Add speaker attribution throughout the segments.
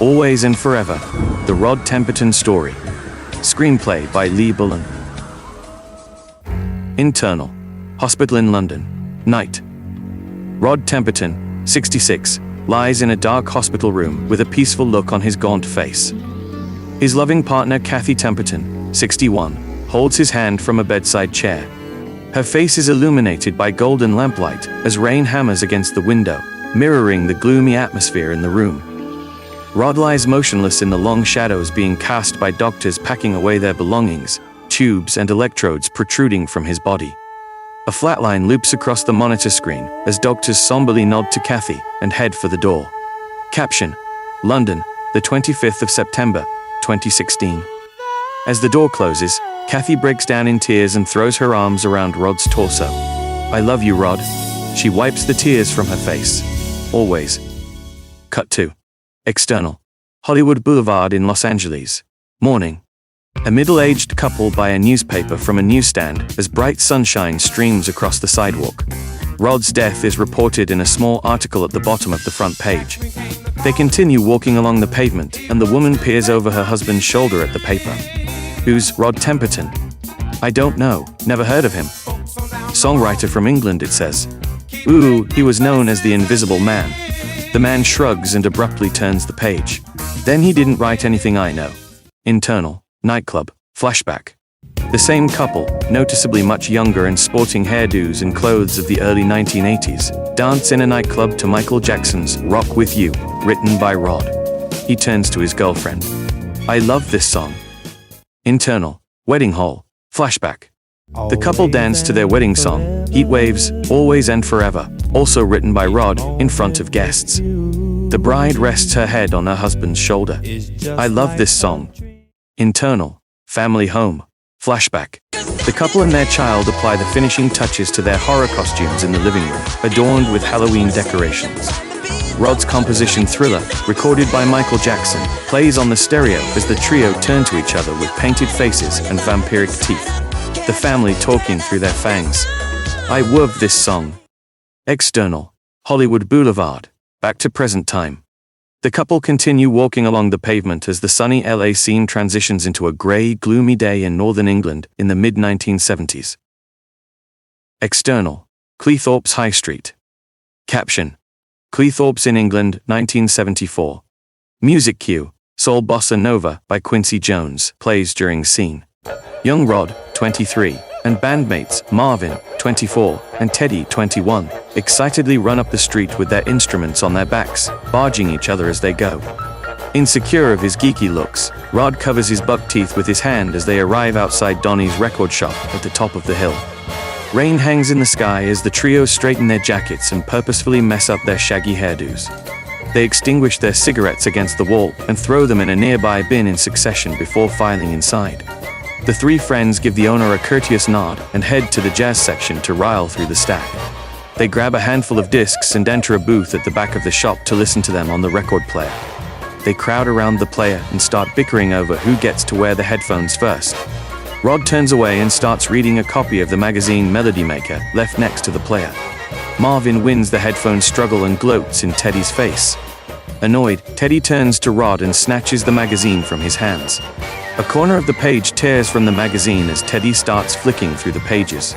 Speaker 1: Always and Forever, The Rod Temperton Story. Screenplay by Bullen. Internal. Hospital in London. Night. Rod Temperton, 66, lies in a dark hospital room with a peaceful look on his gaunt face. His loving partner Kathy Temperton, 61, holds his hand from a bedside chair. Her face is illuminated by golden lamplight as rain hammers against the window, mirroring the gloomy atmosphere in the room. Rod lies motionless in the long shadows being cast by doctors packing away their belongings, tubes and electrodes protruding from his body. A flatline loops across the monitor screen as doctors somberly nod to Kathy and head for the door. Caption: London, the 25th of September, 2016. As the door closes, Kathy breaks down in tears and throws her arms around Rod's torso. "I love you, Rod." She wipes the tears from her face. Always. Cut to. External. Hollywood Boulevard in Los Angeles. Morning. A middle-aged couple buy a newspaper from a newsstand as bright sunshine streams across the sidewalk. Rod's death is reported in a small article at the bottom of the front page. They continue walking along the pavement, and the woman peers over her husband's shoulder at the paper. "Who's Rod Temperton?" "I don't know, never heard of him." "Songwriter from England," it says. "Ooh, he was known as the Invisible Man." The man shrugs and abruptly turns the page. "Then he didn't write anything I know." Internal. Nightclub. Flashback. The same couple, noticeably much younger and sporting hairdos and clothes of the early 1980s, dance in a nightclub to Michael Jackson's Rock With You, written by Rod. He turns to his girlfriend. "I love this song." Internal. Wedding hall. Flashback. The couple dance to their wedding song, Heatwave's Always and Forever, also written by Rod, in front of guests. The bride rests her head on her husband's shoulder. "I love this song." Internal. Family home. Flashback. The couple and their child apply the finishing touches to their horror costumes in the living room, adorned with Halloween decorations. Rod's composition Thriller, recorded by Michael Jackson, plays on the stereo as the trio turn to each other with painted faces and vampiric teeth. The family talking through their fangs. "I love this song." External. Hollywood Boulevard. Back to present time. The couple continue walking along the pavement as the sunny LA scene transitions into a grey, gloomy day in northern England in the mid-1970s. External. Cleethorpes High Street. Caption: Cleethorpes in England, 1974. Music cue: Soul Bossa Nova by Quincy Jones plays during scene. Young Rod, 23, and bandmates Marvin, 24, and Teddy, 21, excitedly run up the street with their instruments on their backs, barging each other as they go. Insecure of his geeky looks, Rod covers his buck teeth with his hand as they arrive outside Donnie's record shop at the top of the hill. Rain hangs in the sky as the trio straighten their jackets and purposefully mess up their shaggy hairdos. They extinguish their cigarettes against the wall and throw them in a nearby bin in succession before filing inside. The three friends give the owner a courteous nod and head to the jazz section to rile through the stack. They grab a handful of discs and enter a booth at the back of the shop to listen to them on the record player. They crowd around the player and start bickering over who gets to wear the headphones first. Rod turns away and starts reading a copy of the magazine Melody Maker left next to the player. Marvin wins the headphone struggle and gloats in Teddy's face. Annoyed, Teddy turns to Rod and snatches the magazine from his hands. A corner of the page tears from the magazine as Teddy starts flicking through the pages.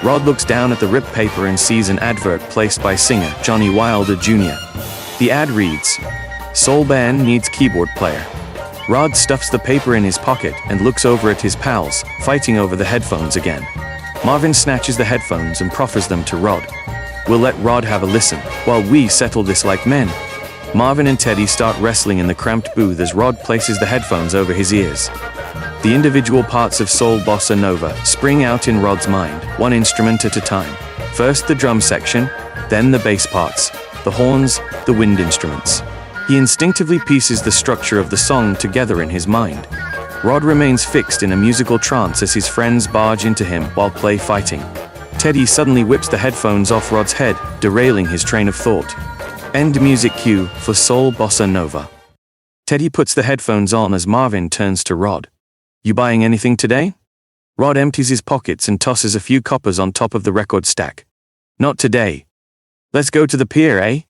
Speaker 1: Rod looks down at the ripped paper and sees an advert placed by singer Johnny Wilder Jr. The ad reads, "Soul band needs keyboard player." Rod stuffs the paper in his pocket and looks over at his pals, fighting over the headphones again. Marvin snatches the headphones and proffers them to Rod. "We'll let Rod have a listen, while we settle this like men." Marvin and Teddy start wrestling in the cramped booth as Rod places the headphones over his ears. The individual parts of Soul Bossa Nova spring out in Rod's mind, one instrument at a time. First the drum section, then the bass parts, the horns, the wind instruments. He instinctively pieces the structure of the song together in his mind. Rod remains fixed in a musical trance as his friends barge into him while play fighting. Teddy suddenly whips the headphones off Rod's head, derailing his train of thought. End music cue for Soul Bossa Nova. Teddy puts the headphones on as Marvin turns to Rod. "You buying anything today?" Rod empties his pockets and tosses a few coppers on top of the record stack. "Not today." "Let's go to the pier, eh?"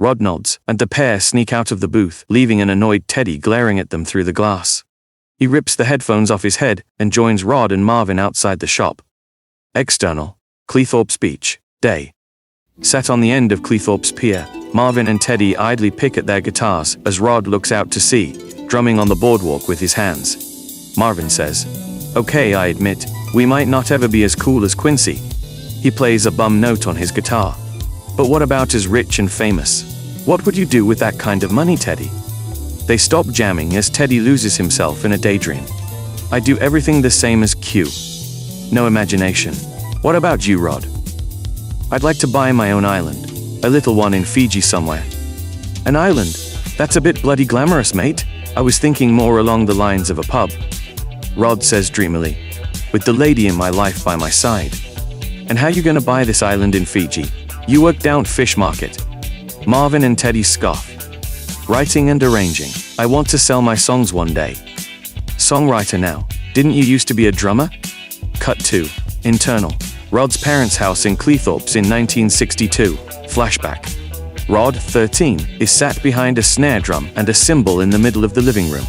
Speaker 1: Rod nods, and the pair sneak out of the booth, leaving an annoyed Teddy glaring at them through the glass. He rips the headphones off his head and joins Rod and Marvin outside the shop. External. Cleethorpes Beach, day. Sat on the end of Cleethorpes Pier, Marvin and Teddy idly pick at their guitars as Rod looks out to sea, drumming on the boardwalk with his hands. Marvin says, "Okay, I admit, we might not ever be as cool as Quincy." He plays a bum note on his guitar. "But what about as rich and famous? What would you do with that kind of money, Teddy?" They stop jamming as Teddy loses himself in a daydream. "I do everything the same as Q. No imagination. What about you, Rod?" "I'd like to buy my own island. A little one in Fiji somewhere." "An island? That's a bit bloody glamorous, mate. I was thinking more along the lines of a pub." Rod says dreamily, "With the lady in my life by my side." "And how you gonna buy this island in Fiji? You work down fish market." Marvin and Teddy scoff. "Writing and arranging. I want to sell my songs one day." "Songwriter now. Didn't you used to be a drummer?" Cut 2. Internal. Rod's parents' house in Cleethorpes in 1962. Flashback. Rod, 13, is sat behind a snare drum and a cymbal in the middle of the living room.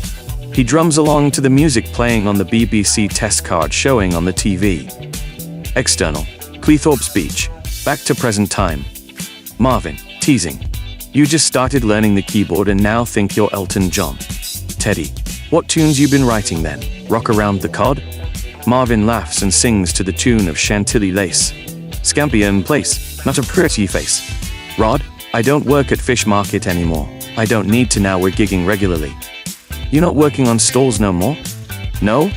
Speaker 1: He drums along to the music playing on the BBC test card showing on the TV. External. Cleethorpes Beach. Back to present time. Marvin, teasing. "You just started learning the keyboard and now think you're Elton John." Teddy. "What tunes you been writing then? Rock Around the Cod?" Marvin laughs and sings to the tune of Chantilly Lace. "Scampi in place, not a pretty face." Rod, "I don't work at fish market anymore. I don't need to now, we're gigging regularly." "You not working on stalls no more?" "No?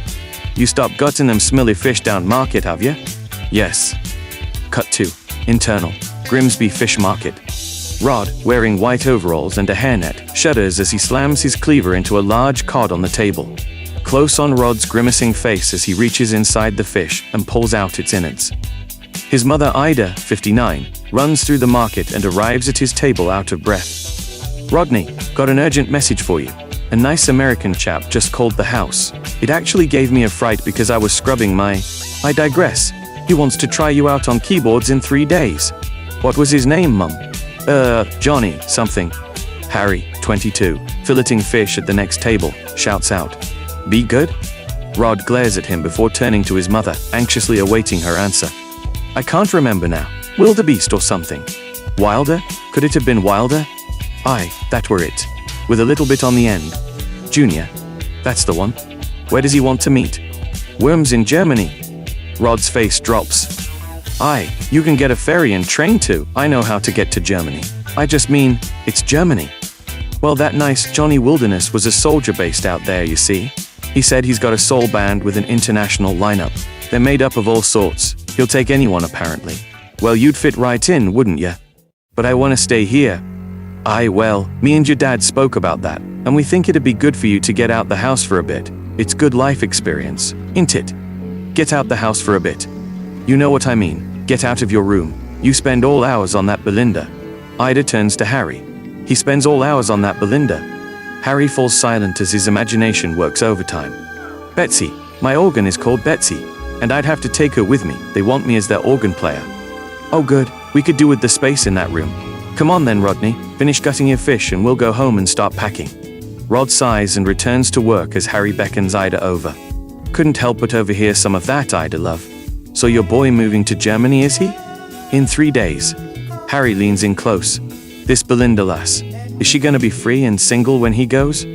Speaker 1: You stopped gutting them smelly fish down market, have you?" "Yes." Cut 2. Internal. Grimsby Fish Market. Rod, wearing white overalls and a hairnet, shudders as he slams his cleaver into a large cod on the table. Close on Rod's grimacing face as he reaches inside the fish and pulls out its innards. His mother Ida, 59, runs through the market and arrives at his table out of breath. "Rodney, got an urgent message for you. A nice American chap just called the house. It actually gave me a fright because I was scrubbing my... I digress. He wants to try you out on keyboards in 3 days. What was his name, Mum?" Johnny, something." Harry, 22, filleting fish at the next table, shouts out, "Be good?" Rod glares at him before turning to his mother, anxiously awaiting her answer. "I can't remember now. Wildebeest or something." "Wilder? Could it have been Wilder?" "Aye, that were it. With a little bit on the end." "Junior? That's the one. Where does he want to meet?" "Worms in Germany." Rod's face drops. "Aye, you can get a ferry and train too. I know how to get to Germany. I just mean, it's Germany." "Well, that nice Johnny Wilderness was a soldier based out there, you see. He said he's got a soul band with an international lineup. They're made up of all sorts. He'll take anyone apparently." "Well, you'd fit right in, wouldn't ya?" "But I want to stay here." "Aye, well, me and your dad spoke about that, and we think it'd be good for you to get out the house for a bit. It's good life experience, ain't it? Get out the house for a bit. You know what I mean. Get out of your room. You spend all hours on that Belinda." Ida turns to Harry. "He spends all hours on that Belinda." Harry falls silent as his imagination works overtime. "Betsy. My organ is called Betsy. And I'd have to take her with me. They want me as their organ player." "Oh good, we could do with the space in that room. Come on then, Rodney. Finish gutting your fish and we'll go home and start packing." Rod sighs and returns to work as Harry beckons Ida over. "Couldn't help but overhear some of that, Ida love. So your boy moving to Germany, is he?" "In 3 days." Harry leans in close. "This Belinda lass, is she gonna be free and single when he goes?"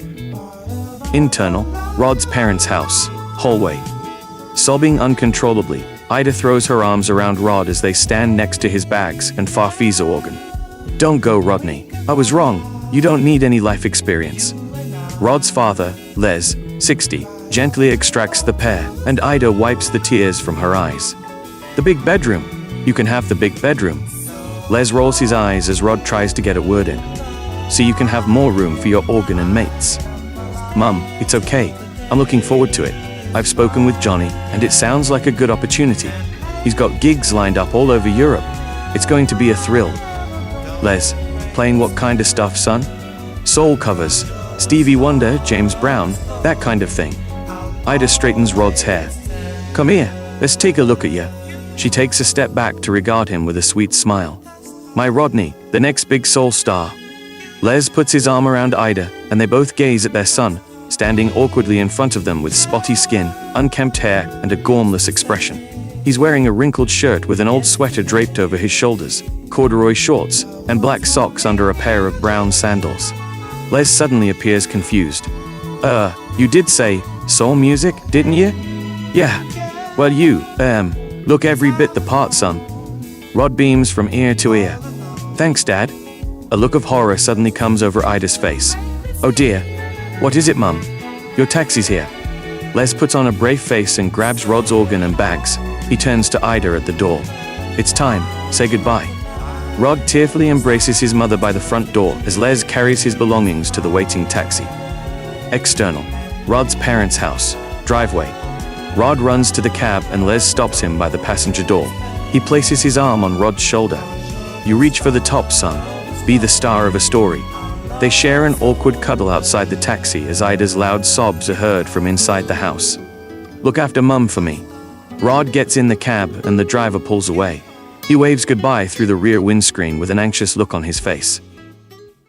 Speaker 1: Internal. Rod's parents' house. Hallway. Sobbing uncontrollably, Ida throws her arms around Rod as they stand next to his bags and Farfisa organ. "Don't go, Rodney. I was wrong. You don't need any life experience." Rod's father, Les, 60, gently extracts the pear, and Ida wipes the tears from her eyes. "The big bedroom. You can have the big bedroom." Les rolls his eyes as Rod tries to get a word in. "So you can have more room for your organ and mates." "Mum, it's okay. I'm looking forward to it. I've spoken with Johnny, and it sounds like a good opportunity. He's got gigs lined up all over Europe. It's going to be a thrill." Les, "Playing what kind of stuff, son?" "Soul covers. Stevie Wonder, James Brown, that kind of thing." Ida straightens Rod's hair. "Come here, let's take a look at you." She takes a step back to regard him with a sweet smile. "My Rodney, the next big soul star. Les puts his arm around Ida, and they both gaze at their son, standing awkwardly in front of them with spotty skin, unkempt hair, and a gormless expression. He's wearing a wrinkled shirt with an old sweater draped over his shoulders, corduroy shorts, and black socks under a pair of brown sandals. Les suddenly appears confused. You did say soul music, didn't you? Yeah. Well, you, look every bit the part, son. Rod beams from ear to ear. Thanks, Dad. A look of horror suddenly comes over Ida's face. Oh dear. What is it, Mum? Your taxi's here. Les puts on a brave face and grabs Rod's organ and bags. He turns to Ida at the door. It's time. Say goodbye. Rod tearfully embraces his mother by the front door as Les carries his belongings to the waiting taxi. External. Rod's parents' house. Driveway. Rod runs to the cab and Les stops him by the passenger door. He places his arm on Rod's shoulder. You reach for the top, son. Be the star of a story. They share an awkward cuddle outside the taxi as Ida's loud sobs are heard from inside the house. Look after Mum for me. Rod gets in the cab and the driver pulls away. He waves goodbye through the rear windscreen with an anxious look on his face.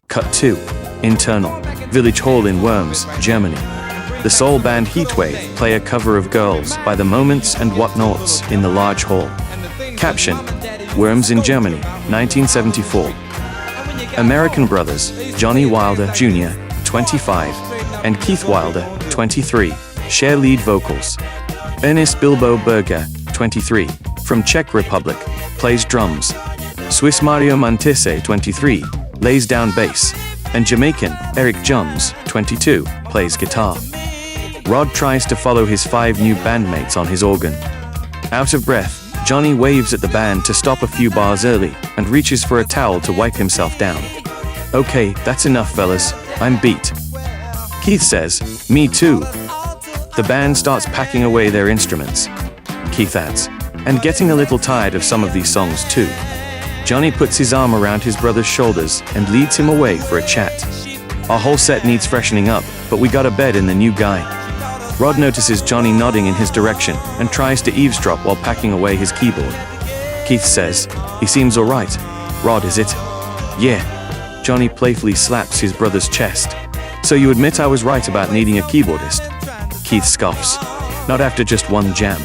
Speaker 1: Cut 2. Internal. Village Hall in Worms, Germany. The soul band Heatwave play a cover of Girls by the Moments and Whatnots in the large hall. Caption: Worms in Germany, 1974. American brothers, Johnny Wilder Jr., 25, and Keith Wilder, 23, share lead vocals. Ernest Bilbo Berger, 23, from Czech Republic, plays drums. Swiss Mario Montese, 23, lays down bass. And Jamaican Eric Jones, 22, plays guitar. Rod tries to follow his 5 new bandmates on his organ. Out of breath, Johnny waves at the band to stop a few bars early and reaches for a towel to wipe himself down. Okay, that's enough, fellas. I'm beat. Keith says, me too. The band starts packing away their instruments. Keith adds, and getting a little tired of some of these songs too. Johnny puts his arm around his brother's shoulders and leads him away for a chat. Our whole set needs freshening up, but we got a bed in the new guy. Rod notices Johnny nodding in his direction and tries to eavesdrop while packing away his keyboard. Keith says, he seems alright. Rod, is it? Yeah. Johnny playfully slaps his brother's chest. So you admit I was right about needing a keyboardist? Keith scoffs. Not after just one jam.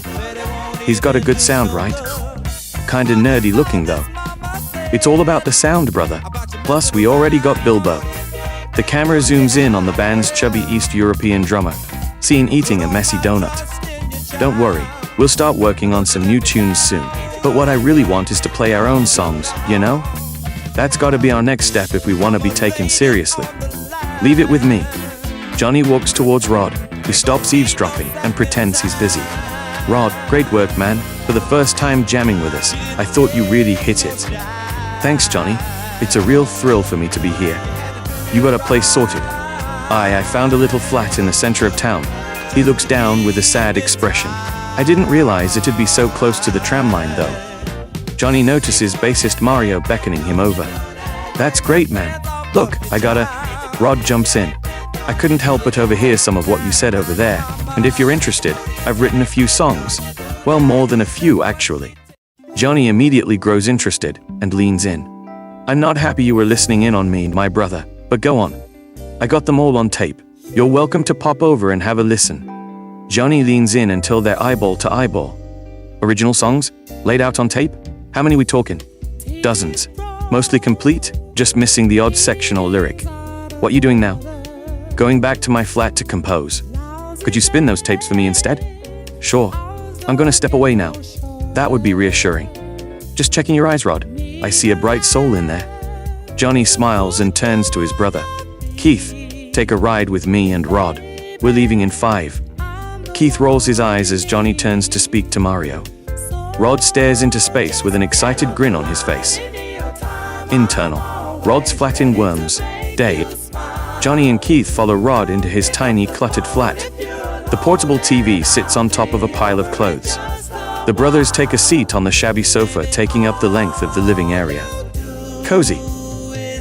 Speaker 1: He's got a good sound, right? Kinda nerdy looking though. It's all about the sound, brother. Plus, we already got Bilbo. The camera zooms in on the band's chubby East European drummer, seen eating a messy donut. Don't worry, we'll start working on some new tunes soon. But what I really want is to play our own songs, you know? That's gotta be our next step if we wanna be taken seriously. Leave it with me. Johnny walks towards Rod, who stops eavesdropping and pretends he's busy. Rod, great work, man. For the first time jamming with us, I thought you really hit it. Thanks, Johnny. It's a real thrill for me to be here. You got a place sorted? I found a little flat in the center of town. He looks down with a sad expression. I didn't realize it'd be so close to the tram line though. Johnny notices bassist Mario beckoning him over. That's great, man. Look, I gotta... Rod jumps in. I couldn't help but overhear some of what you said over there, and if you're interested, I've written a few songs. Well, more than a few, actually. Johnny immediately grows interested and leans in. I'm not happy you were listening in on me, my brother, but go on. I got them all on tape. You're welcome to pop over and have a listen. Johnny leans in until they're eyeball to eyeball. Original songs? Laid out on tape? How many we talking? Dozens. Mostly complete, just missing the odd section or lyric. What you doing now? Going back to my flat to compose. Could you spin those tapes for me instead? Sure. I'm gonna step away now. That would be reassuring. Just checking your eyes, Rod. I see a bright soul in there. Johnny smiles and turns to his brother. Keith, take a ride with me and Rod. We're leaving in 5. Keith rolls his eyes as Johnny turns to speak to Mario. Rod stares into space with an excited grin on his face. Internal. Rod's flat in Worms. Day. Johnny and Keith follow Rod into his tiny, cluttered flat. The portable TV sits on top of a pile of clothes. The brothers take a seat on the shabby sofa, taking up the length of the living area. Cozy.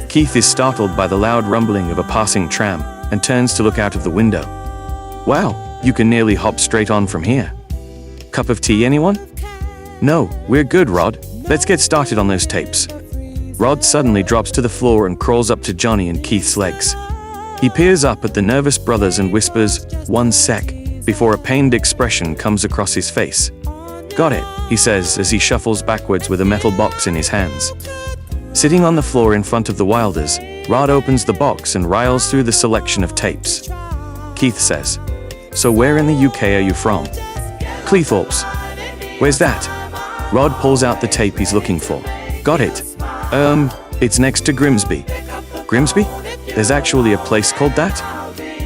Speaker 1: Keith is startled by the loud rumbling of a passing tram and turns to look out of the window. Wow, you can nearly hop straight on from here. Cup of tea, anyone? No, we're good, Rod. Let's get started on those tapes. Rod suddenly drops to the floor and crawls up to Johnny and Keith's legs. He peers up at the nervous brothers and whispers, "1 sec," before a pained expression comes across his face. "Got it," he says as he shuffles backwards with a metal box in his hands. Sitting on the floor in front of the Wilders, Rod opens the box and riles through the selection of tapes. Keith says, "So where in the UK are you from?" "Cleethorpes." "Where's that?" Rod pulls out the tape he's looking for. "Got it. It's next to Grimsby." "Grimsby? There's actually a place called that?"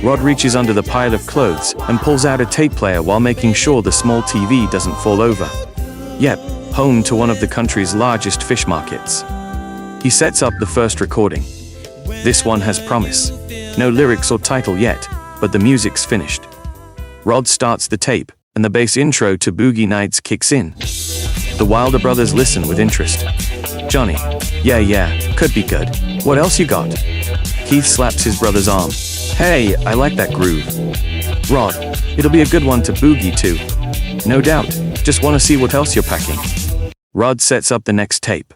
Speaker 1: Rod reaches under the pile of clothes and pulls out a tape player while making sure the small TV doesn't fall over. Yep, home to one of the country's largest fish markets. He sets up the first recording. This one has promise. No lyrics or title yet, but the music's finished. Rod starts the tape, and the bass intro to Boogie Nights kicks in. The Wilder brothers listen with interest. Johnny, yeah, could be good. What else you got? Keith slaps his brother's arm. Hey, I like that groove. Rod, it'll be a good one to boogie to. No doubt, just want to see what else you're packing. Rod sets up the next tape.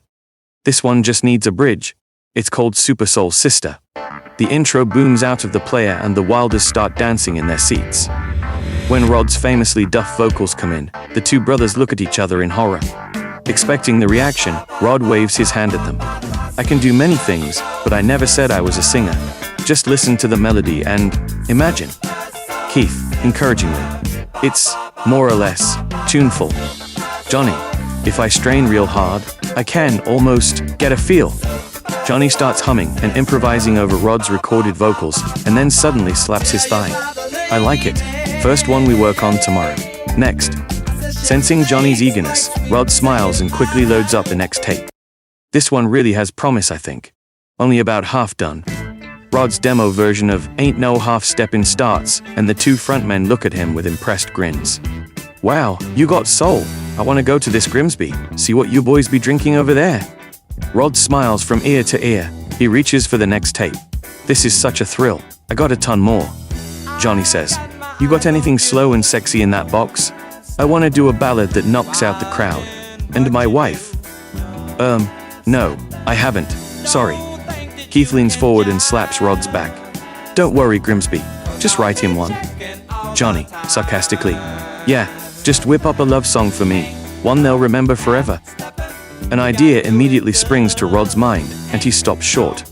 Speaker 1: This one just needs a bridge. It's called Super Soul Sister. The intro booms out of the player and the Wilders start dancing in their seats. When Rod's famously duff vocals come in, the two brothers look at each other in horror. Expecting the reaction, Rod waves his hand at them. I can do many things, but I never said I was a singer. Just listen to the melody and imagine. Keith, encouragingly. It's, more or less, tuneful. Johnny, if I strain real hard, I can almost get a feel. Johnny starts humming and improvising over Rod's recorded vocals, and then suddenly slaps his thigh. I like it. First one we work on tomorrow. Next. Sensing Johnny's eagerness, Rod smiles and quickly loads up the next tape. This one really has promise, I think. Only about half done. Rod's demo version of Ain't No Half Steppin' starts, and the two frontmen look at him with impressed grins. Wow, you got soul. I want to go to this Grimsby, see what you boys be drinking over there. Rod smiles from ear to ear. He reaches for the next tape. This is such a thrill. I got a ton more. Johnny says, you got anything slow and sexy in that box? I want to do a ballad that knocks out the crowd. And my wife. No, I haven't. Sorry. Keith leans forward and slaps Rod's back. Don't worry, Grimsby. Just write him one. Johnny, sarcastically. Yeah, just whip up a love song for me. One they'll remember forever. An idea immediately springs to Rod's mind, and he stops short.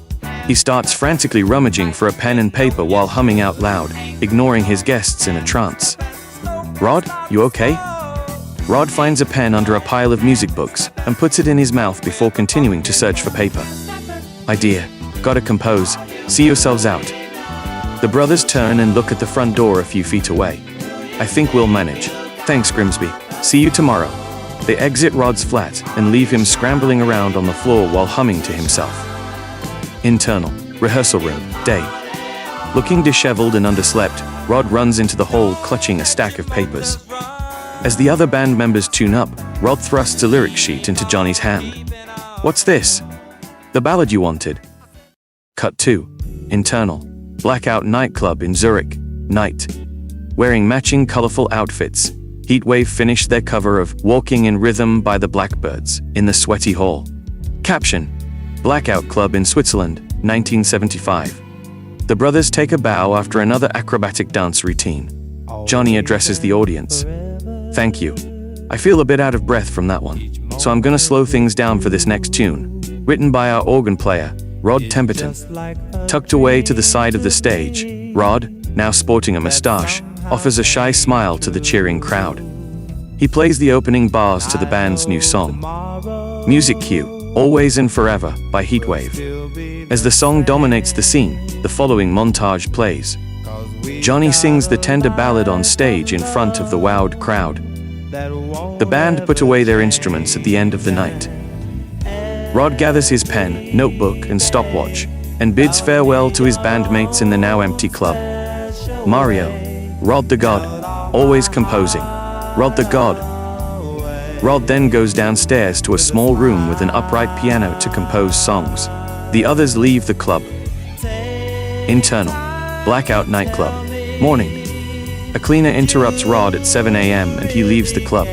Speaker 1: He starts frantically rummaging for a pen and paper while humming out loud, ignoring his guests in a trance. Rod, you okay? Rod finds a pen under a pile of music books and puts it in his mouth before continuing to search for paper. Idea. Gotta compose. See yourselves out. The brothers turn and look at the front door a few feet away. I think we'll manage. Thanks, Grimsby. See you tomorrow. They exit Rod's flat and leave him scrambling around on the floor while humming to himself. Internal. Rehearsal room. Day. Looking disheveled and underslept, Rod runs into the hall clutching a stack of papers. As the other band members tune up, Rod thrusts a lyric sheet into Johnny's hand. What's this? The ballad you wanted. Cut 2. Internal. Blackout nightclub in Zurich. Night. Wearing matching colorful outfits, Heatwave finished their cover of Walking in Rhythm by the Blackbirds in the sweaty hall. Caption. Blackout Club in Switzerland, 1975. The brothers take a bow after another acrobatic dance routine. Johnny addresses the audience. Thank you. I feel a bit out of breath from that one, so I'm gonna slow things down for this next tune. Written by our organ player, Rod Temperton. Tucked away to the side of the stage, Rod, now sporting a mustache, offers a shy smile to the cheering crowd. He plays the opening bars to the band's new song. Music cue. Always and Forever by Heatwave. As the song dominates the scene, the following montage plays. Johnny sings the tender ballad on stage in front of the wowed crowd. The band put away their instruments at the end of the night. Rod gathers his pen, notebook, and stopwatch, and bids farewell to his bandmates in the now empty club. Mario. Rod the God. Always composing. Rod the God. Rod then goes downstairs to a small room with an upright piano to compose songs. The others leave the club. Internal. Blackout nightclub. Morning. A cleaner interrupts Rod at 7 a.m. and he leaves the club.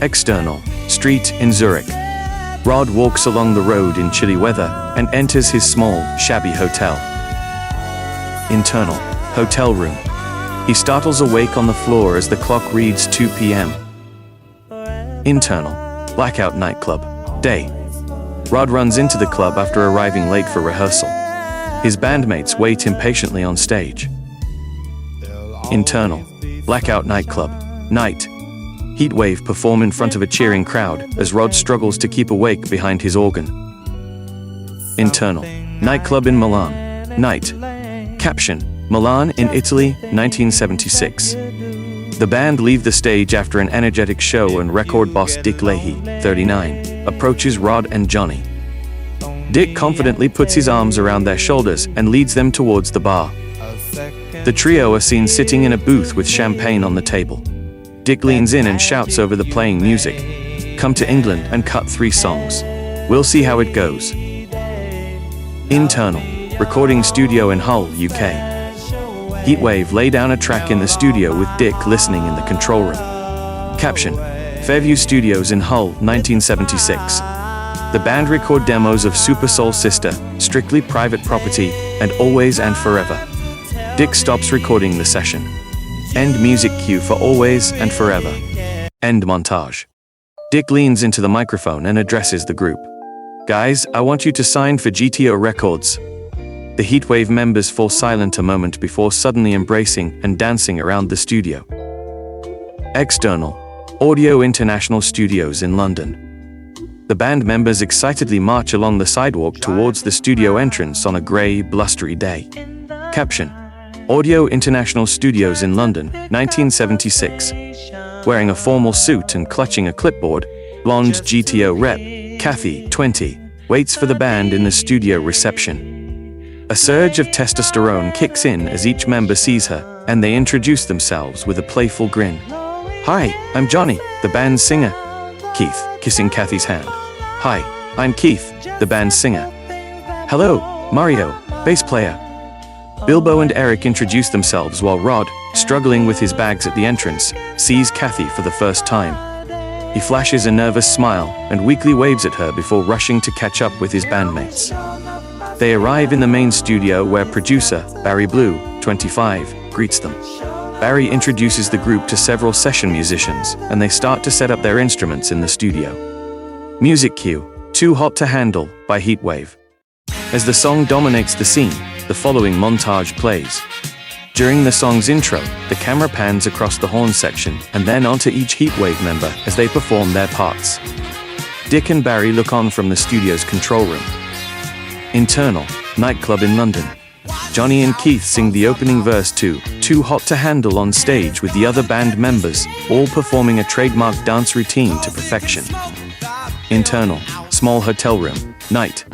Speaker 1: External. Street in Zurich. Rod walks along the road in chilly weather and enters his small, shabby hotel. Internal, hotel room. He startles awake on the floor as the clock reads 2 p.m. Internal, blackout nightclub, day. Rod runs into the club after arriving late for rehearsal. His bandmates wait impatiently on stage. Internal, blackout nightclub, night. Heatwave perform in front of a cheering crowd as Rod struggles to keep awake behind his organ. Internal, nightclub in Milan, night. Caption, Milan in Italy, 1976. The band leave the stage after an energetic show and record boss Dick Leahy, 39, approaches Rod and Johnny. Dick confidently puts his arms around their shoulders and leads them towards the bar. The trio are seen sitting in a booth with champagne on the table. Dick leans in and shouts over the playing music, "Come to England and cut 3 songs. We'll see how it goes." Internal, recording studio in Hull, UK. Heatwave lay down a track in the studio with Dick listening in the control room. Caption, Fairview Studios in Hull, 1976. The band record demos of Super Soul Sister, Strictly Private Property, and Always and Forever. Dick stops recording the session. End music cue for Always and Forever. End montage. Dick leans into the microphone and addresses the group. "Guys, I want you to sign for GTO Records." The Heatwave members fall silent a moment before suddenly embracing and dancing around the studio. External, Audio International Studios in London. The band members excitedly march along the sidewalk towards the studio entrance on a grey, blustery day. Caption, Audio International Studios in London, 1976. Wearing a formal suit and clutching a clipboard, blonde GTO rep, Kathy, 20, waits for the band in the studio reception. A surge of testosterone kicks in as each member sees her, and they introduce themselves with a playful grin. "Hi, I'm Johnny, the band's singer." Keith, kissing Kathy's hand. "Hi, I'm Keith, the band's singer." "Hello, Mario, bass player." Bilbo and Eric introduce themselves while Rod, struggling with his bags at the entrance, sees Kathy for the first time. He flashes a nervous smile and weakly waves at her before rushing to catch up with his bandmates. They arrive in the main studio where producer, Barry Blue, 25, greets them. Barry introduces the group to several session musicians, and they start to set up their instruments in the studio. Music cue, Too Hot to Handle, by Heatwave. As the song dominates the scene, the following montage plays. During the song's intro, the camera pans across the horn section and then onto each Heatwave member as they perform their parts. Dick and Barry look on from the studio's control room. Internal, nightclub in London. Johnny and Keith sing the opening verse to Too Hot to Handle on stage with the other band members, all performing a trademark dance routine to perfection. Internal, small hotel room, night.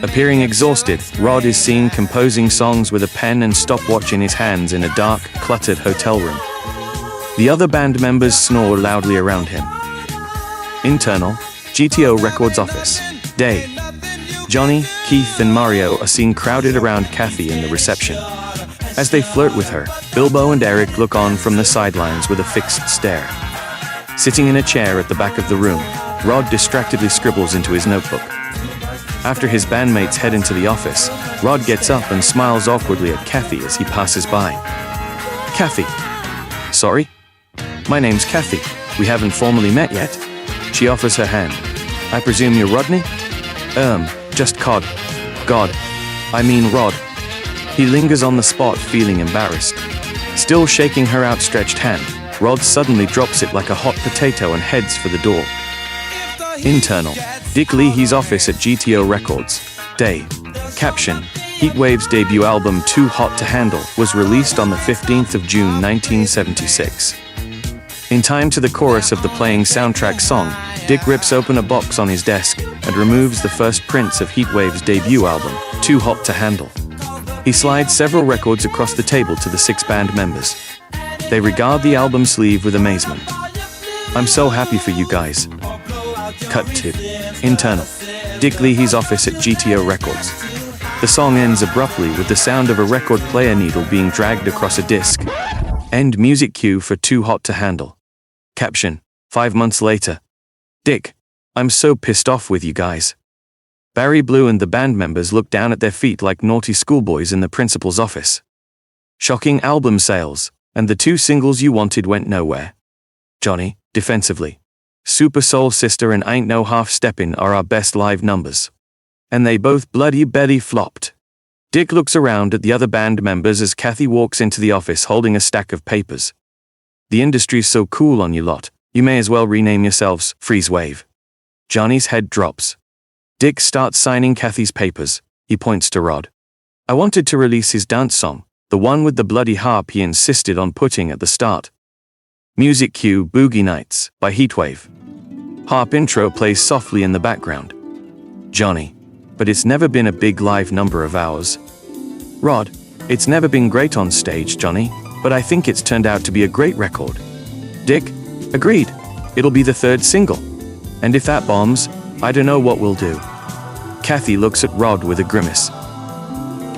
Speaker 1: Appearing exhausted, Rod is seen composing songs with a pen and stopwatch in his hands in a dark, cluttered hotel room. The other band members snore loudly around him. Internal, GTO Records office, day. Johnny, Keith and Mario are seen crowded around Kathy in the reception. As they flirt with her, Bilbo and Eric look on from the sidelines with a fixed stare. Sitting in a chair at the back of the room, Rod distractedly scribbles into his notebook. After his bandmates head into the office, Rod gets up and smiles awkwardly at Kathy as he passes by. "Kathy." "Sorry?" "My name's Kathy. We haven't formally met yet." She offers her hand. "I presume you're Rodney?" Just Cod. God. I mean Rod." He lingers on the spot, feeling embarrassed. Still shaking her outstretched hand, Rod suddenly drops it like a hot potato and heads for the door. Internal, Dick Leahy's office at GTO Records, day. Caption, Heatwave's debut album Too Hot to Handle was released on the 15th of June 1976. In time to the chorus of the playing soundtrack song, Dick rips open a box on his desk and removes the first prints of Heatwave's debut album, Too Hot to Handle. He slides several records across the table to the 6 band members. They regard the album sleeve with amazement. "I'm so happy for you guys." Cut to internal, Dick Leahy's office at GTO Records. The song ends abruptly with the sound of a record player needle being dragged across a disc. End music cue for Too Hot to Handle. Caption, 5 months later. Dick, I'm so pissed off with you guys. Barry Blue and the band members looked down at their feet like naughty schoolboys in the principal's office. Shocking album sales, and the 2 singles you wanted went nowhere. Johnny, defensively. Super Soul Sister and Ain't No Half Steppin' are our best live numbers. And they both bloody belly flopped. Dick looks around at the other band members as Kathy walks into the office holding a stack of papers. The industry's so cool on you lot, you may as well rename yourselves Freeze Wave. Johnny's head drops. Dick starts signing Kathy's papers. He points to Rod. I wanted to release his dance song, the one with the bloody harp he insisted on putting at the start. Music cue Boogie Nights by Heatwave. Harp intro plays softly in the background. Johnny. But it's never been a big live number of ours. Rod. It's never been great on stage, Johnny, but I think it's turned out to be a great record. Dick. Agreed. It'll be the 3rd single. And if that bombs, I don't know what we'll do. Kathy looks at Rod with a grimace.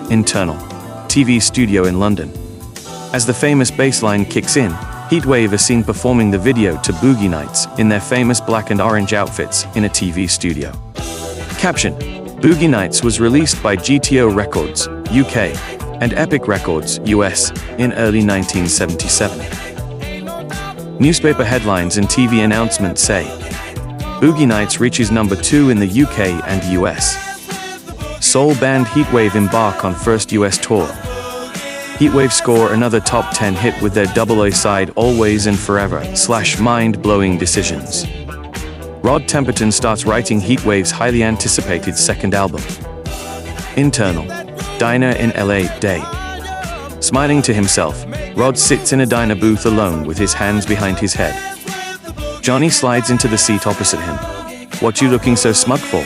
Speaker 1: Internal. TV studio in London. As the famous bass line kicks in, Heatwave are seen performing the video to Boogie Nights in their famous black and orange outfits in a TV studio. Caption: Boogie Nights was released by GTO Records, UK, and Epic Records, US, in early 1977. Newspaper headlines and TV announcements say, Boogie Nights reaches number 2 in the UK and US. Soul band Heatwave embark on first US tour. Heatwave score another top 10 hit with their double A side Always and Forever / Mind-Blowing Decisions. Rod Temperton starts writing Heatwave's highly anticipated 2nd album. Internal. Diner in LA day. Smiling to himself, Rod sits in a diner booth alone with his hands behind his head. Johnny slides into the seat opposite him. What you looking so smug for?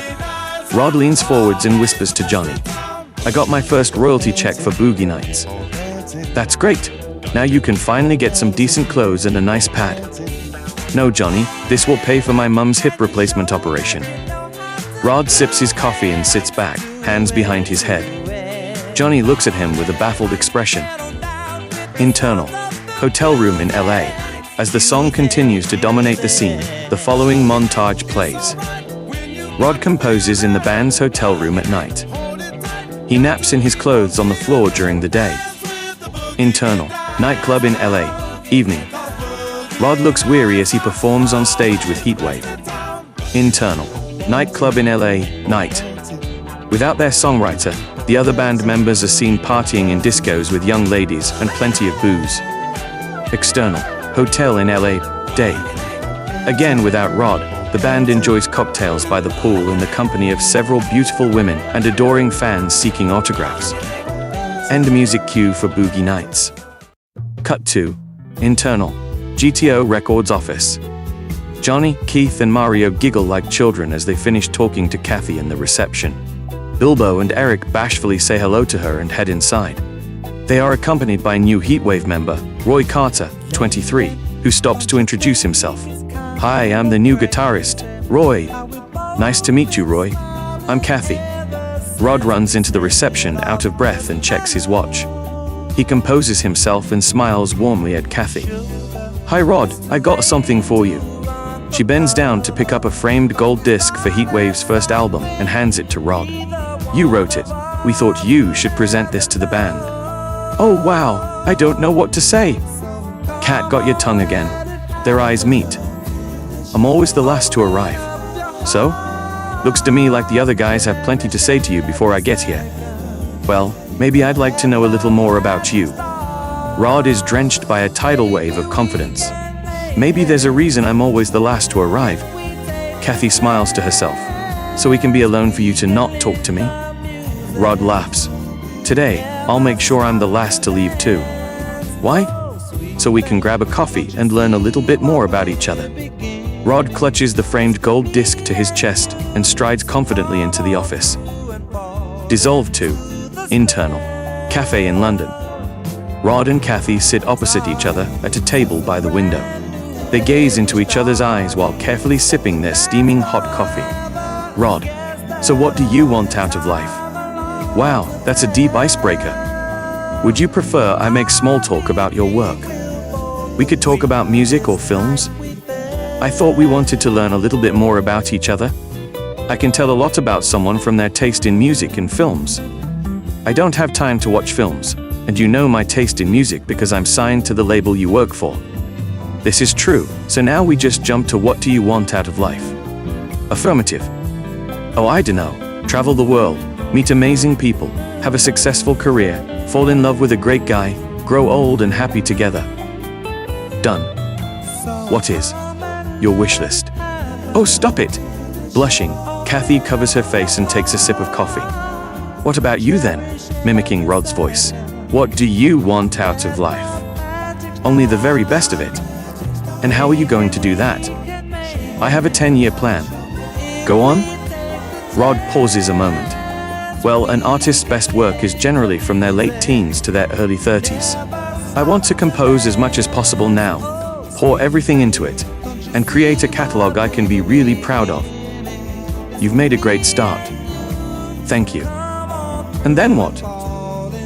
Speaker 1: Rod leans forwards and whispers to Johnny. I got my first royalty check for Boogie Nights. That's great. Now you can finally get some decent clothes and a nice pad. No, Johnny, this will pay for my mum's hip replacement operation. Rod sips his coffee and sits back, hands behind his head. Johnny looks at him with a baffled expression. Internal. Hotel room in LA. As the song continues to dominate the scene, the following montage plays. Rod composes in the band's hotel room at night. He naps in his clothes on the floor during the day. Internal. Nightclub in LA. Evening. Rod looks weary as he performs on stage with Heatwave. Internal. Nightclub in LA. Night. Without their songwriter, the other band members are seen partying in discos with young ladies and plenty of booze. External. Hotel in LA. Day. Again without Rod, the band enjoys cocktails by the pool in the company of several beautiful women and adoring fans seeking autographs. End music cue for Boogie Nights. Cut to. Internal. GTO Records office. Johnny, Keith and Mario giggle like children as they finish talking to Kathy in the reception. Bilbo and Eric bashfully say hello to her and head inside. They are accompanied by new Heatwave member, Roy Carter, 23, who stops to introduce himself. Hi, I'm the new guitarist, Roy. Nice to meet you, Roy. I'm Kathy. Rod runs into the reception out of breath and checks his watch. He composes himself and smiles warmly at Kathy. Hi Rod, I got something for you. She bends down to pick up a framed gold disc for Heatwave's first album and hands it to Rod. You wrote it. We thought you should present this to the band. Oh wow, I don't know what to say. Kat got your tongue again. Their eyes meet. I'm always the last to arrive. So? Looks to me like the other guys have plenty to say to you before I get here. Well, maybe I'd like to know a little more about you. Rod is drenched by a tidal wave of confidence. Maybe there's a reason I'm always the last to arrive. Kathy smiles to herself. So we can be alone for you to not talk to me? Rod laughs. Today, I'll make sure I'm the last to leave too. Why? So we can grab a coffee and learn a little bit more about each other. Rod clutches the framed gold disc to his chest and strides confidently into the office. Dissolve to. Internal. Cafe in London. Rod and Kathy sit opposite each other at a table by the window. They gaze into each other's eyes while carefully sipping their steaming hot coffee. Rod. So what do you want out of life? Wow, that's a deep icebreaker. Would you prefer I make small talk about your work? We could talk about music or films? I thought we wanted to learn a little bit more about each other. I can tell a lot about someone from their taste in music and films. I don't have time to watch films, and you know my taste in music because I'm signed to the label you work for. This is true, so now we just jump to what do you want out of life? Affirmative. Oh, I dunno. Travel the world, meet amazing people, have a successful career, fall in love with a great guy, grow old and happy together. Done. What is your wish list? Oh, stop it! Blushing, Kathy covers her face and takes a sip of coffee. What about you then? Mimicking Rod's voice. What do you want out of life? Only the very best of it. And how are you going to do that? I have a 10-year plan. Go on? Rod pauses a moment. Well, an artist's best work is generally from their late teens to their early 30s. I want to compose as much as possible now, pour everything into it, and create a catalog I can be really proud of. You've made a great start. Thank you. And then what?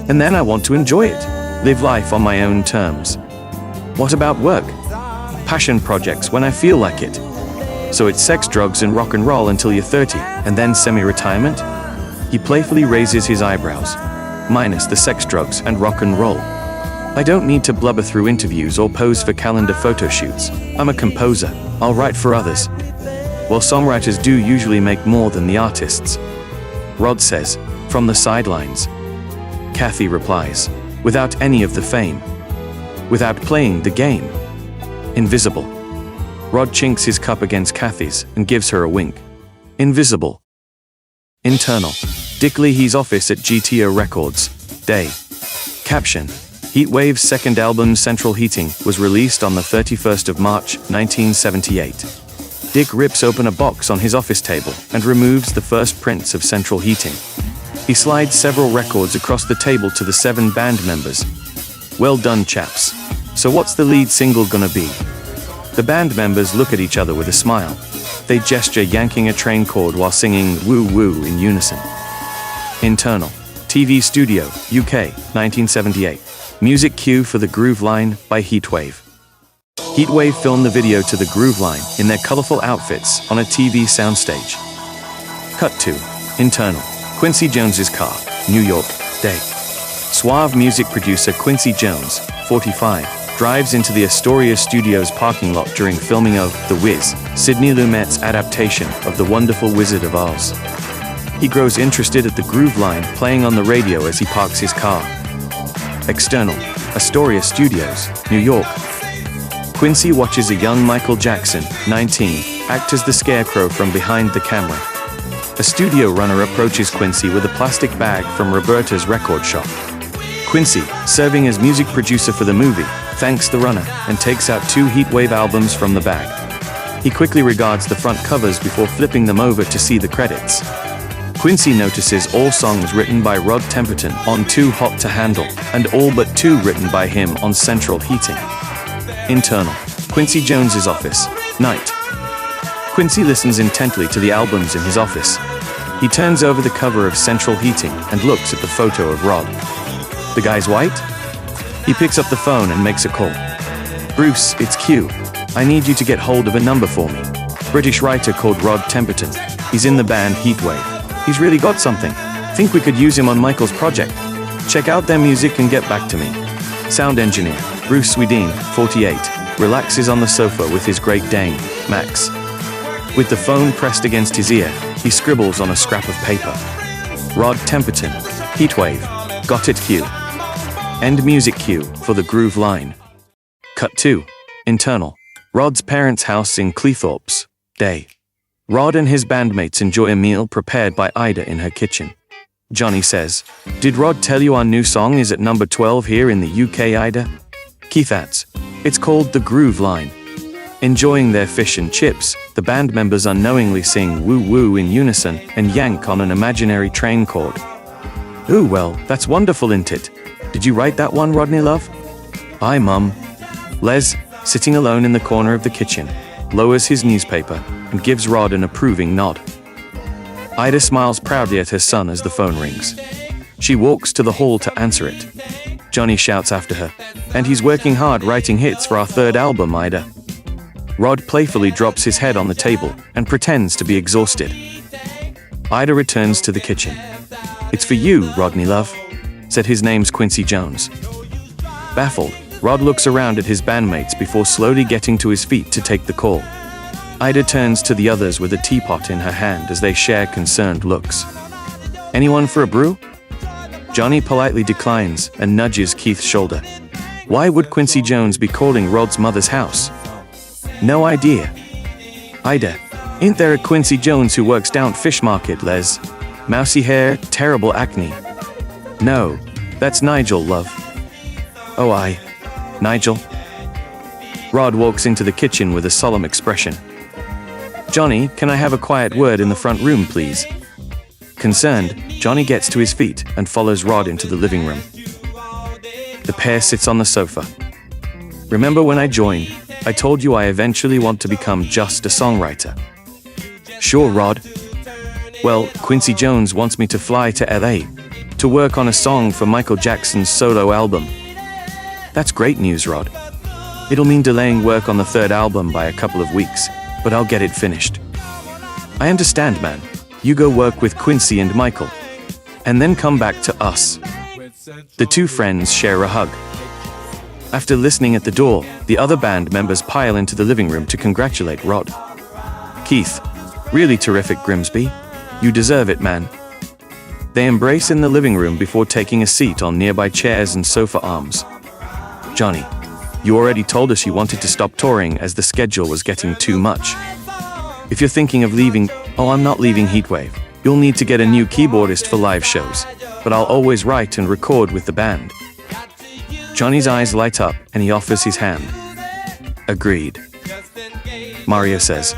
Speaker 1: And then I want to enjoy it, live life on my own terms. What about work? Passion projects when I feel like it. So it's sex, drugs, and rock and roll until you're 30, and then semi-retirement? He playfully raises his eyebrows. Minus the sex, drugs, and rock and roll. I don't need to blubber through interviews or pose for calendar photo shoots. I'm a composer. I'll write for others. Well, songwriters do usually make more than the artists. Rod says, from the sidelines. Kathy replies, without any of the fame. Without playing the game. Invisible. Rod chinks his cup against Kathy's and gives her a wink. Invisible. Internal. Dick Leahy's office at GTO Records. Day. Caption. Heatwave's second album Central Heating was released on the 31st of March, 1978. Dick rips open a box on his office table and removes the first prints of Central Heating. He slides several records across the table to the 7 band members. Well done, chaps. So what's the lead single gonna be? The band members look at each other with a smile. They gesture, yanking a train chord while singing Woo Woo in unison. Internal. TV Studio, UK, 1978. Music cue for The Groove Line by Heatwave. Heatwave filmed the video to The Groove Line in their colorful outfits on a TV soundstage. Cut to. Internal. Quincy Jones's car, New York, day. Suave music producer Quincy Jones, 45, drives into the Astoria Studios parking lot during filming of The Wiz, Sidney Lumet's adaptation of The Wonderful Wizard of Oz. He grows interested at the Groove Line playing on the radio as he parks his car. External. Astoria Studios, New York. Quincy watches a young Michael Jackson, 19, act as the scarecrow from behind the camera. A studio runner approaches Quincy with a plastic bag from Roberta's record shop. Quincy, serving as music producer for the movie, thanks the runner and takes out 2 Heatwave albums from the bag. He quickly regards the front covers before flipping them over to see the credits. Quincy notices all songs written by Rod Temperton on Too Hot to Handle, and all but 2 written by him on Central Heating. Internal. Quincy Jones's office, night. Quincy listens intently to the albums in his office. He turns over the cover of Central Heating and looks at the photo of Rod. The guy's white? He picks up the phone and makes a call. Bruce, it's Q. I need you to get hold of a number for me. British writer called Rod Temperton. He's in the band Heatwave. He's really got something. Think we could use him on Michael's project. Check out their music and get back to me. Sound engineer, Bruce Swedeen, 48, relaxes on the sofa with his Great Dane, Max. With the phone pressed against his ear, he scribbles on a scrap of paper. Rod Temperton, Heatwave, got it Q. End music cue for The Groove Line. Cut 2. Internal. Rod's parents' house in Cleethorpes, day. Rod and his bandmates enjoy a meal prepared by Ida in her kitchen. Johnny says, "Did Rod tell you our new song is at number 12 here in the UK, Ida?" Keith adds, "It's called The Groove Line." Enjoying their fish and chips, the band members unknowingly sing Woo Woo in unison and yank on an imaginary train chord. "Ooh, well, that's wonderful, isn't it? Did you write that one, Rodney love?" "Aye, Mum." Les, sitting alone in the corner of the kitchen, lowers his newspaper and gives Rod an approving nod. Ida smiles proudly at her son as the phone rings. She walks to the hall to answer it. Johnny shouts after her, "And he's working hard writing hits for our 3rd album, Ida." Rod playfully drops his head on the table and pretends to be exhausted. Ida returns to the kitchen. "It's for you, Rodney love," said his name's Quincy Jones. Baffled, Rod looks around at his bandmates before slowly getting to his feet to take the call. Ida turns to the others with a teapot in her hand as they share concerned looks. "Anyone for a brew?" Johnny politely declines and nudges Keith's shoulder. Why would Quincy Jones be calling Rod's mother's house? No idea. "Ida, ain't there a Quincy Jones who works down fish market, Les? Mousy hair, terrible acne." "No, that's Nigel, love." "Oh, Nigel?" Rod walks into the kitchen with a solemn expression. "Johnny, can I have a quiet word in the front room, please?" Concerned, Johnny gets to his feet and follows Rod into the living room. The pair sits on the sofa. "Remember when I joined, I told you I eventually want to become just a songwriter?" "Sure, Rod." "Well, Quincy Jones wants me to fly to LA to work on a song for Michael Jackson's solo album." "That's great news, Rod. It'll mean delaying work on the third album by a couple of weeks, but I'll get it finished." "I understand, man. You go work with Quincy and Michael, and then come back to us." The two friends share a hug. After listening at the door, the other band members pile into the living room to congratulate Rod. "Keith, really terrific, Grimsby. You deserve it, man." They embrace in the living room before taking a seat on nearby chairs and sofa arms. "Johnny, you already told us you wanted to stop touring as the schedule was getting too much. If you're thinking of leaving..." "Oh, I'm not leaving Heatwave. You'll need to get a new keyboardist for live shows, but I'll always write and record with the band." Johnny's eyes light up and he offers his hand. "Agreed," Mario says.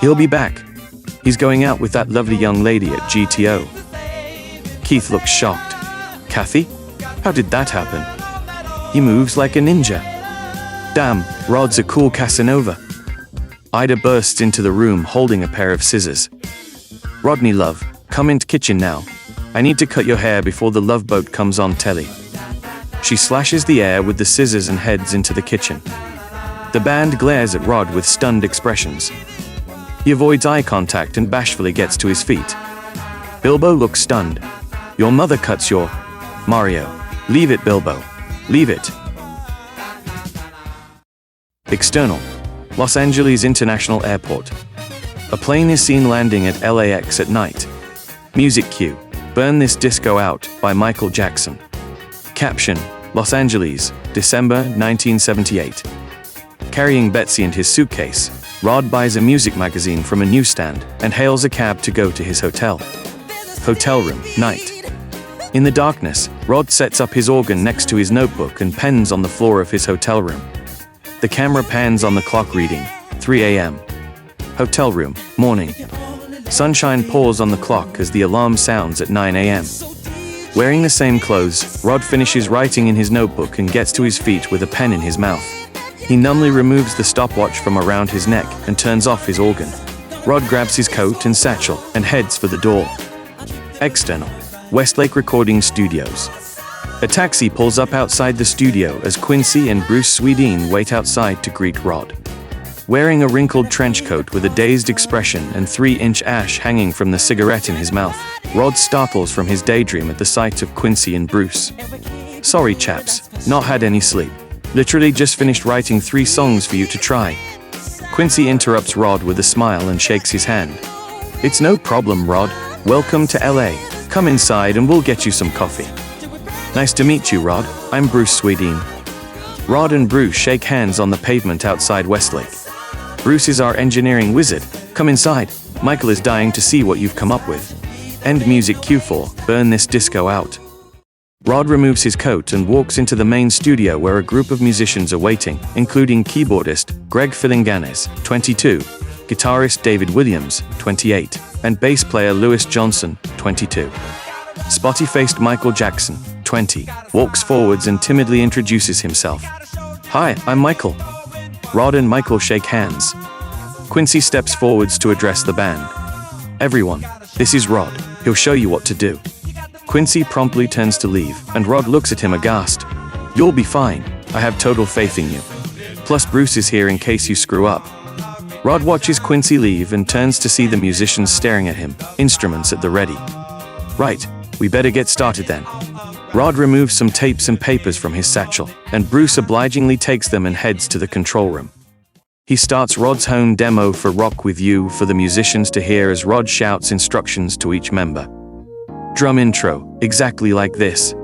Speaker 1: "He'll be back. He's going out with that lovely young lady at GTO." Keith looks shocked. "Kathy? How did that happen? He moves like a ninja." "Damn, Rod's a cool Casanova." Ida bursts into the room holding a pair of scissors. "Rodney love, come into kitchen now. I need to cut your hair before the Love Boat comes on telly." She slashes the air with the scissors and heads into the kitchen. The band glares at Rod with stunned expressions. He avoids eye contact and bashfully gets to his feet. Bilbo looks stunned. "Your mother cuts your..." "Mario, leave it, Bilbo. Leave it." External. Los Angeles International Airport. A plane is seen landing at LAX at night. Music cue, "Burn This Disco Out" by Michael Jackson. Caption, Los Angeles, December 1978. Carrying Betsy and his suitcase, Rod buys a music magazine from a newsstand and hails a cab to go to his hotel. Hotel room, night. In the darkness, Rod sets up his organ next to his notebook and pens on the floor of his hotel room. The camera pans on the clock reading, 3 a.m. Hotel room, morning. Sunshine pours on the clock as the alarm sounds at 9 a.m. Wearing the same clothes, Rod finishes writing in his notebook and gets to his feet with a pen in his mouth. He numbly removes the stopwatch from around his neck and turns off his organ. Rod grabs his coat and satchel and heads for the door. External. Westlake Recording Studios. A taxi pulls up outside the studio as Quincy and Bruce Swedien wait outside to greet Rod. Wearing a wrinkled trench coat with a dazed expression and 3-inch ash hanging from the cigarette in his mouth, Rod startles from his daydream at the sight of Quincy and Bruce. "Sorry chaps, not had any sleep. Literally just finished writing 3 songs for you to try." Quincy interrupts Rod with a smile and shakes his hand. "It's no problem, Rod. Welcome to LA. Come inside and we'll get you some coffee." "Nice to meet you, Rod. I'm Bruce Swedien." Rod and Bruce shake hands on the pavement outside Westlake. "Bruce is our engineering wizard. Come inside. Michael is dying to see what you've come up with." End music cue for "Burn This Disco Out." Rod removes his coat and walks into the main studio where a group of musicians are waiting, including keyboardist Greg Philinganes, 22, guitarist David Williams, 28, and bass player Louis Johnson, 22. Spotty-faced Michael Jackson, 20, walks forwards and timidly introduces himself. "Hi, I'm Michael." Rod and Michael shake hands. Quincy steps forwards to address the band. "Everyone, this is Rod. He'll show you what to do." Quincy promptly turns to leave, and Rod looks at him aghast. "You'll be fine. I have total faith in you." Plus Bruce is here in case you screw up. Rod watches Quincy leave and turns to see the musicians staring at him, instruments at the ready. Right, we better get started then. Rod removes some tapes and papers from his satchel, and Bruce obligingly takes them and heads to the control room. He starts Rod's home demo for Rock With You for the musicians to hear as Rod shouts instructions to each member. Drum intro, exactly like this.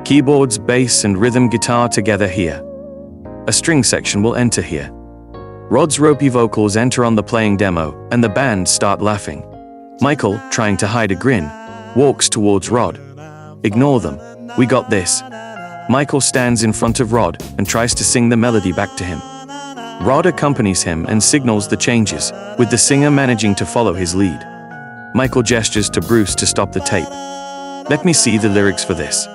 Speaker 1: Keyboards, bass and rhythm guitar together here. A string section will enter here. Rod's ropey vocals enter on the playing demo, and the band start laughing. Michael, trying to hide a grin, walks towards Rod. Ignore them. We got this. Michael stands in front of Rod and tries to sing the melody back to him. Rod accompanies him and signals the changes, with the singer managing to follow his lead. Michael gestures to Bruce to stop the tape. Let me see the lyrics for this.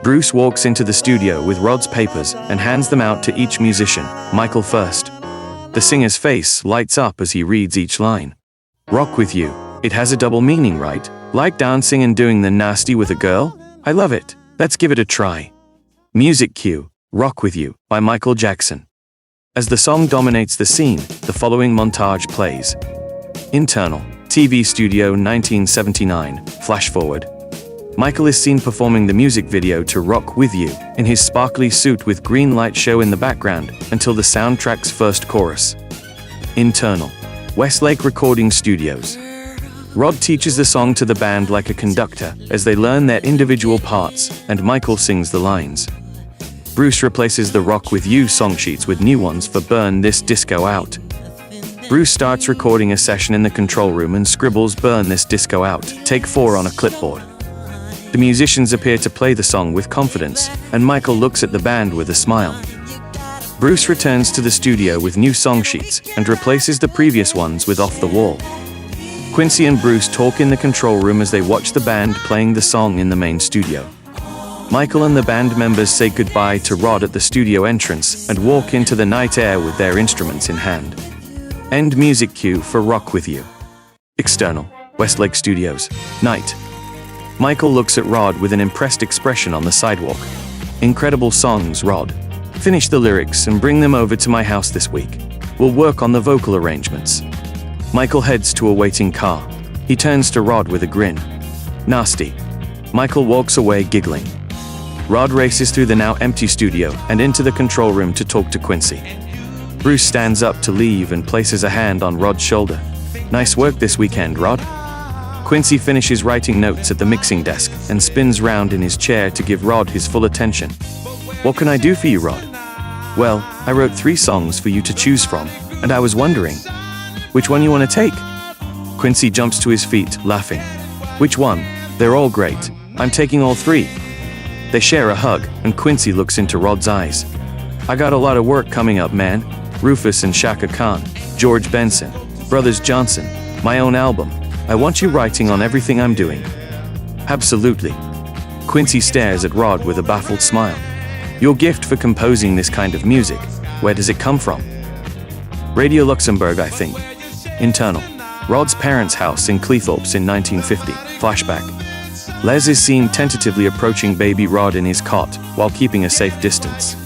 Speaker 1: Bruce walks into the studio with Rod's papers and hands them out to each musician, Michael first. The singer's face lights up as he reads each line. Rock with you. It has a double meaning, right? Like dancing and doing the nasty with a girl? I love it. Let's give it a try. Music cue, Rock With You, by Michael Jackson. As the song dominates the scene, the following montage plays. Internal, TV studio 1979, flash forward. Michael is seen performing the music video to Rock With You, in his sparkly suit with green light show in the background, until the soundtrack's first chorus. Internal, Westlake Recording Studios. Rod teaches the song to the band like a conductor, as they learn their individual parts, and Michael sings the lines. Bruce replaces the Rock With You song sheets with new ones for Burn This Disco Out. Bruce starts recording a session in the control room and scribbles Burn This Disco Out, take 4 on a clipboard. The musicians appear to play the song with confidence, and Michael looks at the band with a smile. Bruce returns to the studio with new song sheets and replaces the previous ones with Off the Wall. Quincy and Bruce talk in the control room as they watch the band playing the song in the main studio. Michael and the band members say goodbye to Rod at the studio entrance and walk into the night air with their instruments in hand. End music cue for Rock With You. External, Westlake Studios, night. Michael looks at Rod with an impressed expression on the sidewalk. Incredible songs, Rod. Finish the lyrics and bring them over to my house this week. We'll work on the vocal arrangements. Michael heads to a waiting car. He turns to Rod with a grin. Nasty. Michael walks away giggling. Rod races through the now empty studio and into the control room to talk to Quincy. Bruce stands up to leave and places a hand on Rod's shoulder. Nice work this weekend, Rod. Quincy finishes writing notes at the mixing desk and spins round in his chair to give Rod his full attention. What can I do for you, Rod? Well, I wrote 3 songs for you to choose from, and I was wondering, which one you want to take? Quincy jumps to his feet, laughing. Which one? They're all great. I'm taking all 3. They share a hug, and Quincy looks into Rod's eyes. I got a lot of work coming up, man. Rufus and Shaka Khan, George Benson, Brothers Johnson, my own album. I want you writing on everything I'm doing. Absolutely. Quincy stares at Rod with a baffled smile. Your gift for composing this kind of music, where does it come from? Radio Luxembourg, I think. Internal. Rod's parents' house in Cleethorpes in 1950. Flashback. Les is seen tentatively approaching baby Rod in his cot, while keeping a safe distance.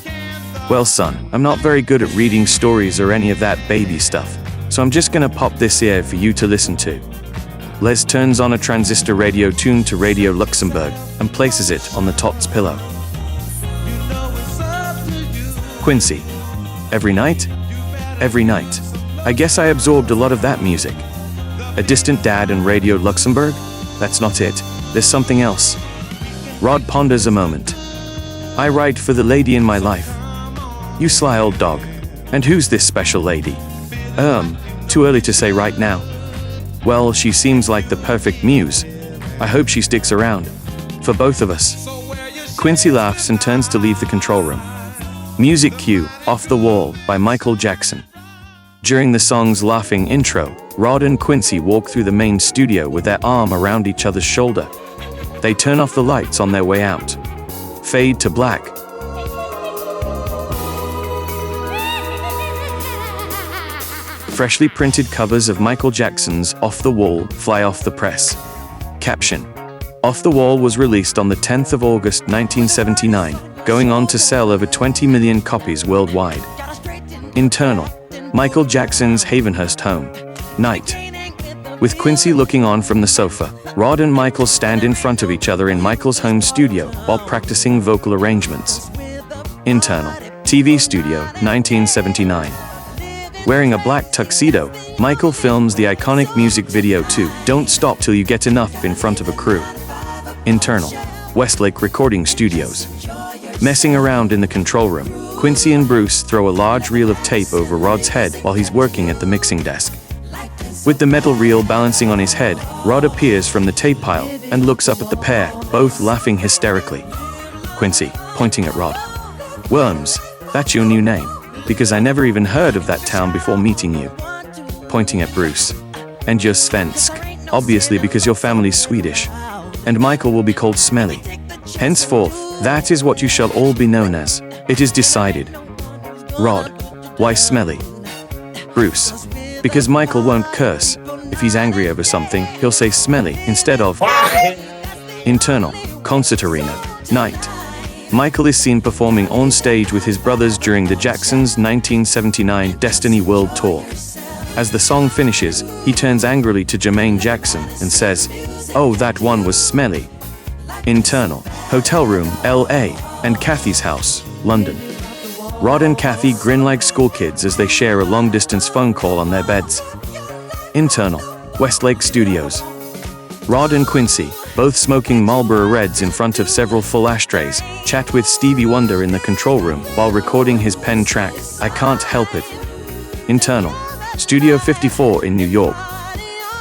Speaker 1: Well, son, I'm not very good at reading stories or any of that baby stuff, so I'm just gonna pop this here for you to listen to. Les turns on a transistor radio tuned to Radio Luxembourg and places it on the Tot's pillow. Quincy. Every night? Every night. I guess I absorbed a lot of that music. A distant dad and Radio Luxembourg? That's not it. There's something else. Rod ponders a moment. I write for the lady in my life. You sly old dog. And who's this special lady? Too early to say right now. Well, she seems like the perfect muse. I hope she sticks around. For both of us. Quincy laughs and turns to leave the control room. Music cue, Off the Wall, by Michael Jackson. During the song's laughing intro, Rod and Quincy walk through the main studio with their arm around each other's shoulder. They turn off the lights on their way out. Fade to black. Freshly printed covers of Michael Jackson's Off the Wall fly off the press. Caption. Off the Wall was released on the 10th of August 1979, going on to sell over 20 million copies worldwide. Internal. Michael Jackson's Havenhurst home. Night. With Quincy looking on from the sofa, Rod and Michael stand in front of each other in Michael's home studio while practicing vocal arrangements. Internal. TV studio, 1979. Wearing a black tuxedo, Michael films the iconic music video to Don't Stop Till You Get Enough in front of a crew. Internal. Westlake Recording Studios. Messing around in the control room, Quincy and Bruce throw a large reel of tape over Rod's head while he's working at the mixing desk. With the metal reel balancing on his head, Rod appears from the tape pile and looks up at the pair, both laughing hysterically. Quincy, pointing at Rod. Worms, that's your new name, because I never even heard of that town before meeting you. Pointing at Bruce. And you're svensk, obviously because your family's Swedish. And Michael will be called Smelly. Henceforth, that is what you shall all be known as. It is decided. Rod. Why Smelly? Bruce. Because Michael won't curse. If he's angry over something, he'll say smelly instead of. Internal. Concert arena. Night. Michael is seen performing on stage with his brothers during the Jacksons' 1979 Destiny World Tour. As the song finishes, he turns angrily to Jermaine Jackson and says, "Oh, that one was smelly." Internal. Hotel room, LA, and Kathy's house, London. Rod and Kathy grin like school kids as they share a long-distance phone call on their beds. Internal. Westlake Studios. Rod and Quincy, both smoking Marlboro Reds in front of several full ashtrays, chat with Stevie Wonder in the control room while recording his pen track, I Can't Help It. Internal. Studio 54 in New York.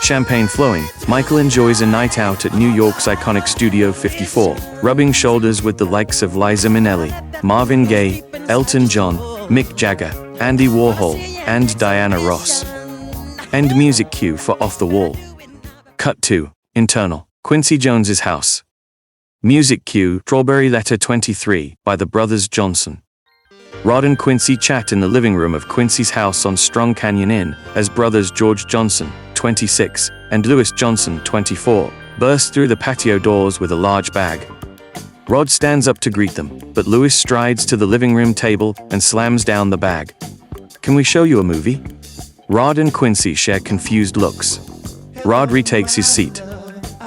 Speaker 1: Champagne flowing, Michael enjoys a night out at New York's iconic Studio 54, rubbing shoulders with the likes of Liza Minnelli, Marvin Gaye, Elton John, Mick Jagger, Andy Warhol, and Diana Ross. End music cue for Off the Wall. Cut to. Internal. Quincy Jones's house. Music cue, Strawberry Letter 23, by the Brothers Johnson. Rod and Quincy chat in the living room of Quincy's house on Strong Canyon Inn, as brothers George Johnson, 26, and Louis Johnson, 24, burst through the patio doors with a large bag. Rod stands up to greet them, but Louis strides to the living room table and slams down the bag. Can we show you a movie? Rod and Quincy share confused looks. Rod retakes his seat.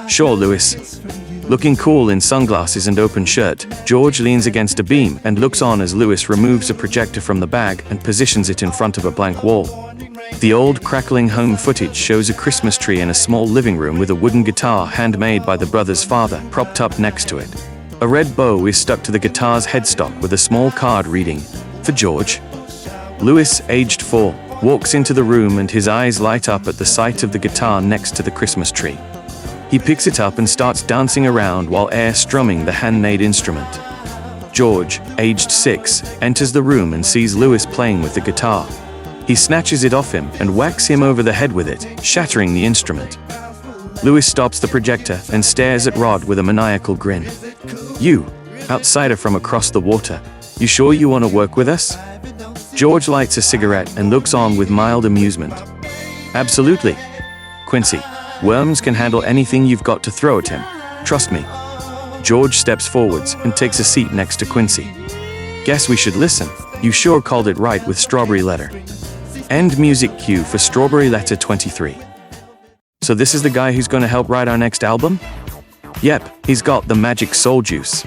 Speaker 1: Sure, Louis. Looking cool in sunglasses and open shirt, George leans against a beam and looks on as Louis removes a projector from the bag and positions it in front of a blank wall. The old crackling home footage shows a Christmas tree in a small living room with a wooden guitar handmade by the brothers' father propped up next to it. A red bow is stuck to the guitar's headstock with a small card reading, "For George." Louis, aged 4, walks into the room and his eyes light up at the sight of the guitar next to the Christmas tree. He picks it up and starts dancing around while air strumming the handmade instrument. George, aged 6, enters the room and sees Louis playing with the guitar. He snatches it off him and whacks him over the head with it, shattering the instrument. Louis stops the projector and stares at Rod with a maniacal grin. "You, outsider from across the water, you sure you want to work with us?" George lights a cigarette and looks on with mild amusement. "Absolutely. Quincy, Worms can handle anything you've got to throw at him. Trust me." George steps forwards and takes a seat next to Quincy. "Guess we should listen. You sure called it right with Strawberry Letter." End music cue for Strawberry Letter 23. So this is the guy who's gonna help write our next album? Yep, he's got the magic soul juice.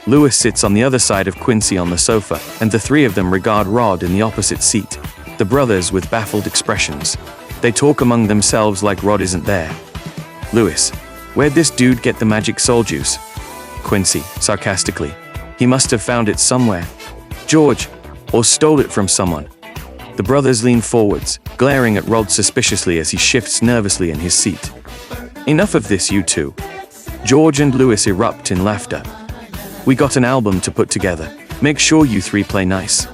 Speaker 1: Louis sits on the other side of Quincy on the sofa, and the three of them regard Rod in the opposite seat, the brothers with baffled expressions. They talk among themselves like Rod isn't there. Louis, where'd this dude get the magic soul juice? Quincy, sarcastically, he must have found it somewhere. George, or stole it from someone. The brothers lean forwards, glaring at Rod suspiciously as he shifts nervously in his seat. Enough of this, you two. George and Louis erupt in laughter. We got an album to put together. Make sure you three play nice.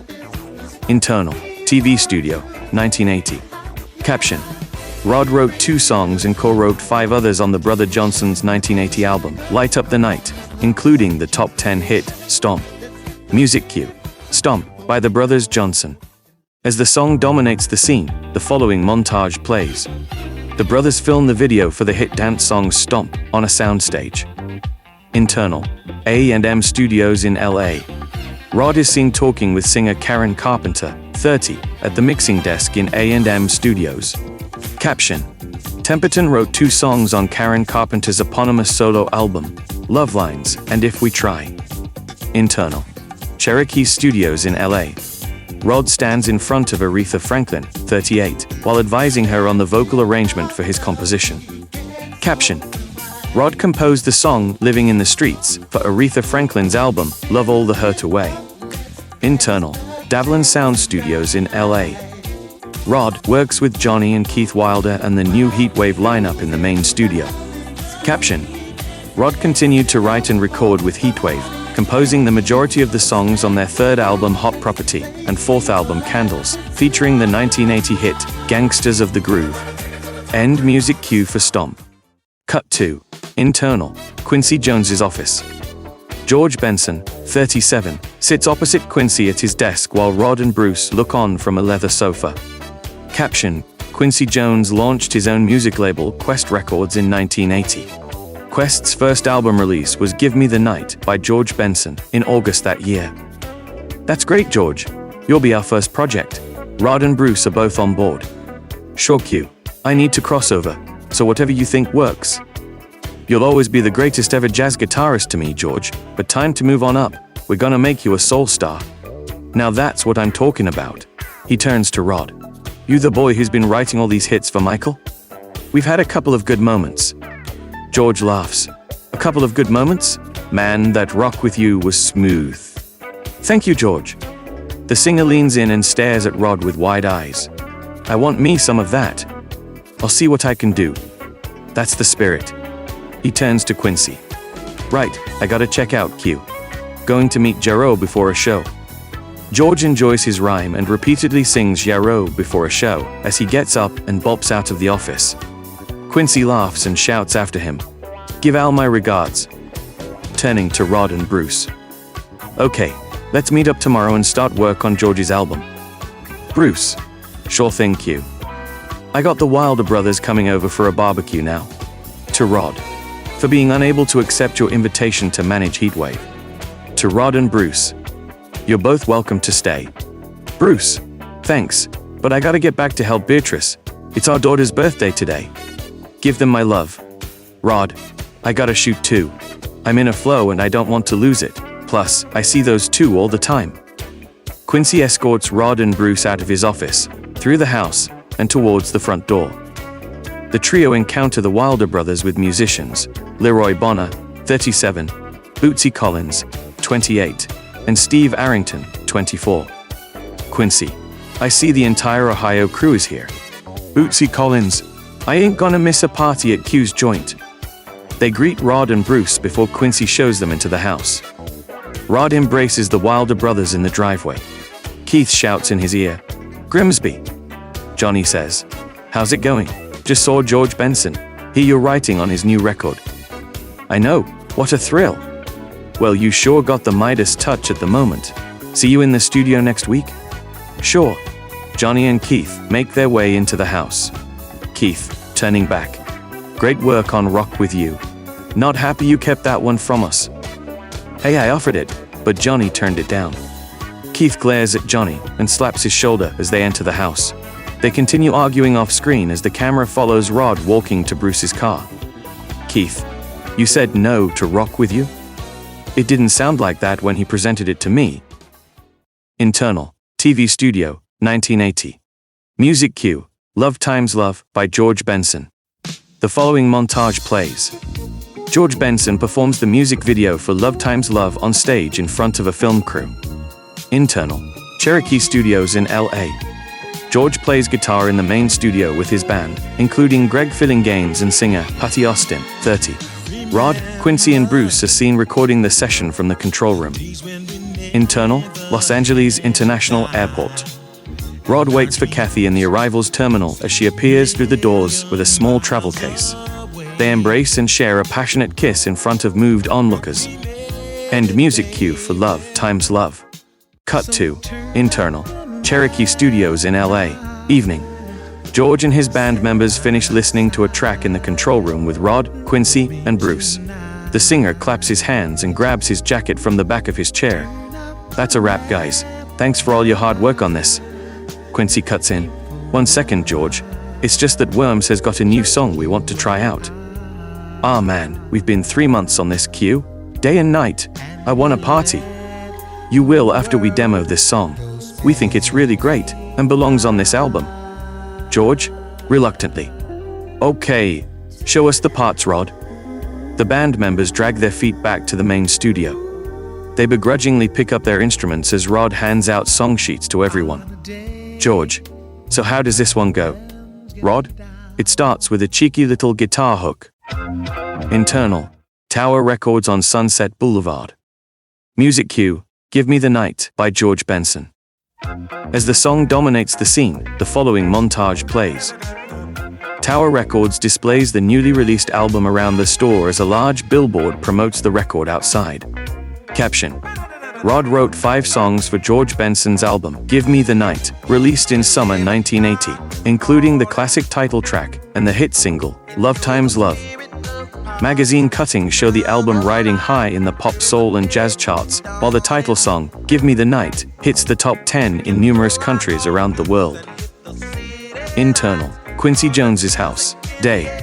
Speaker 1: Internal, TV studio, 1980. Caption. Rod wrote 2 songs and co-wrote 5 others on the Brother Johnson's 1980 album, Light Up the Night, including the top 10 hit, Stomp. Music cue. Stomp, by the Brothers Johnson. As the song dominates the scene, the following montage plays. The brothers film the video for the hit dance song Stomp on a soundstage. Internal. A&M Studios in LA. Rod is seen talking with singer Karen Carpenter, 30, at the mixing desk in A&M Studios. Caption: Temperton wrote 2 songs on Karen Carpenter's eponymous solo album, Love Lines and If We Try. Internal: Cherokee Studios in LA. Rod stands in front of Aretha Franklin, 38, while advising her on the vocal arrangement for his composition. Caption: Rod composed the song Living in the Streets for Aretha Franklin's album, Love All the Hurt Away. Internal: Davlin Sound Studios in LA. Rod works with Johnny and Keith Wilder and the new Heatwave lineup in the main studio. Caption: Rod continued to write and record with Heatwave, composing the majority of the songs on their 3rd album Hot Property and 4th album Candles, featuring the 1980 hit Gangsters of the Groove. End music cue for Stomp. Cut 2. Internal: Quincy Jones's office. George Benson, 37, sits opposite Quincy at his desk while Rod and Bruce look on from a leather sofa. Caption: Quincy Jones launched his own music label, Quest Records, in 1980. Quest's first album release was Give Me the Night by George Benson in August that year. That's great, George. You'll be our first project. Rod and Bruce are both on board. Sure, Q. I need to cross over, so whatever you think works. You'll always be the greatest ever jazz guitarist to me, George, but time to move on up. We're gonna make you a soul star. Now that's what I'm talking about. He turns to Rod. You the boy who's been writing all these hits for Michael? We've had a couple of good moments. George laughs. A couple of good moments? Man, that rock with you was smooth. Thank you, George. The singer leans in and stares at Rod with wide eyes. I want me some of that. I'll see what I can do. That's the spirit. He turns to Quincy. Right, I gotta check out, Q. Going to meet Jarreau before a show. George enjoys his rhyme and repeatedly sings Jarreau before a show as he gets up and bops out of the office. Quincy laughs and shouts after him, Give Al my regards. Turning to Rod and Bruce. Okay, let's meet up tomorrow and start work on George's album. Bruce. Sure thing, Q. I got the Wilder brothers coming over for a barbecue now. To Rod. For being unable to accept your invitation to manage Heatwave. To Rod and Bruce. You're both welcome to stay. Bruce. Thanks, but I gotta get back to help Beatrice. It's our daughter's birthday today. Give them my love. Rod. I gotta shoot too. I'm in a flow and I don't want to lose it. Plus, I see those 2 all the time. Quincy escorts Rod and Bruce out of his office, through the house, and towards the front door. The trio encounter the Wilder brothers with musicians, Leroy Bonner, 37, Bootsy Collins, 28, and Steve Arrington, 24. Quincy. I see the entire Ohio crew is here. Bootsy Collins. I ain't gonna miss a party at Q's joint. They greet Rod and Bruce before Quincy shows them into the house. Rod embraces the Wilder brothers in the driveway. Keith shouts in his ear, Grimsby. Johnny says, How's it going? Just saw George Benson. Hear you're writing on his new record. I know, what a thrill. Well, you sure got the Midas touch at the moment. See you in the studio next week? Sure. Johnny and Keith make their way into the house. Keith, turning back. Great work on Rock With You. Not happy you kept that one from us. Hey, I offered it, but Johnny turned it down. Keith glares at Johnny and slaps his shoulder as they enter the house. They continue arguing off screen as the camera follows Rod walking to Bruce's car. Keith, you said no to Rock With You? It didn't sound like that when he presented it to me. Internal, TV Studio, 1980. Music cue, Love Times Love by George Benson. The following montage plays. George Benson performs the music video for Love Times Love on stage in front of a film crew. Internal, Cherokee Studios in LA. George plays guitar in the main studio with his band, including Greg Fillinganes and singer Patti Austin, 30. Rod, Quincy and Bruce are seen recording the session from the control room. Internal, Los Angeles International Airport. Rod waits for Kathy in the arrivals terminal as she appears through the doors with a small travel case. They embrace and share a passionate kiss in front of moved onlookers. End music cue for Love Times Love. Cut to Internal, Cherokee Studios in LA. Evening. George and his band members finish listening to a track in the control room with Rod, Quincy, and Bruce. The singer claps his hands and grabs his jacket from the back of his chair. That's a wrap, guys. Thanks for all your hard work on this. Quincy cuts in. 1 second, George. It's just that Worms has got a new song we want to try out. Ah man, we've been 3 months on this queue. Day and night. I want a party. You will after we demo this song. We think it's really great and belongs on this album. George, reluctantly. Okay, show us the parts, Rod. The band members drag their feet back to the main studio. They begrudgingly pick up their instruments as Rod hands out song sheets to everyone. George, so how does this one go? Rod, it starts with a cheeky little guitar hook. Internal, Tower Records on Sunset Boulevard. Music cue, Give Me the Night by George Benson. As the song dominates the scene, the following montage plays. Tower Records displays the newly released album around the store as a large billboard promotes the record outside. Caption: Rod wrote 5 songs for George Benson's album, Give Me the Night, released in summer 1980, including the classic title track and the hit single, Love Times Love. Magazine cuttings show the album riding high in the pop, soul, and jazz charts, while the title song, Give Me the Night, hits the top 10 in numerous countries around the world. Internal, Quincy Jones's house. Day.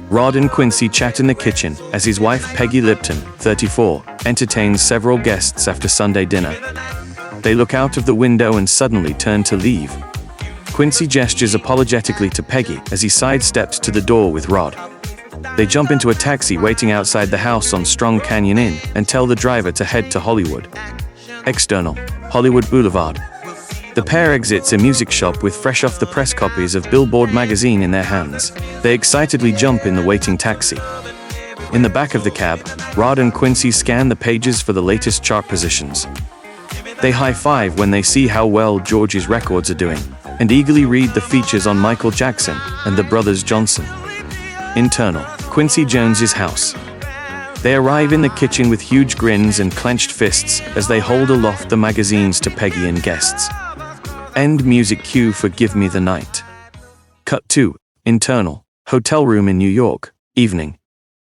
Speaker 1: Rod and Quincy chat in the kitchen as his wife Peggy Lipton, 34, entertains several guests after Sunday dinner. They look out of the window and suddenly turn to leave. Quincy gestures apologetically to Peggy as he sidesteps to the door with Rod. They jump into a taxi waiting outside the house on Strong Canyon Inn and tell the driver to head to Hollywood. External, Hollywood Boulevard. The pair exits a music shop with fresh off the press copies of Billboard magazine in their hands. They excitedly jump in the waiting taxi. In the back of the cab, Rod and Quincy scan the pages for the latest chart positions. They high-five when they see how well George's records are doing, and eagerly read the features on Michael Jackson and the Brothers Johnson. Internal, Quincy Jones's house. They arrive in the kitchen with huge grins and clenched fists as they hold aloft the magazines to Peggy and guests. End music cue for Give Me the Night. Cut 2. Internal, hotel room in New York, evening.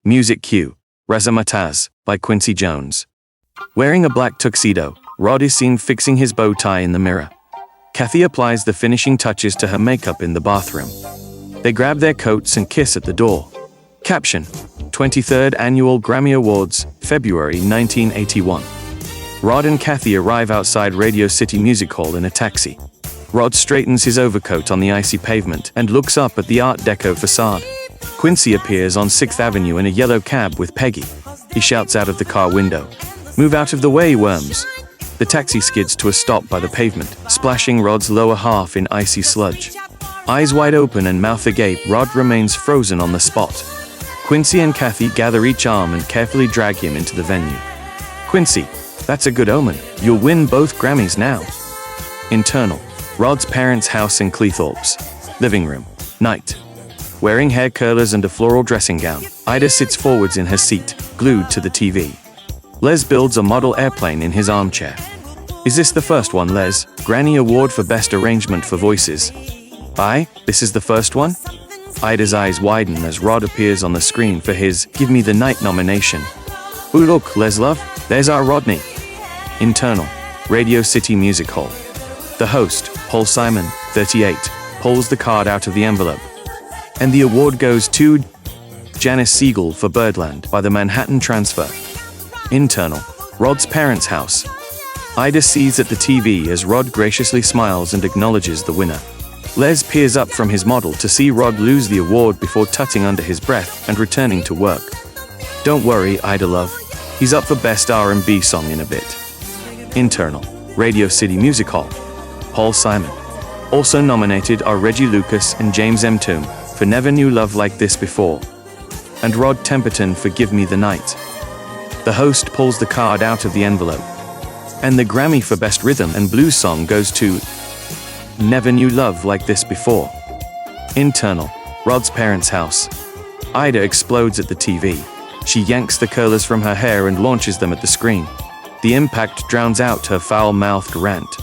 Speaker 1: Music cue, Razzmatazz, by Quincy Jones. Wearing a black tuxedo, Rod is seen fixing his bow tie in the mirror. Kathy applies the finishing touches to her makeup in the bathroom. They grab their coats and kiss at the door. Caption: 23rd Annual Grammy Awards, February 1981. Rod and Kathy arrive outside Radio City Music Hall in a taxi. Rod straightens his overcoat on the icy pavement and looks up at the Art Deco facade. Quincy appears on 6th Avenue in a yellow cab with Peggy. He shouts out of the car window, "Move out of the way, Worms." The taxi skids to a stop by the pavement, splashing Rod's lower half in icy sludge. Eyes wide open and mouth agape, Rod remains frozen on the spot. Quincy and Kathy gather each arm and carefully drag him into the venue. Quincy, that's a good omen. You'll win both Grammys now. Internal, Rod's parents' house in Cleethorpes. Living room. Night. Wearing hair curlers and a floral dressing gown, Ida sits forwards in her seat, glued to the TV. Les builds a model airplane in his armchair. Is this the first one, Les? Granny Award for Best Arrangement for Voices. Aye, this is the first one? Ida's eyes widen as Rod appears on the screen for his Give Me the Night nomination. Ooh look, Les love, there's our Rodney. Internal, Radio City Music Hall. The host, Paul Simon, 38, pulls the card out of the envelope. And the award goes to Janice Siegel for Birdland by the Manhattan Transfer. Internal, Rod's parents' house. Ida sees at the TV as Rod graciously smiles and acknowledges the winner. Les peers up from his model to see Rod lose the award before tutting under his breath and returning to work. Don't worry, Ida love. He's up for Best R&B Song in a bit. Internal, Radio City Music Hall. Paul Simon. Also nominated are Reggie Lucas and James M. Toome for Never Knew Love Like This Before, and Rod Temperton for Give Me the Night. The host pulls the card out of the envelope, and the Grammy for Best Rhythm and Blues Song goes to Never Knew Love Like This Before. Internal, Rod's parents' house. Ida explodes at the TV. She yanks the curlers from her hair and launches them at the screen. The impact drowns out her foul-mouthed rant.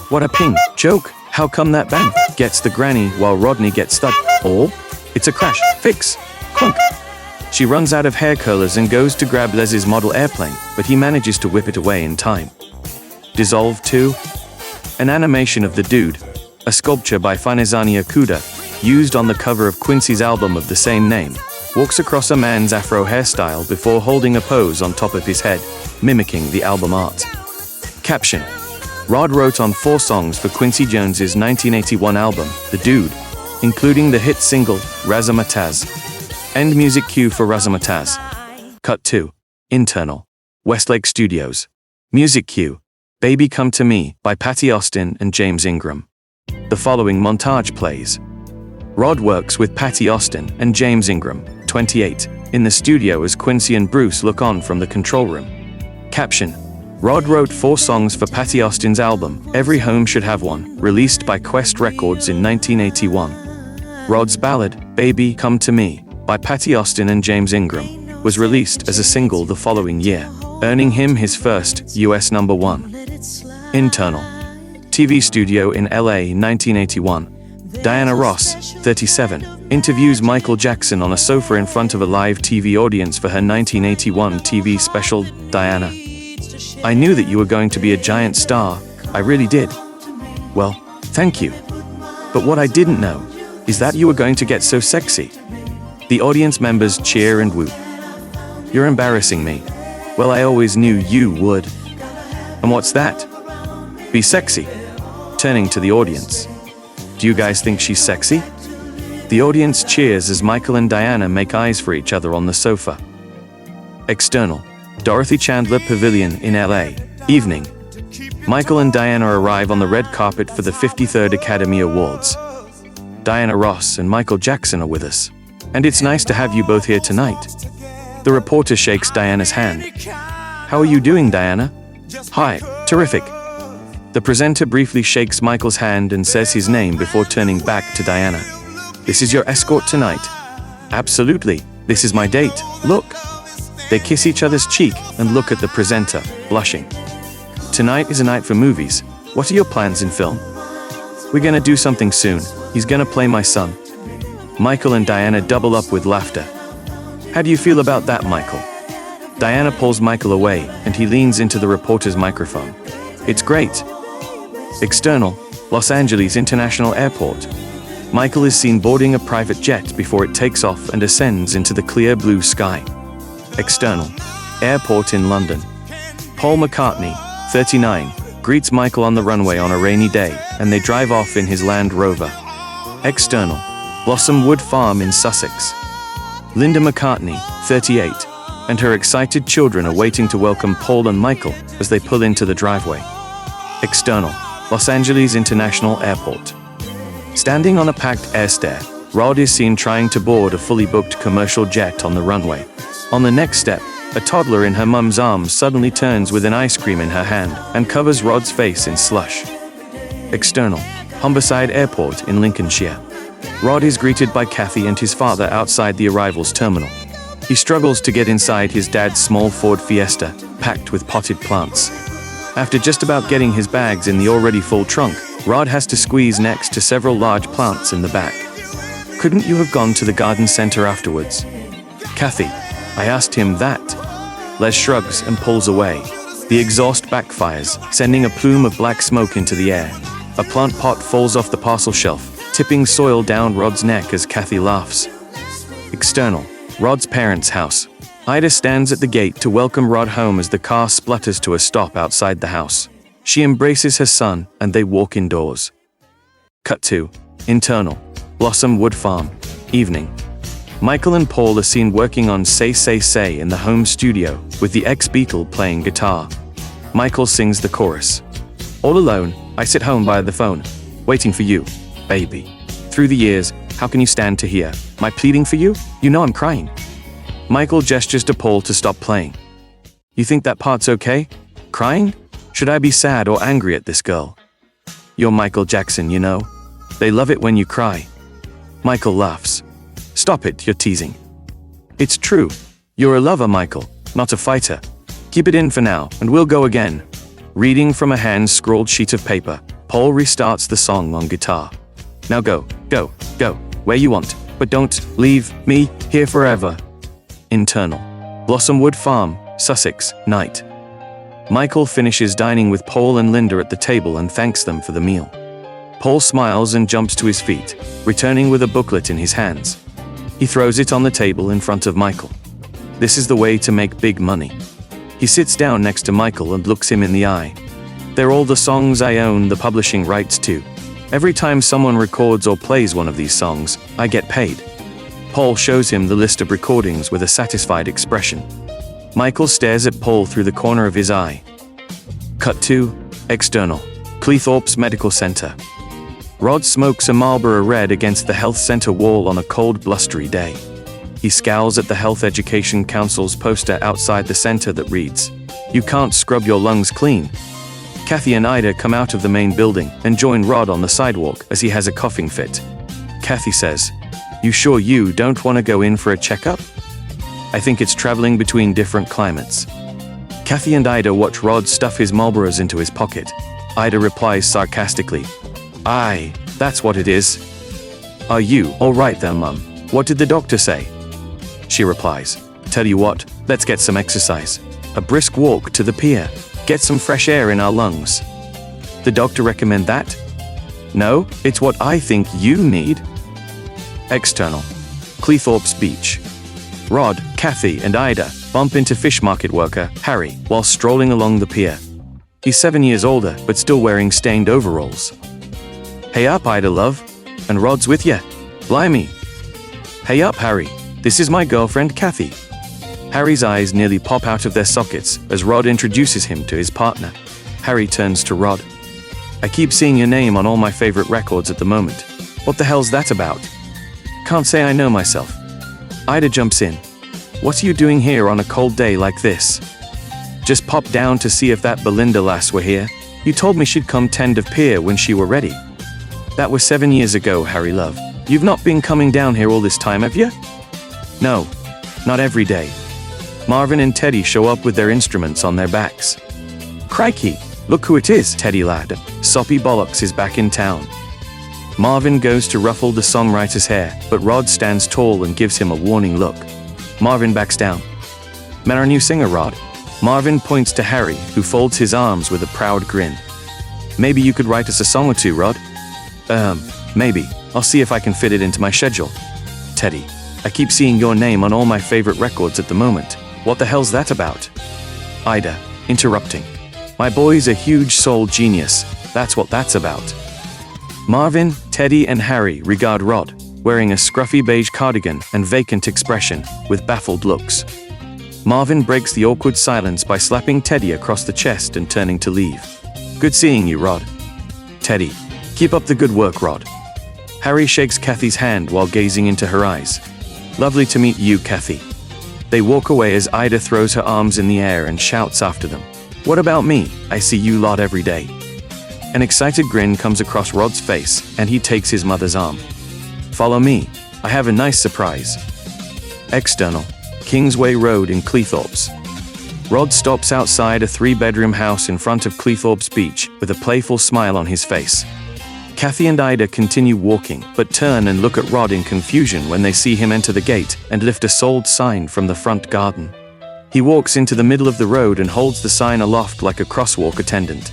Speaker 1: What a ping, joke, how come that bang? Gets the granny while Rodney gets stuck. Or, it's a crash, fix, clunk. She runs out of hair curlers and goes to grab Les's model airplane, but he manages to whip it away in time. Dissolve 2. An animation of the dude, a sculpture by Finalizing used on the cover of Quincy's album of the same name, walks across a man's afro hairstyle before holding a pose on top of his head, mimicking the album art. Caption: Rod wrote on 4 songs for Quincy Jones's 1981 album, The Dude, including the hit single, Razzmatazz. End music cue for Razzmatazz. Cut 2. Internal. Westlake Studios. Music cue, Baby Come to Me by Patty Austin and James Ingram. The following montage plays. Rod works with Patty Austin and James Ingram, 28, in the studio as Quincy and Bruce look on from the control room. Caption: Rod wrote 4 songs for Patty Austin's album, Every Home Should Have One, released by Quest Records in 1981. Rod's ballad, Baby Come to Me, by Patty Austin and James Ingram, was released as a single the following year, earning him his first US #1. Internal. TV studio in LA, 1981. Diana Ross, 37, interviews Michael Jackson on a sofa in front of a live TV audience for her 1981 TV special, Diana. I knew that you were going to be a giant star, I really did. Well, thank you. But what I didn't know is that you were going to get so sexy. The audience members cheer and whoop. You're embarrassing me. Well, I always knew you would. And what's that? Be sexy. Turning to the audience. Do you guys think she's sexy? The audience cheers as Michael and Diana make eyes for each other on the sofa. External. Dorothy Chandler Pavilion in LA. Evening. Michael and Diana arrive on the red carpet for the 53rd Academy Awards. Diana Ross and Michael Jackson are with us. And it's nice to have you both here tonight. The reporter shakes Diana's hand. How are you doing, Diana? Hi, terrific. The presenter briefly shakes Michael's hand and says his name before turning back to Diana. This is your escort tonight? Absolutely, this is my date, look. They kiss each other's cheek and look at the presenter, blushing. Tonight is a night for movies. What are your plans in film? We're gonna do something soon. He's gonna play my son. Michael and Diana double up with laughter. How do you feel about that, Michael? Diana pulls Michael away and he leans into the reporter's microphone. It's great. External, Los Angeles International Airport. Michael is seen boarding a private jet before it takes off and ascends into the clear blue sky. External, Airport in London. Paul McCartney, 39, greets Michael on the runway on a rainy day, and they drive off in his Land Rover. External, Blossom Wood Farm in Sussex. Linda McCartney, 38, and her excited children are waiting to welcome Paul and Michael as they pull into the driveway. External, Los Angeles International Airport. Standing on a packed airstare, Rod is seen trying to board a fully booked commercial jet on the runway. On the next step, a toddler in her mum's arms suddenly turns with an ice cream in her hand and covers Rod's face in slush. External, Humberside Airport in Lincolnshire. Rod is greeted by Kathy and his father outside the arrivals terminal. He struggles to get inside his dad's small Ford Fiesta, packed with potted plants. After just about getting his bags in the already full trunk, Rod has to squeeze next to several large plants in the back. Couldn't you have gone to the garden center afterwards? Kathy, I asked him that. Les shrugs and pulls away. The exhaust backfires, sending a plume of black smoke into the air. A plant pot falls off the parcel shelf, tipping soil down Rod's neck as Kathy laughs. External, Rod's parents' house. Ida stands at the gate to welcome Rod home as the car splutters to a stop outside the house. She embraces her son, and they walk indoors. Cut 2. Internal. Blossom Wood Farm. Evening. Michael and Paul are seen working on Say Say Say in the home studio, with the ex-Beatle playing guitar. Michael sings the chorus. All alone, I sit home by the phone, waiting for you, baby. Through the years, how can you stand to hear my pleading for you? You know I'm crying. Michael gestures to Paul to stop playing. You think that part's okay? Crying? Should I be sad or angry at this girl? You're Michael Jackson, you know. They love it when you cry. Michael laughs. Stop it, you're teasing. It's true. You're a lover, Michael, not a fighter. Keep it in for now, and we'll go again. Reading from a hand-scrawled sheet of paper, Paul restarts the song on guitar. Now go, go, go, where you want, but don't leave me here forever. Internal. Blossomwood Farm, Sussex, night. Michael finishes dining with Paul and Linda at the table and thanks them for the meal. Paul smiles and jumps to his feet, returning with a booklet in his hands. He throws it on the table in front of Michael. This is the way to make big money. He sits down next to Michael and looks him in the eye. They're all the songs I own the publishing rights to. Every time someone records or plays one of these songs, I get paid. Paul shows him the list of recordings with a satisfied expression. Michael stares at Paul through the corner of his eye. Cut 2, external. Cleethorpes Medical Center. Rod smokes a Marlboro Red against the health center wall on a cold, blustery day. He scowls at the Health Education Council's poster outside the center that reads, "You can't scrub your lungs clean." Kathy and Ida come out of the main building and join Rod on the sidewalk as he has a coughing fit. Kathy says, "You sure you don't want to go in for a checkup?" "I think it's traveling between different climates." Kathy and Ida watch Rod stuff his Marlboros into his pocket. Ida replies sarcastically, "Aye, that's what it is." "Are you all right then, Mum? What did the doctor say?" She replies, "Tell you what, let's get some exercise. A brisk walk to the pier. Get some fresh air in our lungs." "The doctor recommend that?" "No, it's what I think you need." External. Cleethorpes Beach. Rod, Kathy, and Ida bump into fish market worker, Harry, while strolling along the pier. He's 7 years older, but still wearing stained overalls. "Hey up, Ida love. And Rod's with ya. Blimey." "Hey up, Harry. This is my girlfriend, Kathy." Harry's eyes nearly pop out of their sockets as Rod introduces him to his partner. Harry turns to Rod. "I keep seeing your name on all my favorite records at the moment. What the hell's that about?" "Can't say I know myself." Ida jumps in. "What are you doing here on a cold day like this?" "Just popped down to see if that Belinda lass were here. You told me she'd come tend of pier when she were ready." "That was 7 years ago, Harry love. You've not been coming down here all this time, have you?" "No, not every day." Marvin and Teddy show up with their instruments on their backs. "Crikey, look who it is, Teddy lad. Soppy Bollocks is back in town." Marvin goes to ruffle the songwriter's hair, but Rod stands tall and gives him a warning look. Marvin backs down. "Met our new singer, Rod." Marvin points to Harry, who folds his arms with a proud grin. "Maybe you could write us a song or two, Rod?" Maybe. I'll see if I can fit it into my schedule." "Teddy, I keep seeing your name on all my favorite records at the moment. What the hell's that about?" Ida, interrupting. "My boy's a huge soul genius. That's what that's about." Marvin, Teddy, and Harry regard Rod, wearing a scruffy beige cardigan and vacant expression, with baffled looks. Marvin breaks the awkward silence by slapping Teddy across the chest and turning to leave. "Good seeing you, Rod." Teddy, "Keep up the good work, Rod." Harry shakes Kathy's hand while gazing into her eyes. "Lovely to meet you, Kathy." They walk away as Ida throws her arms in the air and shouts after them, "What about me? I see you lot every day." An excited grin comes across Rod's face, and he takes his mother's arm. "Follow me. I have a nice surprise." External. Kingsway Road in Cleethorpes. Rod stops outside a 3-bedroom house in front of Cleethorpes Beach with a playful smile on his face. Kathy and Ida continue walking, but turn and look at Rod in confusion when they see him enter the gate and lift a sold sign from the front garden. He walks into the middle of the road and holds the sign aloft like a crosswalk attendant.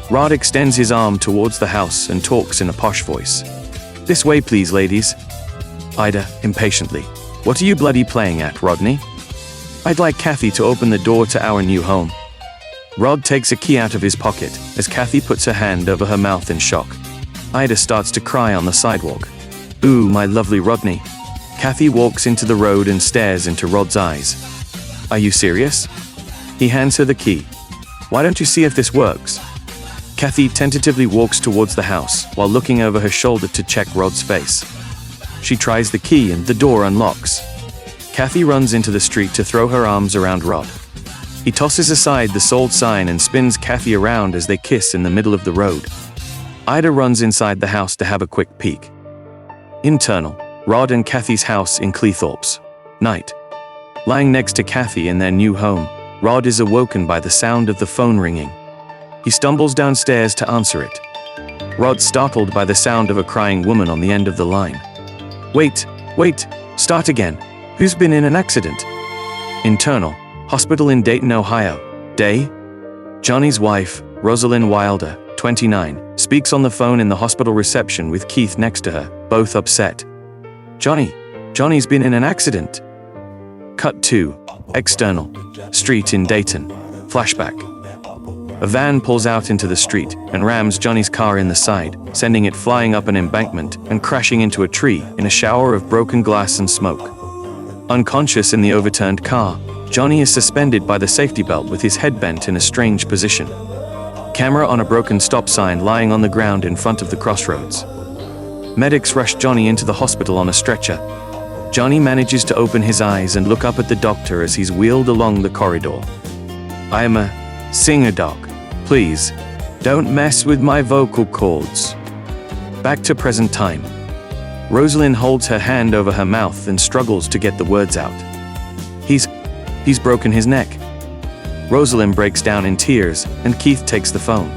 Speaker 1: Rod extends his arm towards the house and talks in a posh voice. "This way, please, ladies." Ida, impatiently. "What are you bloody playing at, Rodney?" "I'd like Kathy to open the door to our new home." Rod takes a key out of his pocket as Kathy puts her hand over her mouth in shock. Ida starts to cry on the sidewalk. "Ooh, my lovely Rodney." Kathy walks into the road and stares into Rod's eyes. "Are you serious?" He hands her the key. "Why don't you see if this works?" Kathy tentatively walks towards the house while looking over her shoulder to check Rod's face. She tries the key and the door unlocks. Kathy runs into the street to throw her arms around Rod. He tosses aside the sold sign and spins Kathy around as they kiss in the middle of the road. Ida runs inside the house to have a quick peek. Internal. Rod and Kathy's house in Cleethorpes. Night. Lying next to Kathy in their new home, Rod is awoken by the sound of the phone ringing. He stumbles downstairs to answer it. Rod's startled by the sound of a crying woman on the end of the line. Wait, start again. Who's been in an accident?" Internal. Hospital in Dayton, Ohio. Day. Johnny's wife, Rosalind Wilder, 29, speaks on the phone in the hospital reception with Keith next to her, both upset. Johnny's been in an accident. Cut 2. External. Street in Dayton. Flashback. A van pulls out into the street and rams Johnny's car in the side, sending it flying up an embankment and crashing into a tree in a shower of broken glass and smoke. Unconscious in the overturned car, Johnny is suspended by the safety belt with his head bent in a strange position. Camera on a broken stop sign lying on the ground in front of the crossroads. Medics rush Johnny into the hospital on a stretcher. Johnny manages to open his eyes and look up at the doctor as he's wheeled along the corridor. "I am a singer, doc. Please, don't mess with my vocal cords." Back to present time. Rosalind holds her hand over her mouth and struggles to get the words out. He's broken his neck. Rosalind breaks down in tears, and Keith takes the phone.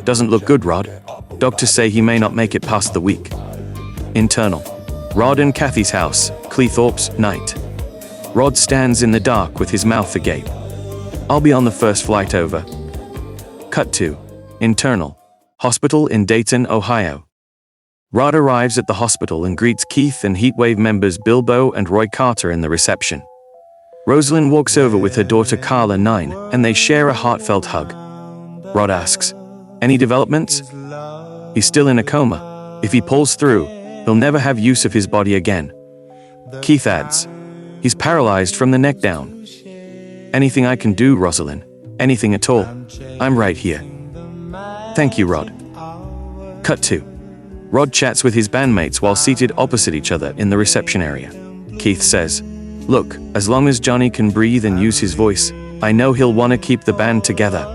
Speaker 1: "Doesn't look good, Rod. Doctors say he may not make it past the week." Internal. Rod and Kathy's house, Cleethorpes, night. Rod stands in the dark with his mouth agape. "I'll be on the first flight over." Cut 2. Internal. Hospital in Dayton, Ohio. Rod arrives at the hospital and greets Keith and Heatwave members Bilbo and Roy Carter in the reception. Rosalind walks over with her daughter Carla, 9, and they share a heartfelt hug. Rod asks, "Any developments?" "He's still in a coma. If he pulls through, he'll never have use of his body again." Keith adds, "He's paralyzed from the neck down." "Anything I can do, Rosalind? Anything at all? I'm right here." "Thank you, Rod." Cut 2. Rod chats with his bandmates while seated opposite each other in the reception area. Keith says, "Look, as long as Johnny can breathe and use his voice, I know he'll want to keep the band together."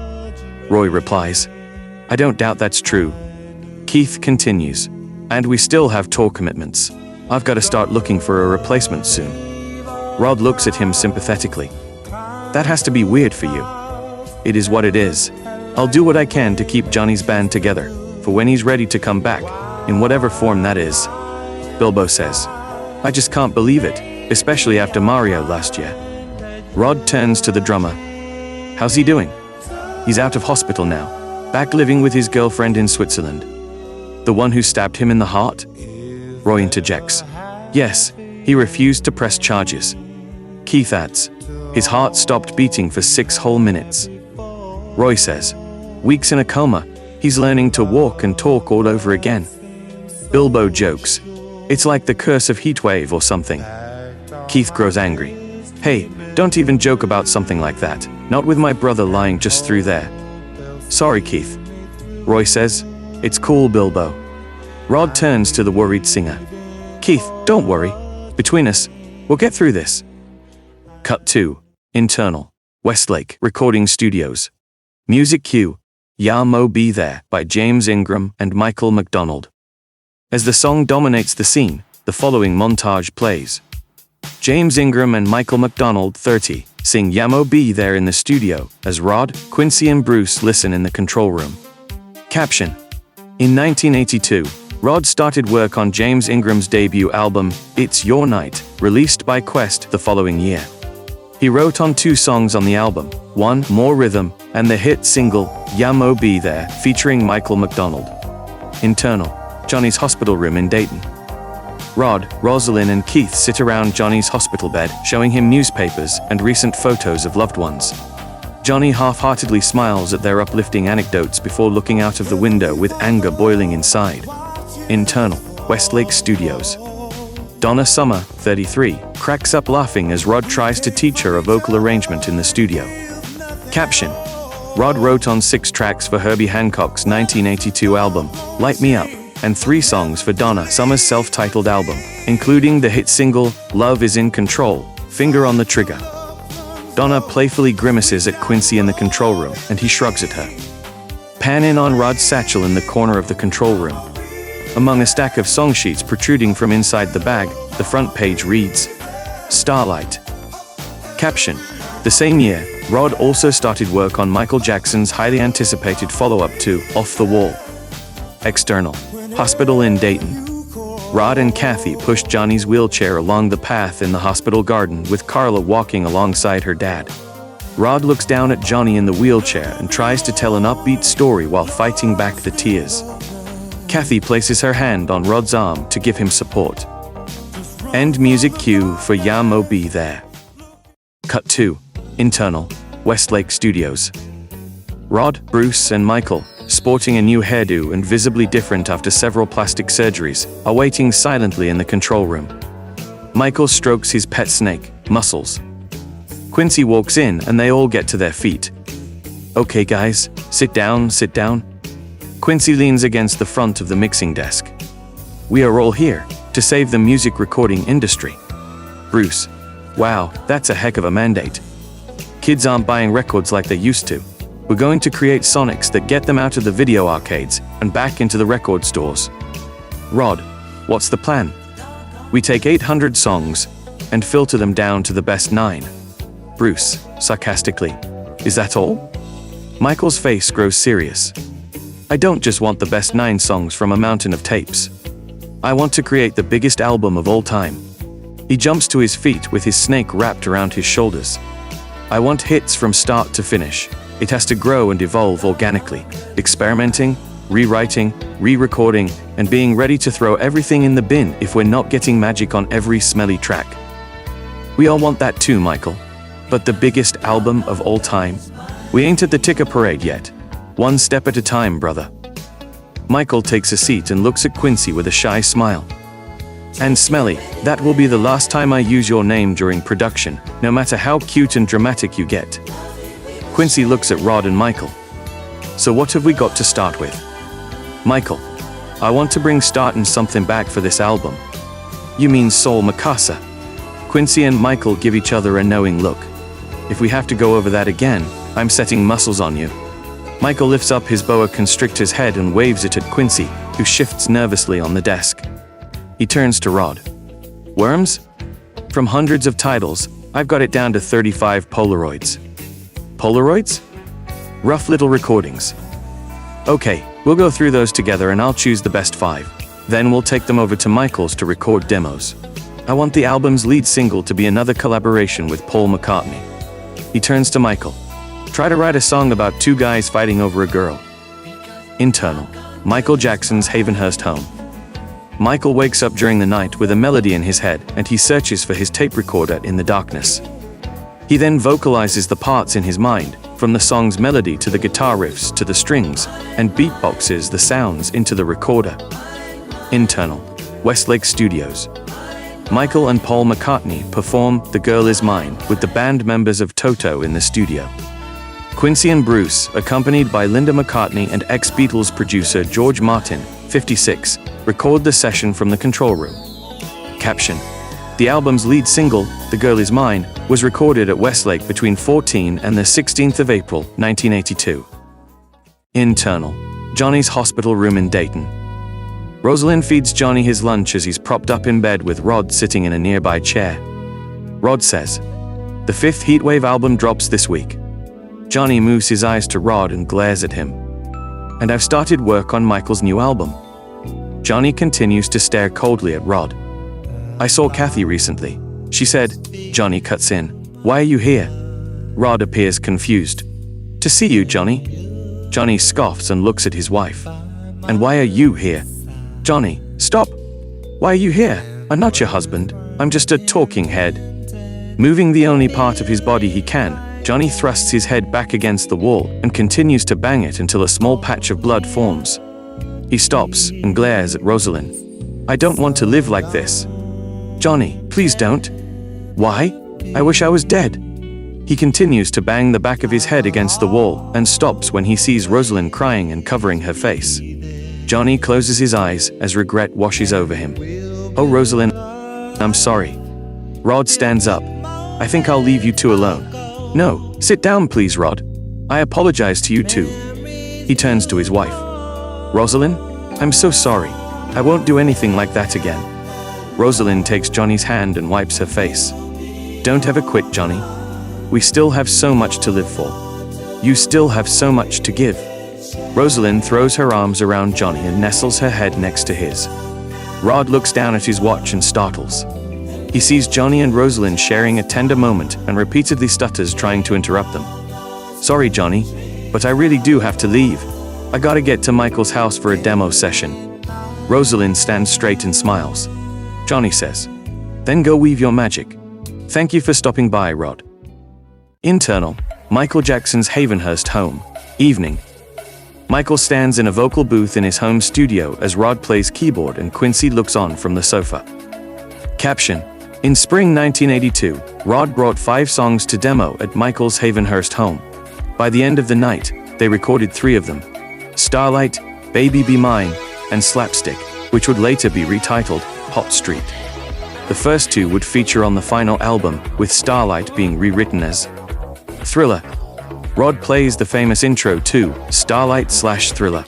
Speaker 1: Roy replies, "I don't doubt that's true." Keith continues, "And we still have tour commitments. I've got to start looking for a replacement soon." Rod looks at him sympathetically. "That has to be weird for you." "It is what it is. I'll do what I can to keep Johnny's band together, for when he's ready to come back, in whatever form that is." Bilbo says, "I just can't believe it, especially after Mario last year." Rod turns to the drummer. "How's he doing?" "He's out of hospital now, back living with his girlfriend in Switzerland." "The one who stabbed him in the heart?" Roy interjects. "Yes, he refused to press charges." Keith adds, "His heart stopped beating for 6 whole minutes." Roy says, "Weeks in a coma, he's learning to walk and talk all over again." Bilbo jokes, "It's like the curse of Heatwave or something." Keith grows angry. "Hey, don't even joke about something like that, not with my brother lying just through there." "Sorry, Keith." Roy says, "It's cool, Bilbo." Rod turns to the worried singer. "Keith, don't worry. Between us, we'll get through this." Cut 2. Internal. Westlake Recording Studios. Music cue. "Ya Mo Be There" by James Ingram and Michael McDonald. As the song dominates the scene, the following montage plays. James Ingram and Michael McDonald, 30, sing "Ya Mo Be There" in the studio, as Rod, Quincy and Bruce listen in the control room. Caption. In 1982, Rod started work on James Ingram's debut album, It's Your Night, released by Quest the following year. He wrote on 2 songs on the album, one, More Rhythm, and the hit single, Ya Mo Be There, featuring Michael McDonald. Internal. Johnny's hospital room in Dayton. Rod, Rosalind and Keith sit around Johnny's hospital bed, showing him newspapers and recent photos of loved ones. Johnny half-heartedly smiles at their uplifting anecdotes before looking out of the window with anger boiling inside. Internal. Westlake Studios. Donna Summer, 33, cracks up laughing as Rod tries to teach her a vocal arrangement in the studio. Caption. Rod wrote on 6 tracks for Herbie Hancock's 1982 album, Light Me Up, and 3 songs for Donna Summer's self-titled album, including the hit single, Love Is in Control, Finger on the Trigger. Donna playfully grimaces at Quincy in the control room, and he shrugs at her. Pan in on Rod's satchel in the corner of the control room. Among a stack of song sheets protruding from inside the bag, the front page reads, Starlight. Caption. The same year, Rod also started work on Michael Jackson's highly anticipated follow-up to Off the Wall. External. Hospital in Dayton. Rod and Kathy pushed Johnny's wheelchair along the path in the hospital garden with Carla walking alongside her dad. Rod looks down at Johnny in the wheelchair and tries to tell an upbeat story while fighting back the tears. Kathy places her hand on Rod's arm to give him support. End music cue for Ya Mo Be There. Cut 2. Internal, Westlake Studios. Rod, Bruce, and Michael, sporting a new hairdo and visibly different after several plastic surgeries, are waiting silently in the control room. Michael strokes his pet snake, Muscles. Quincy walks in and they all get to their feet. Okay guys, sit down, sit down. Quincy leans against the front of the mixing desk. We are all here to save the music recording industry. Bruce, wow, that's a heck of a mandate. Kids aren't buying records like they used to. We're going to create sonics that get them out of the video arcades and back into the record stores. Rod, what's the plan? We take 800 songs and filter them down to the best 9. Bruce, sarcastically, is that all? Michael's face grows serious. I don't just want the best 9 songs from a mountain of tapes. I want to create the biggest album of all time. He jumps to his feet with his snake wrapped around his shoulders. I want hits from start to finish. It has to grow and evolve organically, experimenting, rewriting, re-recording, and being ready to throw everything in the bin if we're not getting magic on every smelly track. We all want that too, Michael. But the biggest album of all time? We ain't at the ticker parade yet. One step at a time, brother. Michael takes a seat and looks at Quincy with a shy smile. And Smelly, that will be the last time I use your name during production, no matter how cute and dramatic you get. Quincy looks at Rod and Michael. So what have we got to start with? Michael, I want to bring startin' something back for this album. You mean Soul Mikasa? Quincy and Michael give each other a knowing look. If we have to go over that again, I'm setting muscles on you. Michael lifts up his boa constrictor's head and waves it at Quincy, who shifts nervously on the desk. He turns to Rod. Worms? From hundreds of titles, I've got it down to 35 Polaroids. Polaroids? Rough little recordings. Okay, we'll go through those together and I'll choose the best 5. Then we'll take them over to Michael's to record demos. I want the album's lead single to be another collaboration with Paul McCartney. He turns to Michael. Try to write a song about 2 guys fighting over a girl. Internal, Michael Jackson's Havenhurst home. Michael wakes up during the night with a melody in his head and he searches for his tape recorder in the darkness. He then vocalizes the parts in his mind, from the song's melody to the guitar riffs to the strings, and beatboxes the sounds into the recorder. Internal, Westlake Studios. Michael and Paul McCartney perform The Girl Is Mine with the band members of Toto in the studio. Quincy and Bruce, accompanied by Linda McCartney and ex-Beatles producer George Martin, 56, record the session from the control room. Caption: the album's lead single, The Girl Is Mine, was recorded at Westlake between 14 and the 16th of April, 1982. Internal, Johnny's hospital room in Dayton. Rosalind feeds Johnny his lunch as he's propped up in bed with Rod sitting in a nearby chair. Rod says, "The 5th Heatwave album drops this week." Johnny moves his eyes to Rod and glares at him. "And I've started work on Michael's new album." Johnny continues to stare coldly at Rod. "I saw Kathy recently. She said," Johnny cuts in, "Why are you here?" Rod appears confused. "To see you, Johnny." Johnny scoffs and looks at his wife. "And why are you here?" "Johnny, stop. Why are you here? I'm not your husband. I'm just a talking head." Moving the only part of his body he can, Johnny thrusts his head back against the wall and continues to bang it until a small patch of blood forms. He stops and glares at Rosalind. "I don't want to live like this." "Johnny, please don't." "Why? I wish I was dead." He continues to bang the back of his head against the wall and stops when he sees Rosalind crying and covering her face. Johnny closes his eyes as regret washes over him. "Oh, Rosalind, I'm sorry." Rod stands up. "I think I'll leave you two alone." "No, sit down please, Rod. I apologize to you too." He turns to his wife. "Rosalind, I'm so sorry. I won't do anything like that again." Rosalind takes Johnny's hand and wipes her face. "Don't ever quit, Johnny. We still have so much to live for. You still have so much to give." Rosalind throws her arms around Johnny and nestles her head next to his. Rod looks down at his watch and startles. He sees Johnny and Rosalind sharing a tender moment and repeatedly stutters trying to interrupt them. Sorry, Johnny, but I really do have to leave. I gotta get to Michael's house for a demo session. Rosalind stands straight and smiles. Johnny says, then go weave your magic. Thank you for stopping by, Rod. Internal, Michael Jackson's Havenhurst home. Evening. Michael stands in a vocal booth in his home studio as Rod plays keyboard and Quincy looks on from the sofa. Caption: in spring 1982, Rod brought 5 songs to demo at Michael's Havenhurst home. By the end of the night, they recorded 3 of them: Starlight, Baby Be Mine, and Slapstick, which would later be retitled Hot Street. The first 2 would feature on the final album, with Starlight being rewritten as Thriller. Rod plays the famous intro to Starlight/Thriller.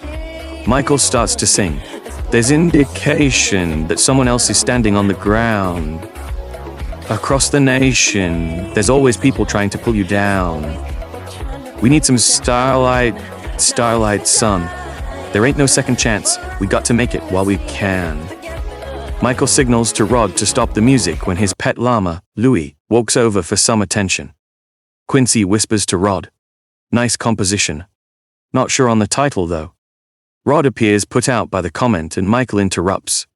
Speaker 1: Michael starts to sing. There's indication that someone else is standing on the ground. Across the nation, there's always people trying to pull you down. We need some starlight, sun. There ain't no second chance. We got to make it while we can. Michael signals to Rod to stop the music when his pet llama, Louie, walks over for some attention. Quincy whispers to Rod, nice composition. Not sure on the title though. Rod appears put out by the comment and Michael interrupts.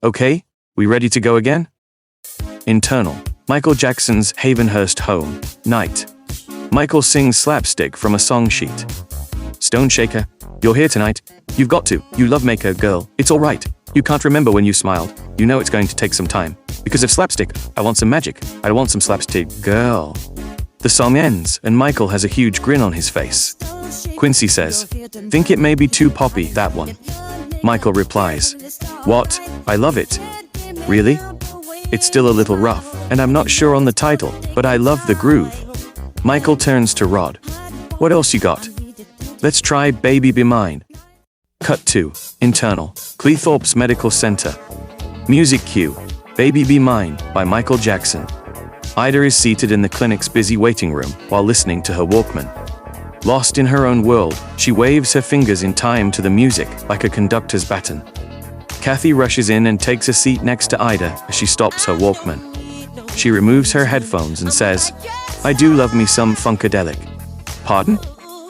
Speaker 1: Okay, we ready to go again? Internal, Michael Jackson's Havenhurst home, night. Michael sings Slapstick from a song sheet. Stone Shaker, you're here tonight. You've got to, you love maker girl, it's alright. You can't remember when you smiled. You know it's going to take some time. Because of slapstick, I want some magic. I want some slapstick girl. The song ends, and Michael has a huge grin on his face. Quincy says, think it may be too poppy, that one. Michael replies, what? I love it. Really? It's still a little rough, and I'm not sure on the title, but I love the groove. Michael turns to Rod. What else you got? Let's try Baby Be Mine. Cut 2, internal, Cleethorpes Medical Center. Music cue, Baby Be Mine by Michael Jackson. Ida is seated in the clinic's busy waiting room while listening to her Walkman. Lost in her own world, she waves her fingers in time to the music like a conductor's baton. Kathy rushes in and takes a seat next to Ida as she stops her Walkman. She removes her headphones and says, I do love me some funkadelic. Pardon?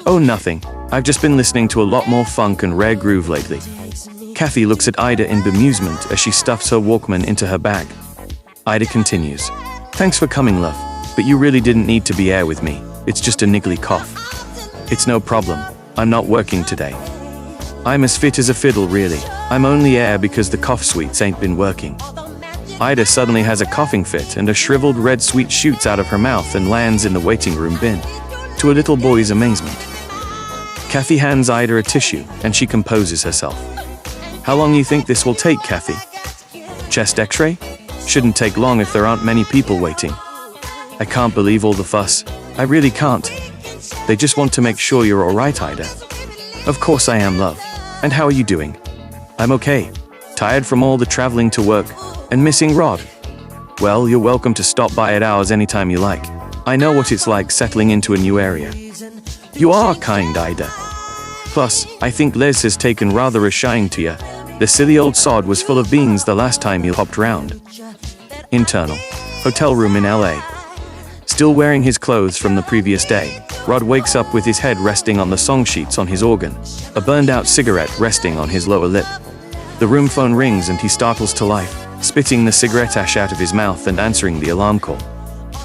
Speaker 1: Oh, nothing. I've just been listening to a lot more funk and rare groove lately. Kathy looks at Ida in bemusement as she stuffs her Walkman into her bag. Ida continues, thanks for coming, love, but you really didn't need to be here with me. It's just a niggly cough. It's no problem. I'm not working today. I'm as fit as a fiddle, really. I'm only here because the cough sweets ain't been working. Ida suddenly has a coughing fit and a shriveled red sweet shoots out of her mouth and lands in the waiting room bin, to a little boy's amazement. Kathy hands Ida a tissue and she composes herself. How long you think this will take, Kathy? Chest x-ray? Shouldn't take long if there aren't many people waiting. I can't believe all the fuss. I really can't. They just want to make sure you're alright, Ida. Of course I am, love. And how are you doing? I'm okay. Tired from all the traveling to work and missing Rod. Well, you're welcome to stop by at ours anytime you like. I know what it's like settling into a new area. You are kind, Ida. Plus, I think Les has taken rather a shine to you. The silly old sod was full of beans the last time you hopped round. Internal, hotel room in LA. Still wearing his clothes from the previous day, Rod wakes up with his head resting on the song sheets on his organ, a burned-out cigarette resting on his lower lip. The room phone rings and he startles to life, spitting the cigarette ash out of his mouth and answering the alarm call.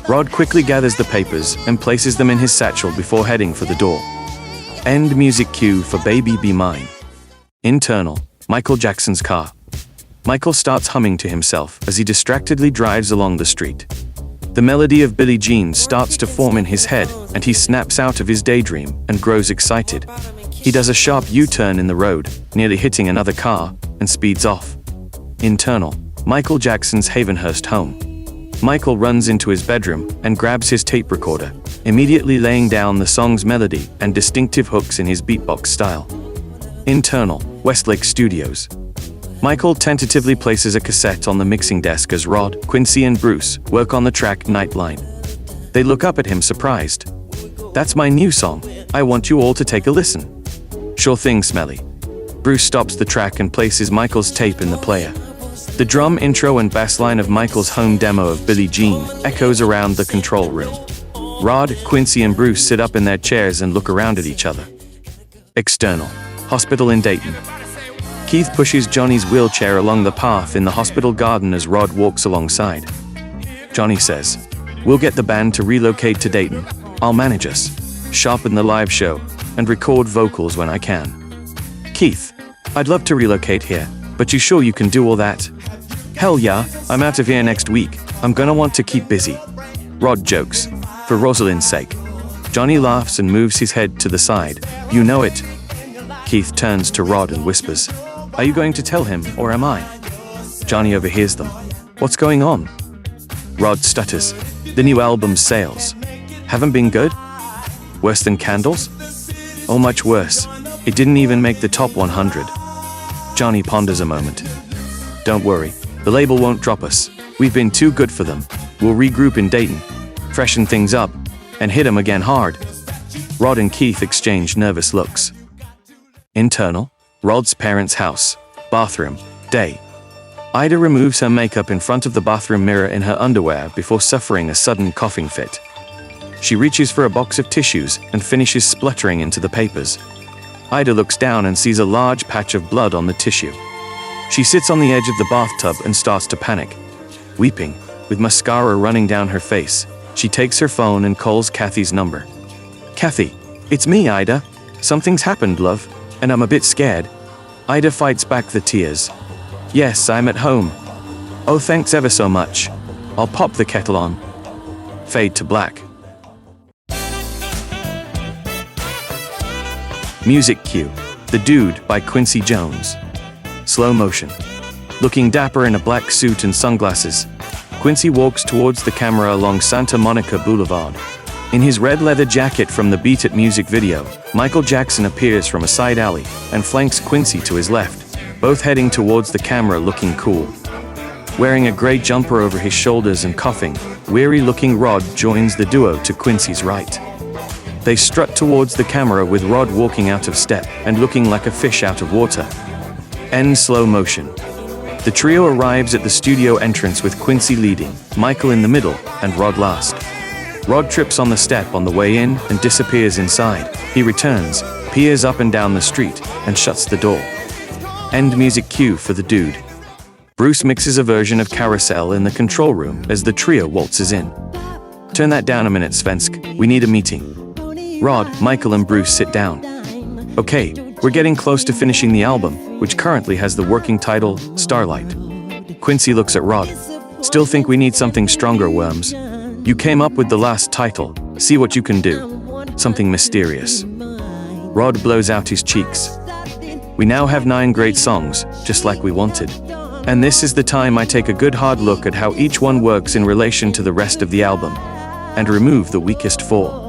Speaker 1: Rod quickly gathers the papers and places them in his satchel before heading for the door. End music cue for Baby Be Mine. Internal, Michael Jackson's car. Michael starts humming to himself as he distractedly drives along the street. The melody of Billie Jean starts to form in his head and he snaps out of his daydream and grows excited. He does a sharp U-turn in the road, nearly hitting another car, and speeds off. Internal, Michael Jackson's Havenhurst home. Michael runs into his bedroom and grabs his tape recorder, immediately laying down the song's melody and distinctive hooks in his beatbox style. Internal, Westlake Studios. Michael tentatively places a cassette on the mixing desk as Rod, Quincy and Bruce work on the track Nightline. They look up at him surprised. That's my new song. I want you all to take a listen. Sure thing, Smelly. Bruce stops the track and places Michael's tape in the player. The drum intro and bass line of Michael's home demo of Billie Jean echoes around the control room. Rod, Quincy, and Bruce sit up in their chairs and look around at each other. External. Hospital in Dayton. Keith pushes Johnny's wheelchair along the path in the hospital garden as Rod walks alongside. Johnny says, "We'll get the band to relocate to Dayton. I'll manage us, sharpen the live show, and record vocals when I can." Keith, "I'd love to relocate here, but you sure you can do all that?" "Hell yeah, I'm out of here next week. I'm gonna want to keep busy." Rod jokes, "For Rosalind's sake." Johnny laughs and moves his head to the side. "You know it." Keith turns to Rod and whispers, "Are you going to tell him, or am I?" Johnny overhears them. "What's going on?" Rod stutters, "The new album's sales haven't been good? Worse than Candles?" "Oh, much worse. It didn't even make the top 100. Johnny ponders a moment. "Don't worry, the label won't drop us. We've been too good for them. We'll regroup in Dayton, freshen things up, and hit 'em again hard." Rod and Keith exchange nervous looks. Internal. Rod's parents' house. Bathroom. Day. Ida removes her makeup in front of the bathroom mirror in her underwear before suffering a sudden coughing fit. She reaches for a box of tissues and finishes spluttering into the papers. Ida looks down and sees a large patch of blood on the tissue. She sits on the edge of the bathtub and starts to panic. Weeping, with mascara running down her face, she takes her phone and calls Kathy's number. "Kathy, it's me, Ida. Something's happened, love, and I'm a bit scared." Ida fights back the tears. "Yes, I'm at home." "Oh, thanks ever so much. I'll pop the kettle on." Fade to black. Music cue. The Dude by Quincy Jones. Slow motion. Looking dapper in a black suit and sunglasses, Quincy walks towards the camera along Santa Monica Boulevard. In his red leather jacket from the Beat It music video, Michael Jackson appears from a side alley and flanks Quincy to his left, both heading towards the camera looking cool. Wearing a gray jumper over his shoulders and coughing, weary-looking Rod joins the duo to Quincy's right. They strut towards the camera with Rod walking out of step and looking like a fish out of water. End slow motion. The trio arrives at the studio entrance with Quincy leading, Michael in the middle, and Rod last. Rod trips on the step on the way in and disappears inside. He returns, peers up and down the street, and shuts the door. End music cue for The Dude. Bruce mixes a version of Carousel in the control room as the trio waltzes in. "Turn that down a minute, Svensk. We need a meeting." Rod, Michael, and Bruce sit down. "Okay, we're getting close to finishing the album, which currently has the working title, Starlight." Quincy looks at Rod. "Still think we need something stronger, Worms. You came up with the last title. See what you can do. Something mysterious." Rod blows out his cheeks. "We now have 9 great songs, just like we wanted. And this is the time I take a good hard look at how each one works in relation to the rest of the album, and remove the weakest 4.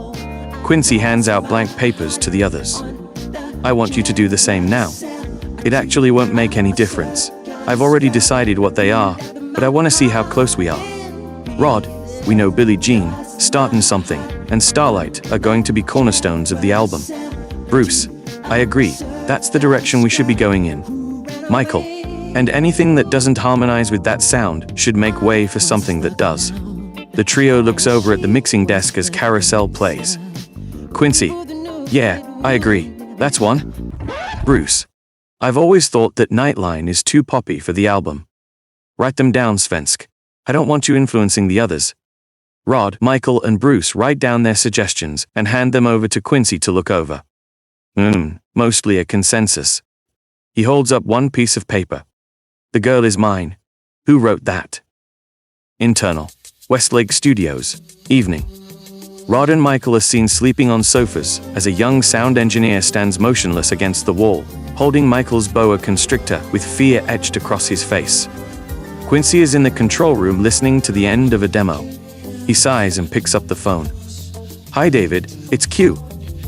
Speaker 1: Quincy hands out blank papers to the others. "I want you to do the same now. It actually won't make any difference. I've already decided what they are, but I want to see how close we are. Rod, we know Billie Jean, Startin' Something, and Starlight are going to be cornerstones of the album. Bruce, I agree, that's the direction we should be going in. Michael, and anything that doesn't harmonize with that sound should make way for something that does." The trio looks over at the mixing desk as Carousel plays. Quincy, "Yeah, I agree. That's one." Bruce, "I've always thought that Nightline is too poppy for the album. Write them down, Svensk. I don't want you influencing the others." Rod, Michael, and Bruce write down their suggestions and hand them over to Quincy to look over. Mostly a consensus. He holds up one piece of paper. "The girl is mine. Who wrote that?" Internal. Westlake Studios. Evening. Rod and Michael are seen sleeping on sofas as a young sound engineer stands motionless against the wall, holding Michael's boa constrictor with fear etched across his face. Quincy is in the control room listening to the end of a demo. He sighs and picks up the phone. "Hi David, it's Q.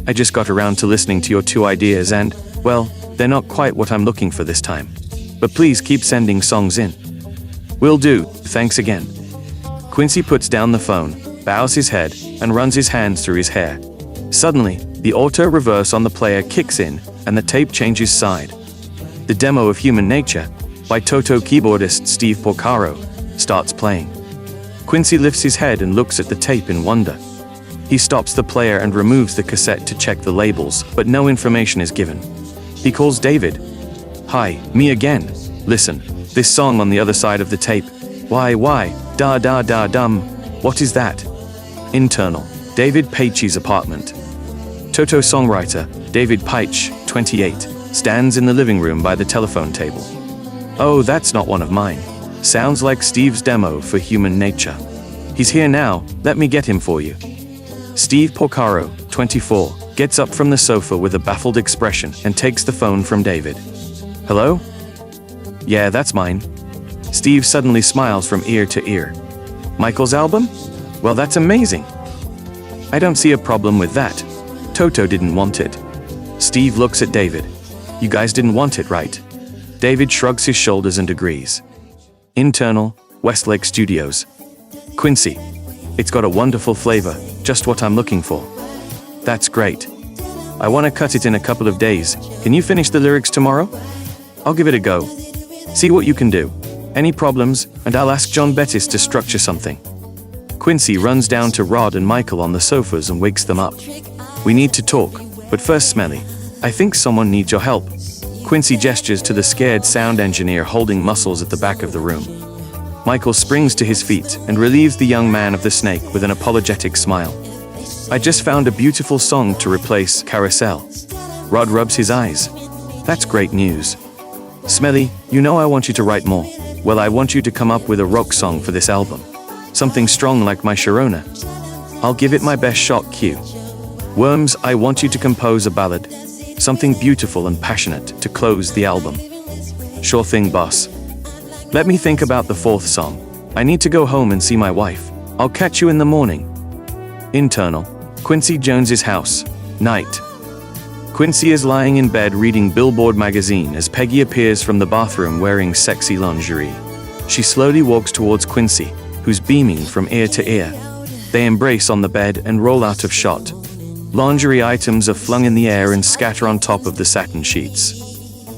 Speaker 1: I just got around to listening to your 2 ideas and, well, they're not quite what I'm looking for this time. But please keep sending songs in." "Will do, thanks again." Quincy puts down the phone, bows his head, and runs his hands through his hair. Suddenly, the auto reverse on the player kicks in, and the tape changes side. The demo of Human Nature, by Toto keyboardist Steve Porcaro, starts playing. Quincy lifts his head and looks at the tape in wonder. He stops the player and removes the cassette to check the labels, but no information is given. He calls David. "Hi, me again. Listen, this song on the other side of the tape. Why, dum. What is that?" Internal, David Paitch's apartment. Toto songwriter, David Paitch, 28, stands in the living room by the telephone table. "Oh, that's not one of mine. Sounds like Steve's demo for Human Nature. He's here now, let me get him for you." Steve Porcaro, 24, gets up from the sofa with a baffled expression and takes the phone from David. "Hello? Yeah, that's mine." Steve suddenly smiles from ear to ear. "Michael's album? Well, that's amazing. I don't see a problem with that. Toto didn't want it." Steve looks at David. "You guys didn't want it, right?" David shrugs his shoulders and agrees. Internal, Westlake Studios. Quincy. "It's got a wonderful flavor, just what I'm looking for." "That's great. I want to cut it in a couple of days. Can you finish the lyrics tomorrow?" "I'll give it a go. See what you can do. Any problems, and I'll ask John Bettis to structure something." Quincy runs down to Rod and Michael on the sofas and wakes them up. "We need to talk, but first, Smelly, I think someone needs your help." Quincy gestures to the scared sound engineer holding muscles at the back of the room. Michael springs to his feet and relieves the young man of the snake with an apologetic smile. "I just found a beautiful song to replace Carousel." Rod rubs his eyes. "That's great news. Smelly, you know I want you to write more. Well, I want you to come up with a rock song for this album. Something strong like My Sharona. I'll give it my best shot, Q. Worms, I want you to compose a ballad. Something beautiful and passionate to close the album." "Sure thing, boss. Let me think about the fourth song. I need to go home and see my wife. I'll catch you in the morning." Internal, Quincy Jones's house. Night. Quincy is lying in bed reading Billboard magazine as Peggy appears from the bathroom wearing sexy lingerie. She slowly walks towards Quincy, who's beaming from ear to ear. They embrace on the bed and roll out of shot. Lingerie items are flung in the air and scatter on top of the satin sheets.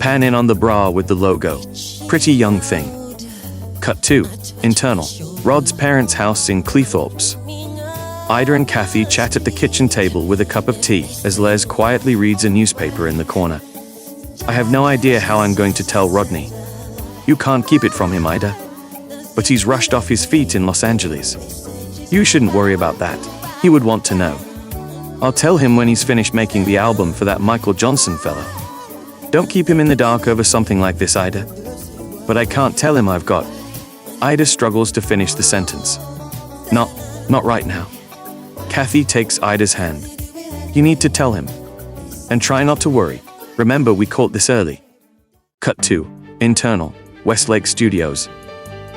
Speaker 1: Pan in on the bra with the logo. Pretty young thing. Cut 2. Internal, Rod's parents' house in Cleethorpes. Ida and Kathy chat at the kitchen table with a cup of tea as Les quietly reads a newspaper in the corner. "I have no idea how I'm going to tell Rodney." "You can't keep it from him, Ida. But he's rushed off his feet in Los Angeles." "You shouldn't worry about that. He would want to know." "I'll tell him when he's finished making the album for that Michael Johnson fella." "Don't keep him in the dark over something like this, Ida." "But I can't tell him I've got..." Ida struggles to finish the sentence. Not right now." Kathy takes Ida's hand. "You need to tell him. And try not to worry. Remember, we caught this early." Cut 2. Internal, Westlake Studios.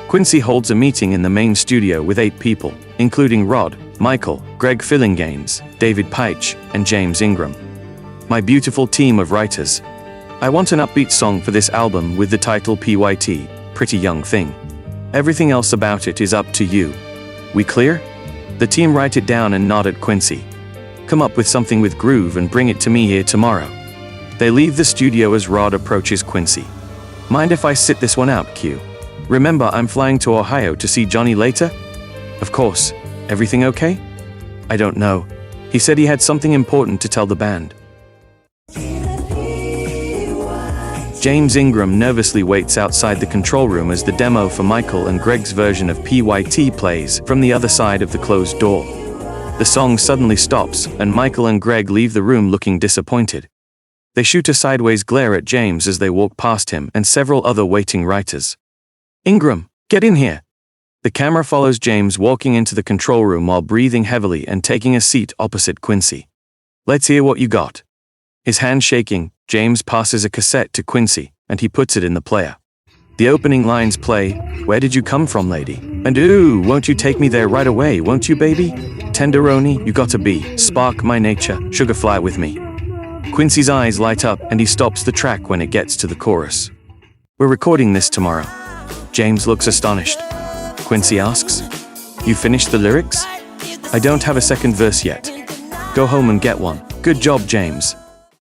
Speaker 1: Quincy holds a meeting in the main studio with 8 people, including Rod, Michael, Greg Fillinganes, David Paitch, and James Ingram. "My beautiful team of writers. I want an upbeat song for this album with the title PYT, Pretty Young Thing. Everything else about it is up to you. We clear?" The team write it down and nod at Quincy. "Come up with something with groove and bring it to me here tomorrow." They leave the studio as Rod approaches Quincy. "Mind if I sit this one out, Q? Remember, I'm flying to Ohio to see Johnny later?" "Of course. Everything okay?" "I don't know. He said he had something important to tell the band." James Ingram nervously waits outside the control room as the demo for Michael and Greg's version of PYT plays from the other side of the closed door. The song suddenly stops, and Michael and Greg leave the room looking disappointed. They shoot a sideways glare at James as they walk past him and several other waiting writers. "Ingram, get in here!" The camera follows James walking into the control room while breathing heavily and taking a seat opposite Quincy. "Let's hear what you got." His hand shaking, James passes a cassette to Quincy, and he puts it in the player. The opening lines play, "Where did you come from, lady? And ooh, won't you take me there right away, won't you, baby? Tenderoni, you gotta be, spark my nature, sugar fly with me." Quincy's eyes light up and he stops the track when it gets to the chorus. "We're recording this tomorrow." James looks astonished. Quincy asks, "You finished the lyrics?" "I don't have a second verse yet." "Go home and get one." "Good job, James."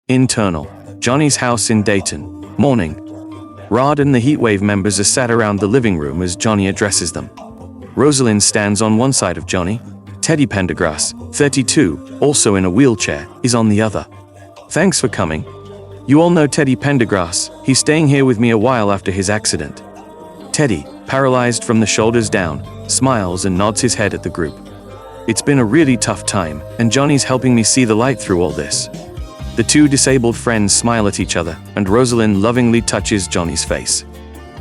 Speaker 1: Internal, Johnny's house in Dayton. Morning. Rod and the Heatwave members are sat around the living room as Johnny addresses them. Rosalind stands on one side of Johnny. Teddy Pendergrass, 32, also in a wheelchair, is on the other. Thanks for coming. You all know Teddy Pendergrass. He's staying here with me a while after his accident. Teddy, paralyzed from the shoulders down, smiles and nods his head at the group. It's been a really tough time, and Johnny's helping me see the light through all this. The two disabled friends smile at each other, and Rosalind lovingly touches Johnny's face.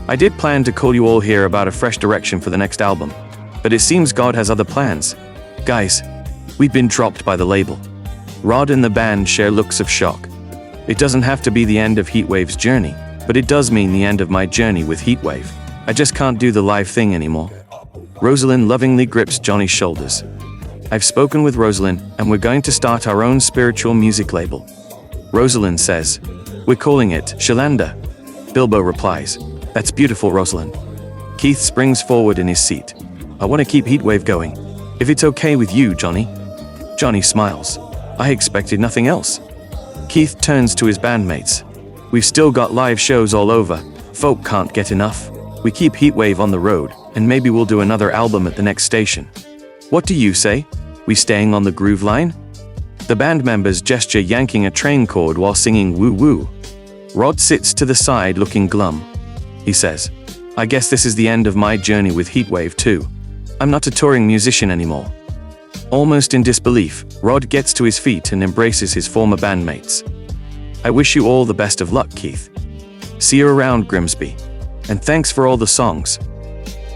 Speaker 1: I did plan to call you all here about a fresh direction for the next album, but it seems God has other plans. Guys, we've been dropped by the label. Rod and the band share looks of shock. It doesn't have to be the end of Heatwave's journey, but it does mean the end of my journey with Heatwave. I just can't do the live thing anymore. Rosalind lovingly grips Johnny's shoulders. I've spoken with Rosalind, and we're going to start our own spiritual music label. Rosalind says, we're calling it Shalanda. Bilbo replies, that's beautiful, Rosalind. Keith springs forward in his seat. I want to keep Heatwave going. If it's okay with you, Johnny. Johnny smiles. I expected nothing else. Keith turns to his bandmates. We've still got live shows all over. Folk can't get enough. We keep Heatwave on the road, and maybe we'll do another album at the next station. What do you say? We staying on the groove line? The band members gesture, yanking a train cord while singing Woo Woo. Rod sits to the side looking glum. He says, I guess this is the end of my journey with Heatwave too. I'm not a touring musician anymore. Almost in disbelief, Rod gets to his feet and embraces his former bandmates. I wish you all the best of luck, Keith. See you around, Grimsby. And thanks for all the songs.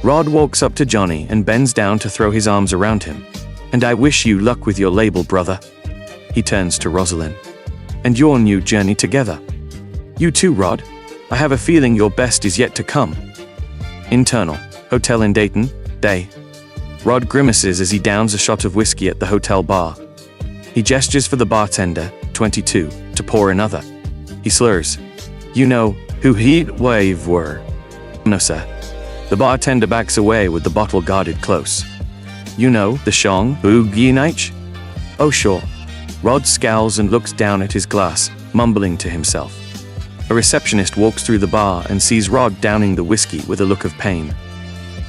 Speaker 1: Rod walks up to Johnny and bends down to throw his arms around him. And I wish you luck with your label, brother. He turns to Rosalind. And your new journey together. You too, Rod. I have a feeling your best is yet to come. Internal, hotel in Dayton, day. Rod grimaces as he downs a shot of whiskey at the hotel bar. He gestures for the bartender, 22, to pour another. He slurs. You know who Heatwave were? No, sir. The bartender backs away with the bottle guarded close. You know the Shong Boogie Night? Oh, sure. Rod scowls and looks down at his glass, mumbling to himself. A receptionist walks through the bar and sees Rod downing the whiskey with a look of pain.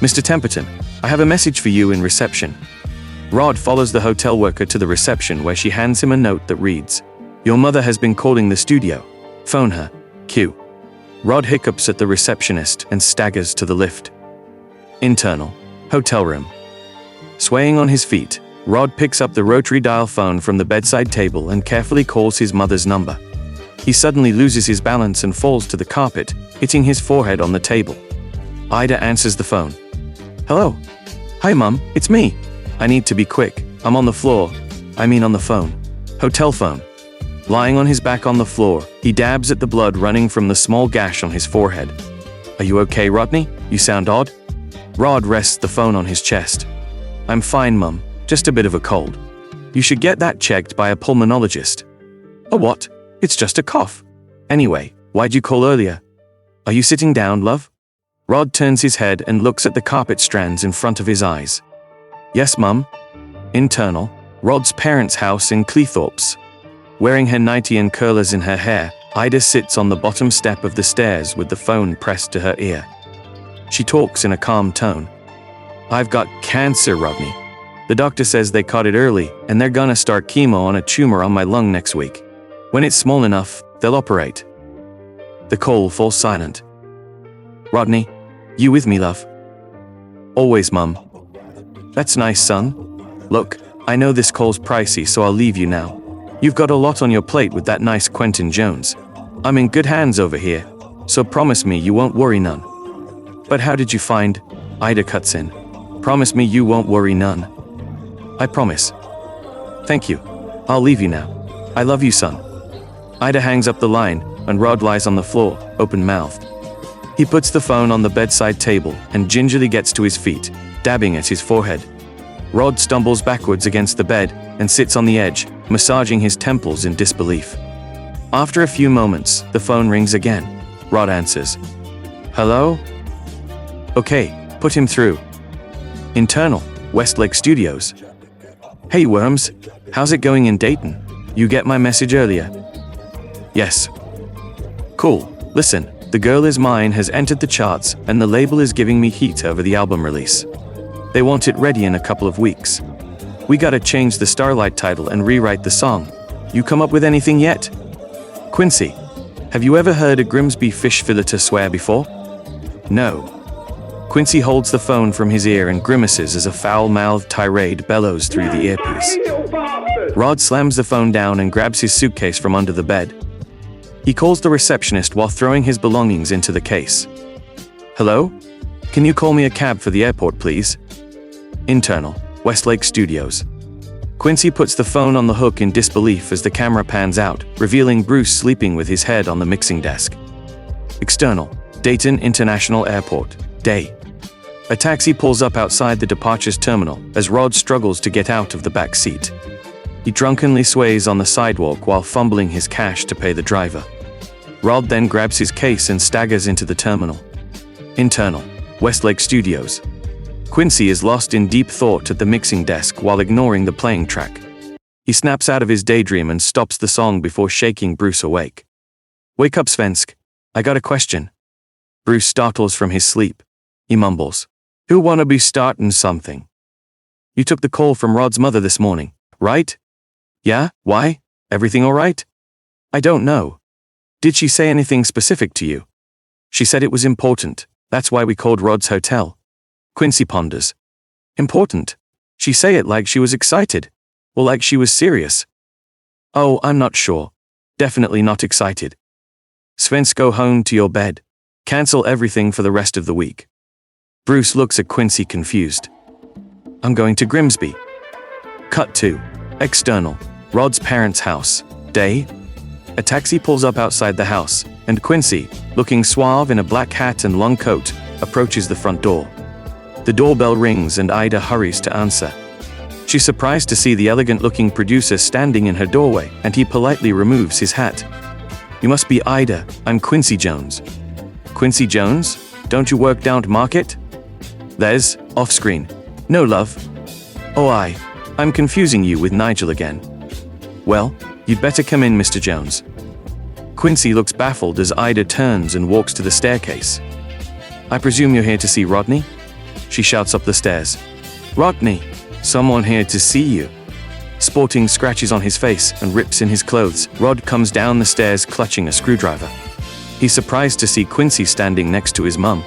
Speaker 1: Mr. Temperton, I have a message for you in reception. Rod follows the hotel worker to the reception where she hands him a note that reads, Your mother has been calling the studio. Phone her. Q. Rod hiccups at the receptionist and staggers to the lift. Internal, hotel room. Swaying on his feet, Rod picks up the rotary dial phone from the bedside table and carefully calls his mother's number. He suddenly loses his balance and falls to the carpet, hitting his forehead on the table. Ida answers the phone. Hello. Hi, Mum, it's me. I need to be quick. I'm on the floor. On the phone. Hotel phone. Lying on his back on the floor, he dabs at the blood running from the small gash on his forehead. Are you okay, Rodney? You sound odd. Rod rests the phone on his chest. I'm fine, Mum. Just a bit of a cold. You should get that checked by a pulmonologist. A what? It's just a cough. Anyway, why'd you call earlier? Are you sitting down, love? Rod turns his head and looks at the carpet strands in front of his eyes. Yes, Mum. Internal, Rod's parents' house in Cleethorpes. Wearing her nightie and curlers in her hair, Ida sits on the bottom step of the stairs with the phone pressed to her ear. She talks in a calm tone. I've got cancer, Rodney. The doctor says they caught it early, and they're gonna start chemo on a tumor on my lung next week. When it's small enough, they'll operate. The call falls silent. Rodney, you with me, love? Always, Mum. That's nice, son. Look, I know this call's pricey, so I'll leave you now. You've got a lot on your plate with that nice Quentin Jones. I'm in good hands over here, so promise me you won't worry none. But how did you find? Ida cuts in. Promise me you won't worry none. I promise. Thank you. I'll leave you now. I love you, son. Ida hangs up the line, and Rod lies on the floor, open-mouthed. He puts the phone on the bedside table and gingerly gets to his feet, dabbing at his forehead. Rod stumbles backwards against the bed and sits on the edge, massaging his temples in disbelief. After a few moments, the phone rings again. Rod answers. Hello? Okay, put him through. Internal, Westlake Studios. Hey Worms, how's it going in Dayton? You get my message earlier? Yes. Cool, listen, The Girl Is Mine has entered the charts, and the label is giving me heat over the album release. They want it ready in a couple of weeks. We gotta change the Starlight title and rewrite the song. You come up with anything yet? Quincy, have you ever heard a Grimsby fish filleter swear before? No. Quincy holds the phone from his ear and grimaces as a foul-mouthed tirade bellows through the earpiece. Rod slams the phone down and grabs his suitcase from under the bed. He calls the receptionist while throwing his belongings into the case. Hello? Can you call me a cab for the airport, please? Internal, Westlake Studios. Quincy puts the phone on the hook in disbelief as the camera pans out, revealing Bruce sleeping with his head on the mixing desk. External, Dayton International Airport, day. A taxi pulls up outside the departures terminal as Rod struggles to get out of the back seat. He drunkenly sways on the sidewalk while fumbling his cash to pay the driver. Rod then grabs his case and staggers into the terminal. Internal, Westlake Studios. Quincy is lost in deep thought at the mixing desk while ignoring the playing track. He snaps out of his daydream and stops the song before shaking Bruce awake. Wake up, Svensk. I got a question. Bruce startles from his sleep. He mumbles. Who wanna be startin' something? You took the call from Rod's mother this morning, right? Yeah, why? Everything all right? I don't know. Did she say anything specific to you? She said it was important, that's why we called Rod's hotel. Quincy ponders. Important? She say it like she was excited? Or like she was serious? Oh, I'm not sure. Definitely not excited. Svensk, go home to your bed. Cancel everything for the rest of the week. Bruce looks at Quincy confused. I'm going to Grimsby. Cut to. External. Rod's parents' house. Day. A taxi pulls up outside the house, and Quincy, looking suave in a black hat and long coat, approaches the front door. The doorbell rings and Ida hurries to answer. She's surprised to see the elegant-looking producer standing in her doorway, and he politely removes his hat. You must be Ida, I'm Quincy Jones. Quincy Jones? Don't you work down to Market? Les, off-screen. No, love. Oh, I'm confusing you with Nigel again. Well, you'd better come in, Mr. Jones. Quincy looks baffled as Ida turns and walks to the staircase. I presume you're here to see Rodney? She shouts up the stairs. Rodney, someone here to see you. Sporting scratches on his face and rips in his clothes, Rod comes down the stairs clutching a screwdriver. He's surprised to see Quincy standing next to his mum.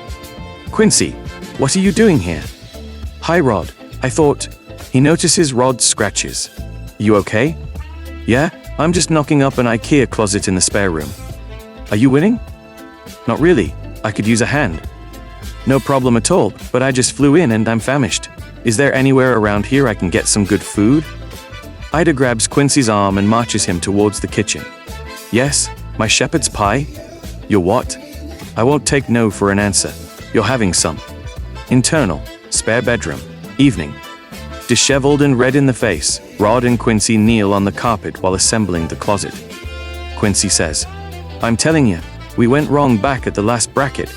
Speaker 1: Quincy, what are you doing here? Hi, Rod. I thought... He notices Rod's scratches. You okay? Yeah, I'm just knocking up an IKEA closet in the spare room. Are you winning? Not really. I could use a hand. No problem at all, but I just flew in and I'm famished. Is there anywhere around here I can get some good food? Ida grabs Quincy's arm and marches him towards the kitchen. Yes, my shepherd's pie? Your what? I won't take no for an answer. You're having some. Internal, spare bedroom, evening. Disheveled and red in the face, Rod and Quincy kneel on the carpet while assembling the closet. Quincy says, I'm telling you, we went wrong back at the last bracket.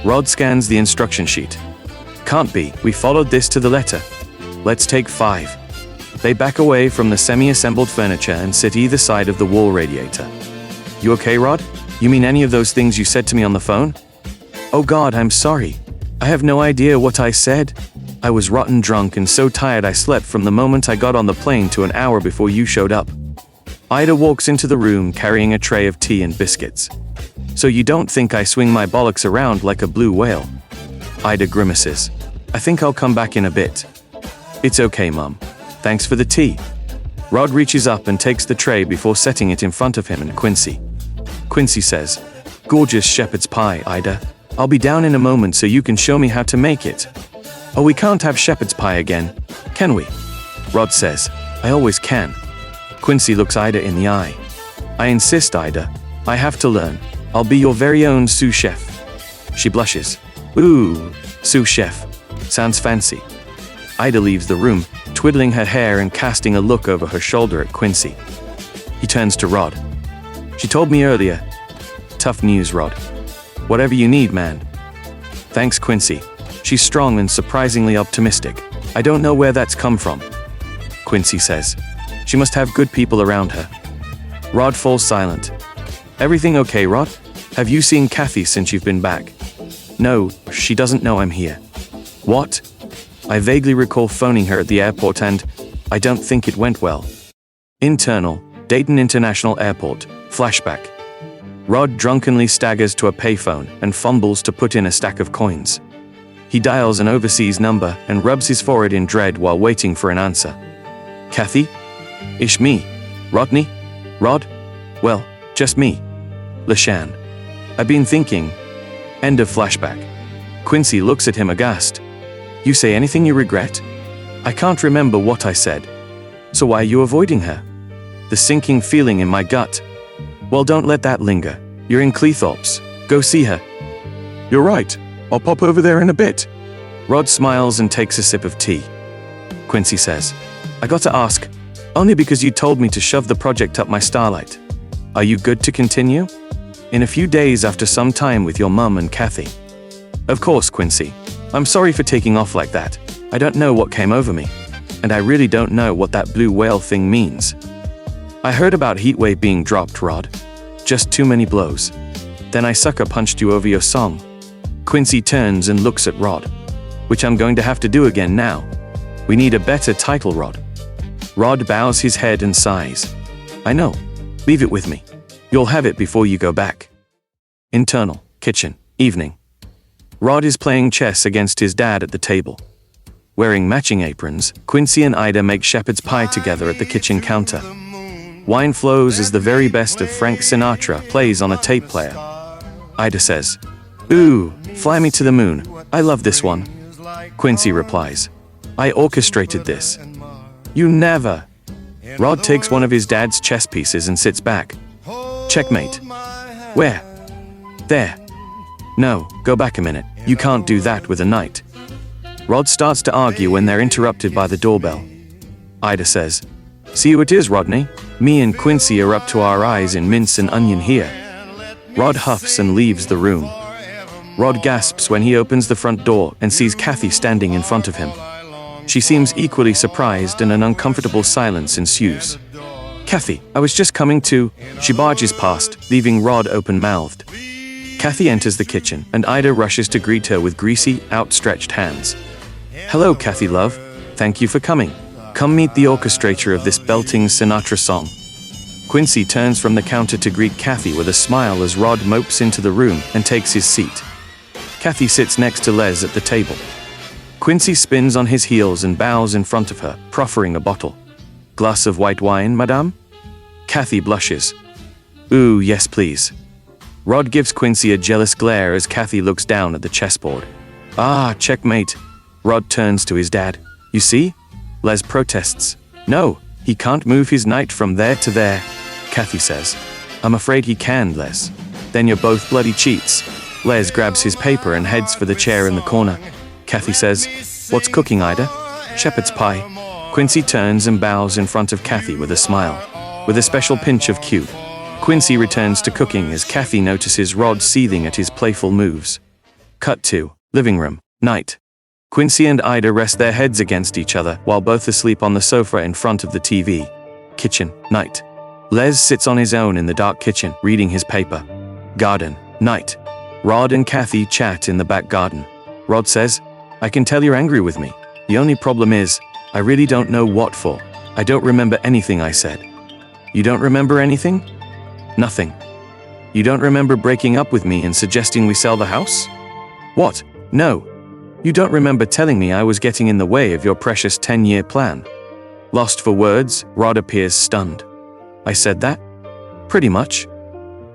Speaker 1: Rod scans the instruction sheet. Can't be, we followed this to the letter. Let's take 5. They back away from the semi-assembled furniture and sit either side of the wall radiator. You okay, Rod? You mean any of those things you said to me on the phone? Oh God, I'm sorry. I have no idea what I said. I was rotten drunk and so tired I slept from the moment I got on the plane to an hour before you showed up. Ida walks into the room carrying a tray of tea and biscuits. So you don't think I swing my bollocks around like a blue whale? Ida grimaces. I think I'll come back in a bit. It's okay, Mum. Thanks for the tea. Rod reaches up and takes the tray before setting it in front of him and Quincy. Quincy says, Gorgeous shepherd's pie, Ida. I'll be down in a moment so you can show me how to make it. Oh, we can't have shepherd's pie again, can we? Rod says, I always can. Quincy looks Ida in the eye. I insist, Ida. I have to learn. I'll be your very own sous chef. She blushes. Ooh, sous chef. Sounds fancy. Ida leaves the room, twiddling her hair and casting a look over her shoulder at Quincy. He turns to Rod. She told me earlier. Tough news, Rod. Whatever you need, man. Thanks, Quincy. She's strong and surprisingly optimistic. I don't know where that's come from. Quincy says. She must have good people around her. Rod falls silent. Everything okay, Rod? Have you seen Kathy since you've been back? No, she doesn't know I'm here. What? I vaguely recall phoning her at the airport and I don't think it went well. Internal, Dayton International Airport, flashback. Rod drunkenly staggers to a payphone and fumbles to put in a stack of coins. He dials an overseas number and rubs his forehead in dread while waiting for an answer. Kathy? Ish me. Rodney? Rod? Well, just me. LaShan. I've been thinking. End of flashback. Quincy looks at him aghast. You say anything you regret? I can't remember what I said. So why are you avoiding her? The sinking feeling in my gut. Well, don't let that linger. You're in Cleethorpes. Go see her. You're right. I'll pop over there in a bit. Rod smiles and takes a sip of tea. Quincy says, I got to ask, only because you told me to shove the project up my starlight. Are you good to continue? In a few days after some time with your mum and Kathy. Of course, Quincy. I'm sorry for taking off like that. I don't know what came over me. And I really don't know what that blue whale thing means. I heard about Heatwave being dropped, Rod. Just too many blows. Then I sucker punched you over your song. Quincy turns and looks at Rod. Which I'm going to have to do again now. We need a better title, Rod. Rod bows his head and sighs. I know. Leave it with me. You'll have it before you go back. Internal, kitchen, evening. Rod is playing chess against his dad at the table. Wearing matching aprons, Quincy and Ida make shepherd's pie together at the kitchen counter. Wine flows as the very best of Frank Sinatra plays on a tape player. Ida says, Ooh, Fly Me to the Moon, I love this one. Quincy replies, I orchestrated this. You never. Rod takes one of his dad's chess pieces and sits back. Checkmate. Where? There. No, go back a minute, you can't do that with a knight. Rod starts to argue when they're interrupted by the doorbell. Ida says, See who it is, Rodney. Me and Quincy are up to our eyes in mince and onion here. Rod huffs and leaves the room. Rod gasps when he opens the front door and sees Kathy standing in front of him. She seems equally surprised and an uncomfortable silence ensues. Kathy, I was just coming to... She barges past, leaving Rod open-mouthed. Kathy enters the kitchen and Ida rushes to greet her with greasy, outstretched hands. Hello, Kathy love. Thank you for coming. Come meet the orchestrator of this belting Sinatra song. Quincy turns from the counter to greet Kathy with a smile as Rod mopes into the room and takes his seat. Kathy sits next to Les at the table. Quincy spins on his heels and bows in front of her, proffering a bottle. Glass of white wine, madame? Kathy blushes. Ooh, yes please. Rod gives Quincy a jealous glare as Kathy looks down at the chessboard. Ah, checkmate. Rod turns to his dad. You see? Les protests. No, he can't move his knight from there to there. Kathy says. I'm afraid he can, Les. Then you're both bloody cheats. Les grabs his paper and heads for the chair in the corner. Kathy says, What's cooking, Ida? Shepherd's pie. Quincy turns and bows in front of Kathy with a smile. With a special pinch of cue. Quincy returns to cooking as Kathy notices Rod seething at his playful moves. Cut to living room, night. Quincy and Ida rest their heads against each other while both asleep on the sofa in front of the TV. Kitchen, night. Les sits on his own in the dark kitchen, reading his paper. Garden, night. Rod and Kathy chat in the back garden. Rod says, I can tell you're angry with me. The only problem is, I really don't know what for. I don't remember anything I said. You don't remember anything? Nothing. You don't remember breaking up with me and suggesting we sell the house? What? No. You don't remember telling me I was getting in the way of your precious 10-year plan. Lost for words, Rod appears stunned. I said that? Pretty much.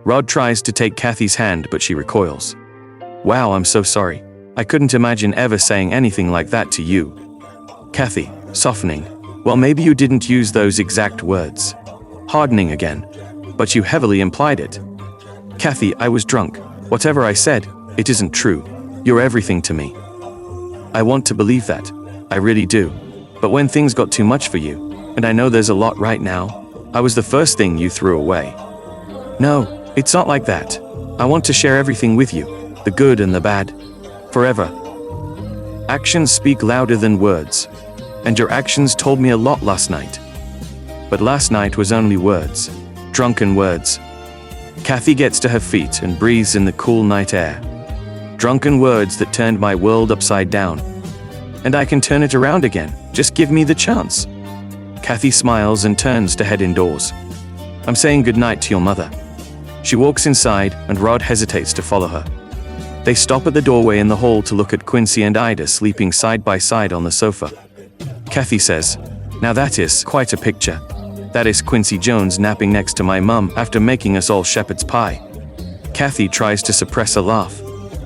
Speaker 1: Rod tries to take Kathy's hand, but she recoils. Wow, I'm so sorry. I couldn't imagine ever saying anything like that to you. Kathy, softening. Well, maybe you didn't use those exact words. Hardening again. But you heavily implied it. Kathy, I was drunk. Whatever I said, it isn't true. You're everything to me. I want to believe that. I really do. But when things got too much for you, and I know there's a lot right now, I was the first thing you threw away. No, it's not like that. I want to share everything with you, the good and the bad. Forever. Actions speak louder than words. And your actions told me a lot last night. But last night was only words. Drunken words. Kathy gets to her feet and breathes in the cool night air. Drunken words that turned my world upside down. And I can turn it around again, just give me the chance. Kathy smiles and turns to head indoors. I'm saying goodnight to your mother. She walks inside and Rod hesitates to follow her. They stop at the doorway in the hall to look at Quincy and Ida sleeping side by side on the sofa. Kathy says, "Now that is quite a picture. That is Quincy Jones napping next to my mum after making us all shepherd's pie." Kathy tries to suppress a laugh.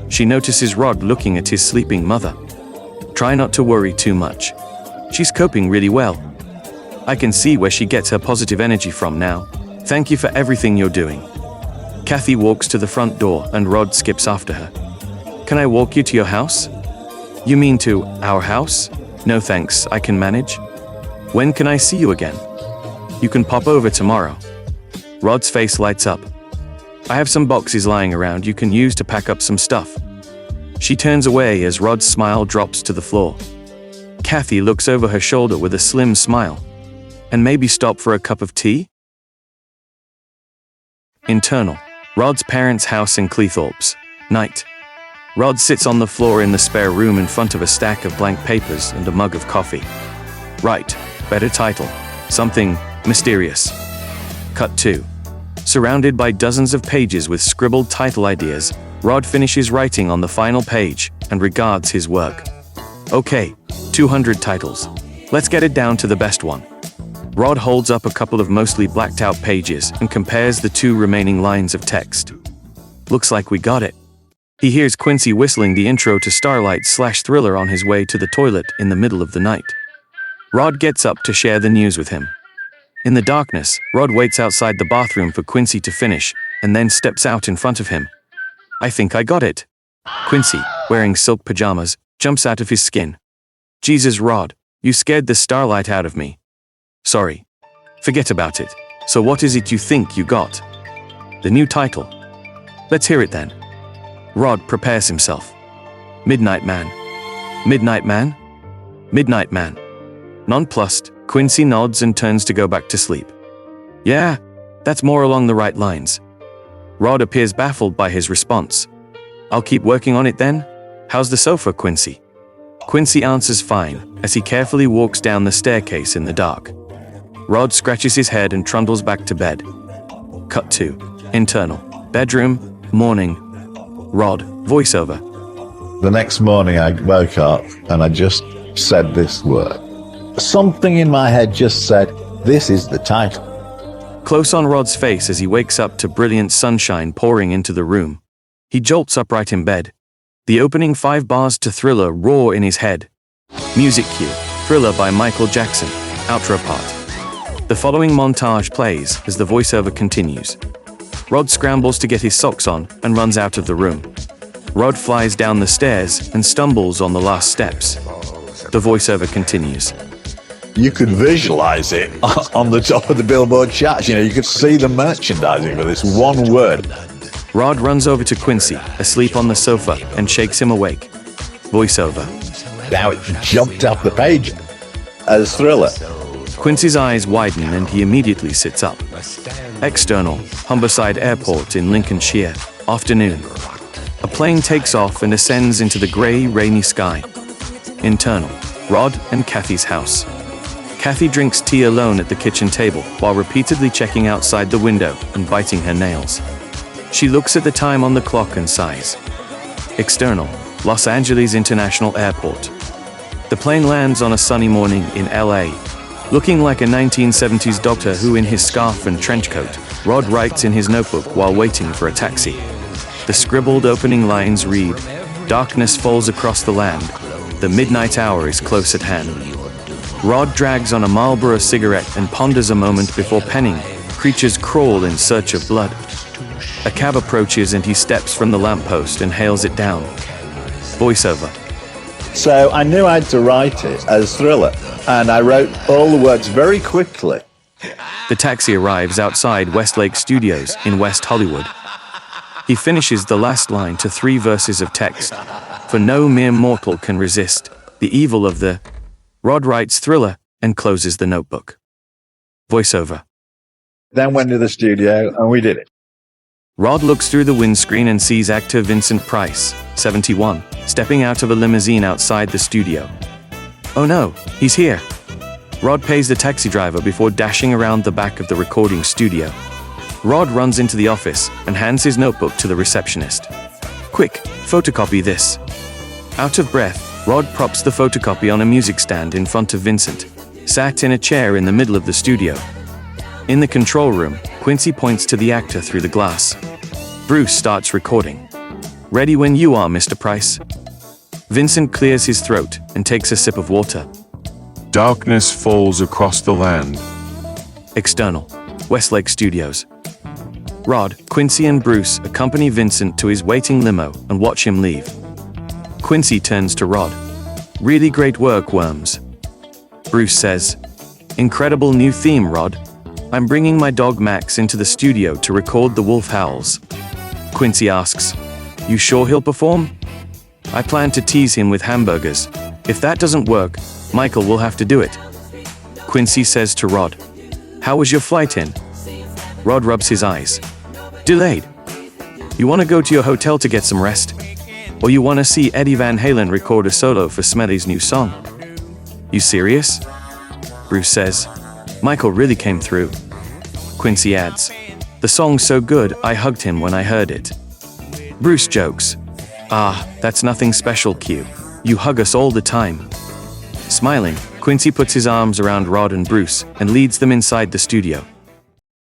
Speaker 1: She notices Rod looking at his sleeping mother. Try not to worry too much. She's coping really well. I can see where she gets her positive energy from now. Thank you for everything you're doing. Kathy walks to the front door and Rod skips after her. Can I walk you to your house? You mean to our house? No thanks, I can manage. When can I see you again? You can pop over tomorrow. Rod's face lights up. I have some boxes lying around you can use to pack up some stuff. She turns away as Rod's smile drops to the floor. Kathy looks over her shoulder with a slim smile. And maybe stop for a cup of tea? Internal. Rod's parents' house in Cleethorpes. Night. Rod sits on the floor in the spare room in front of a stack of blank papers and a mug of coffee. Right. Better title. Something mysterious. Cut 2. Surrounded by dozens of pages with scribbled title ideas, Rod finishes writing on the final page and regards his work. Okay, 200 titles. Let's get it down to the best one. Rod holds up a couple of mostly blacked out pages and compares the 2 remaining lines of text. Looks like we got it. He hears Quincy whistling the intro to Starlight/Thriller on his way to the toilet in the middle of the night. Rod gets up to share the news with him. In the darkness, Rod waits outside the bathroom for Quincy to finish, and then steps out in front of him. I think I got it. Quincy, wearing silk pajamas, jumps out of his skin. Jesus, Rod, you scared the starlight out of me. Sorry. Forget about it. So what is it you think you got? The new title. Let's hear it then. Rod prepares himself. Midnight Man. Midnight Man? Midnight Man. Nonplussed, Quincy nods and turns to go back to sleep. Yeah, that's more along the right lines. Rod appears baffled by his response. I'll keep working on it then? How's the sofa, Quincy? Quincy answers fine, as he carefully walks down the staircase in the dark. Rod scratches his head and trundles back to bed. Cut 2. Internal. Bedroom. Morning. Rod. Voiceover.
Speaker 2: The next morning I woke up and I just said this word. Something in my head just said, this is the title.
Speaker 1: Close on Rod's face as he wakes up to brilliant sunshine pouring into the room. He jolts upright in bed. The opening 5 bars to Thriller roar in his head. Music cue. Thriller by Michael Jackson. Outro part. The following montage plays as the voiceover continues. Rod scrambles to get his socks on and runs out of the room. Rod flies down the stairs and stumbles on the last steps. The voiceover continues.
Speaker 2: You could visualize it on the top of the Billboard charts. You could see the merchandising for this one word.
Speaker 1: Rod runs over to Quincy, asleep on the sofa, and shakes him awake. Voiceover.
Speaker 2: Now it jumped off the page as Thriller.
Speaker 1: Quincy's eyes widen and he immediately sits up. External, Humberside Airport in Lincolnshire, afternoon. A plane takes off and ascends into the grey, rainy sky. Internal, Rod and Kathy's house. Kathy drinks tea alone at the kitchen table while repeatedly checking outside the window and biting her nails. She looks at the time on the clock and sighs. External, Los Angeles International Airport. The plane lands on a sunny morning in LA. Looking like a 1970s Doctor Who in his scarf and trench coat, Rod writes in his notebook while waiting for a taxi. The scribbled opening lines read, "Darkness falls across the land. The midnight hour is close at hand." Rod drags on a Marlboro cigarette and ponders a moment before penning, "Creatures crawl in search of blood." A cab approaches and he steps from the lamppost and hails it down. Voiceover.
Speaker 2: So I knew I had to write it as Thriller, and I wrote all the words very quickly.
Speaker 1: The taxi arrives outside Westlake Studios in West Hollywood. He finishes the last line to 3 verses of text. For no mere mortal can resist the evil of the... Rod writes Thriller and closes the notebook. Voiceover.
Speaker 2: Then went to the studio and we did it.
Speaker 1: Rod looks through the windscreen and sees actor Vincent Price, 71, stepping out of a limousine outside the studio. Oh no, he's here. Rod pays the taxi driver before dashing around the back of the recording studio. Rod runs into the office and hands his notebook to the receptionist. Quick, photocopy this. Out of breath, Rod props the photocopy on a music stand in front of Vincent, sat in a chair in the middle of the studio. In the control room, Quincy points to the actor through the glass. Bruce starts recording. Ready when you are, Mr. Price. Vincent clears his throat and takes a sip of water.
Speaker 3: Darkness falls across the land.
Speaker 1: External, Westlake Studios. Rod, Quincy and Bruce accompany Vincent to his waiting limo and watch him leave. Quincy turns to Rod. Really great work, Worms. Bruce says, incredible new theme, Rod. I'm bringing my dog Max into the studio to record the wolf howls. Quincy asks, you sure he'll perform? I plan to tease him with hamburgers. If that doesn't work, Michael will have to do it. Quincy says to Rod, how was your flight in? Rod rubs his eyes. Delayed. You want to go to your hotel to get some rest? Or you want to see Eddie Van Halen record a solo for Smelly's new song? You serious? Bruce says, Michael really came through. Quincy adds, the song's so good I hugged him when I heard it. Bruce jokes, that's nothing special, Q. You hug us all the time. Smiling, Quincy puts his arms around Rod and Bruce and leads them inside the studio.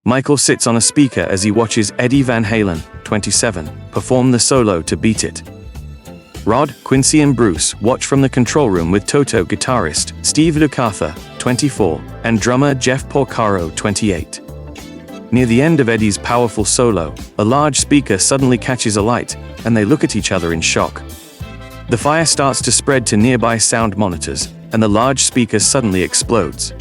Speaker 1: Michael sits on a speaker as he watches Eddie Van Halen, 27, perform the solo to Beat It. Rod, Quincy and Bruce watch from the control room with Toto guitarist Steve Lukather, 24, and drummer Jeff Porcaro, 28. Near the end of Eddie's powerful solo, a large speaker suddenly catches alight, and they look at each other in shock. The fire starts to spread to nearby sound monitors, and the large speaker suddenly explodes.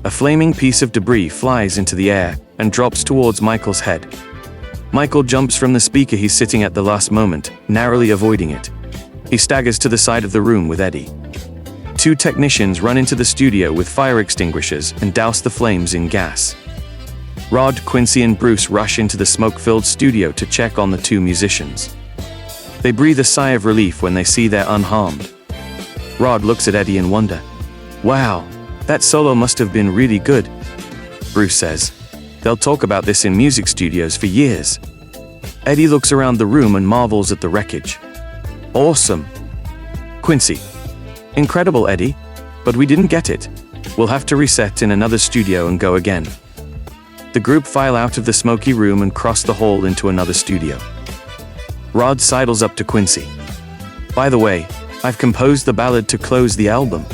Speaker 1: A flaming piece of debris flies into the air and drops towards Michael's head. Michael jumps from the speaker he's sitting at the last moment, narrowly avoiding it. He staggers to the side of the room with Eddie. Two technicians run into the studio with fire extinguishers and douse the flames in gas. Rod, Quincy and Bruce rush into the smoke-filled studio to check on the two musicians. They breathe a sigh of relief when they see they're unharmed. Rod looks at Eddie in wonder. Wow, that solo must have been really good. Bruce says, they'll talk about this in music studios for years. Eddie looks around the room and marvels at the wreckage. Awesome. Quincy, incredible, Eddie, but we didn't get it. We'll have to reset in another studio and go again. The group file out of the smoky room and cross the hall into another studio. Rod sidles up to Quincy. By the way, I've composed the ballad to close the album.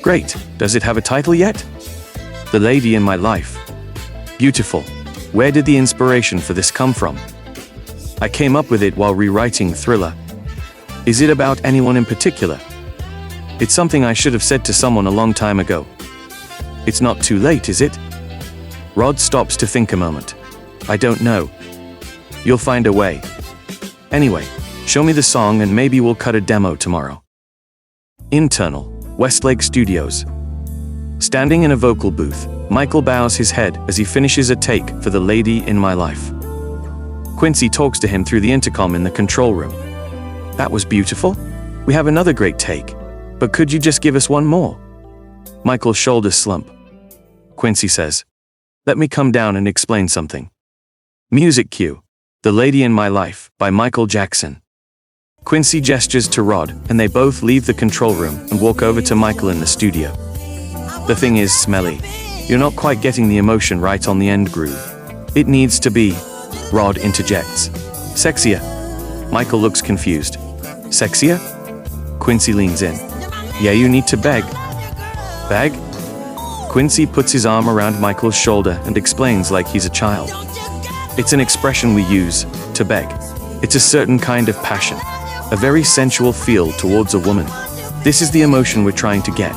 Speaker 1: Great, does it have a title yet? The Lady in My Life. Beautiful. Where did the inspiration for this come from? I came up with it while rewriting Thriller. Is it about anyone in particular? It's something I should have said to someone a long time ago. It's not too late, is it? Rod stops to think a moment. I don't know. You'll find a way. Anyway, show me the song and maybe we'll cut a demo tomorrow. Internal, Westlake Studios. Standing in a vocal booth, Michael bows his head as he finishes a take for The Lady in My Life. Quincy talks to him through the intercom in the control room. That was beautiful. We have another great take. But could you just give us one more? Michael's shoulders slump. Quincy says, let me come down and explain something. Music cue. The Lady in My Life by Michael Jackson. Quincy gestures to Rod and they both leave the control room and walk over to Michael in the studio. The thing is, Smelly, you're not quite getting the emotion right on the end groove. It needs to be, Rod interjects, sexier. Michael looks confused. Sexier? Quincy leans in. Yeah, you need to beg. Beg? Quincy puts his arm around Michael's shoulder and explains like he's a child. It's an expression we use, to beg. It's a certain kind of passion, a very sensual feel towards a woman. This is the emotion we're trying to get.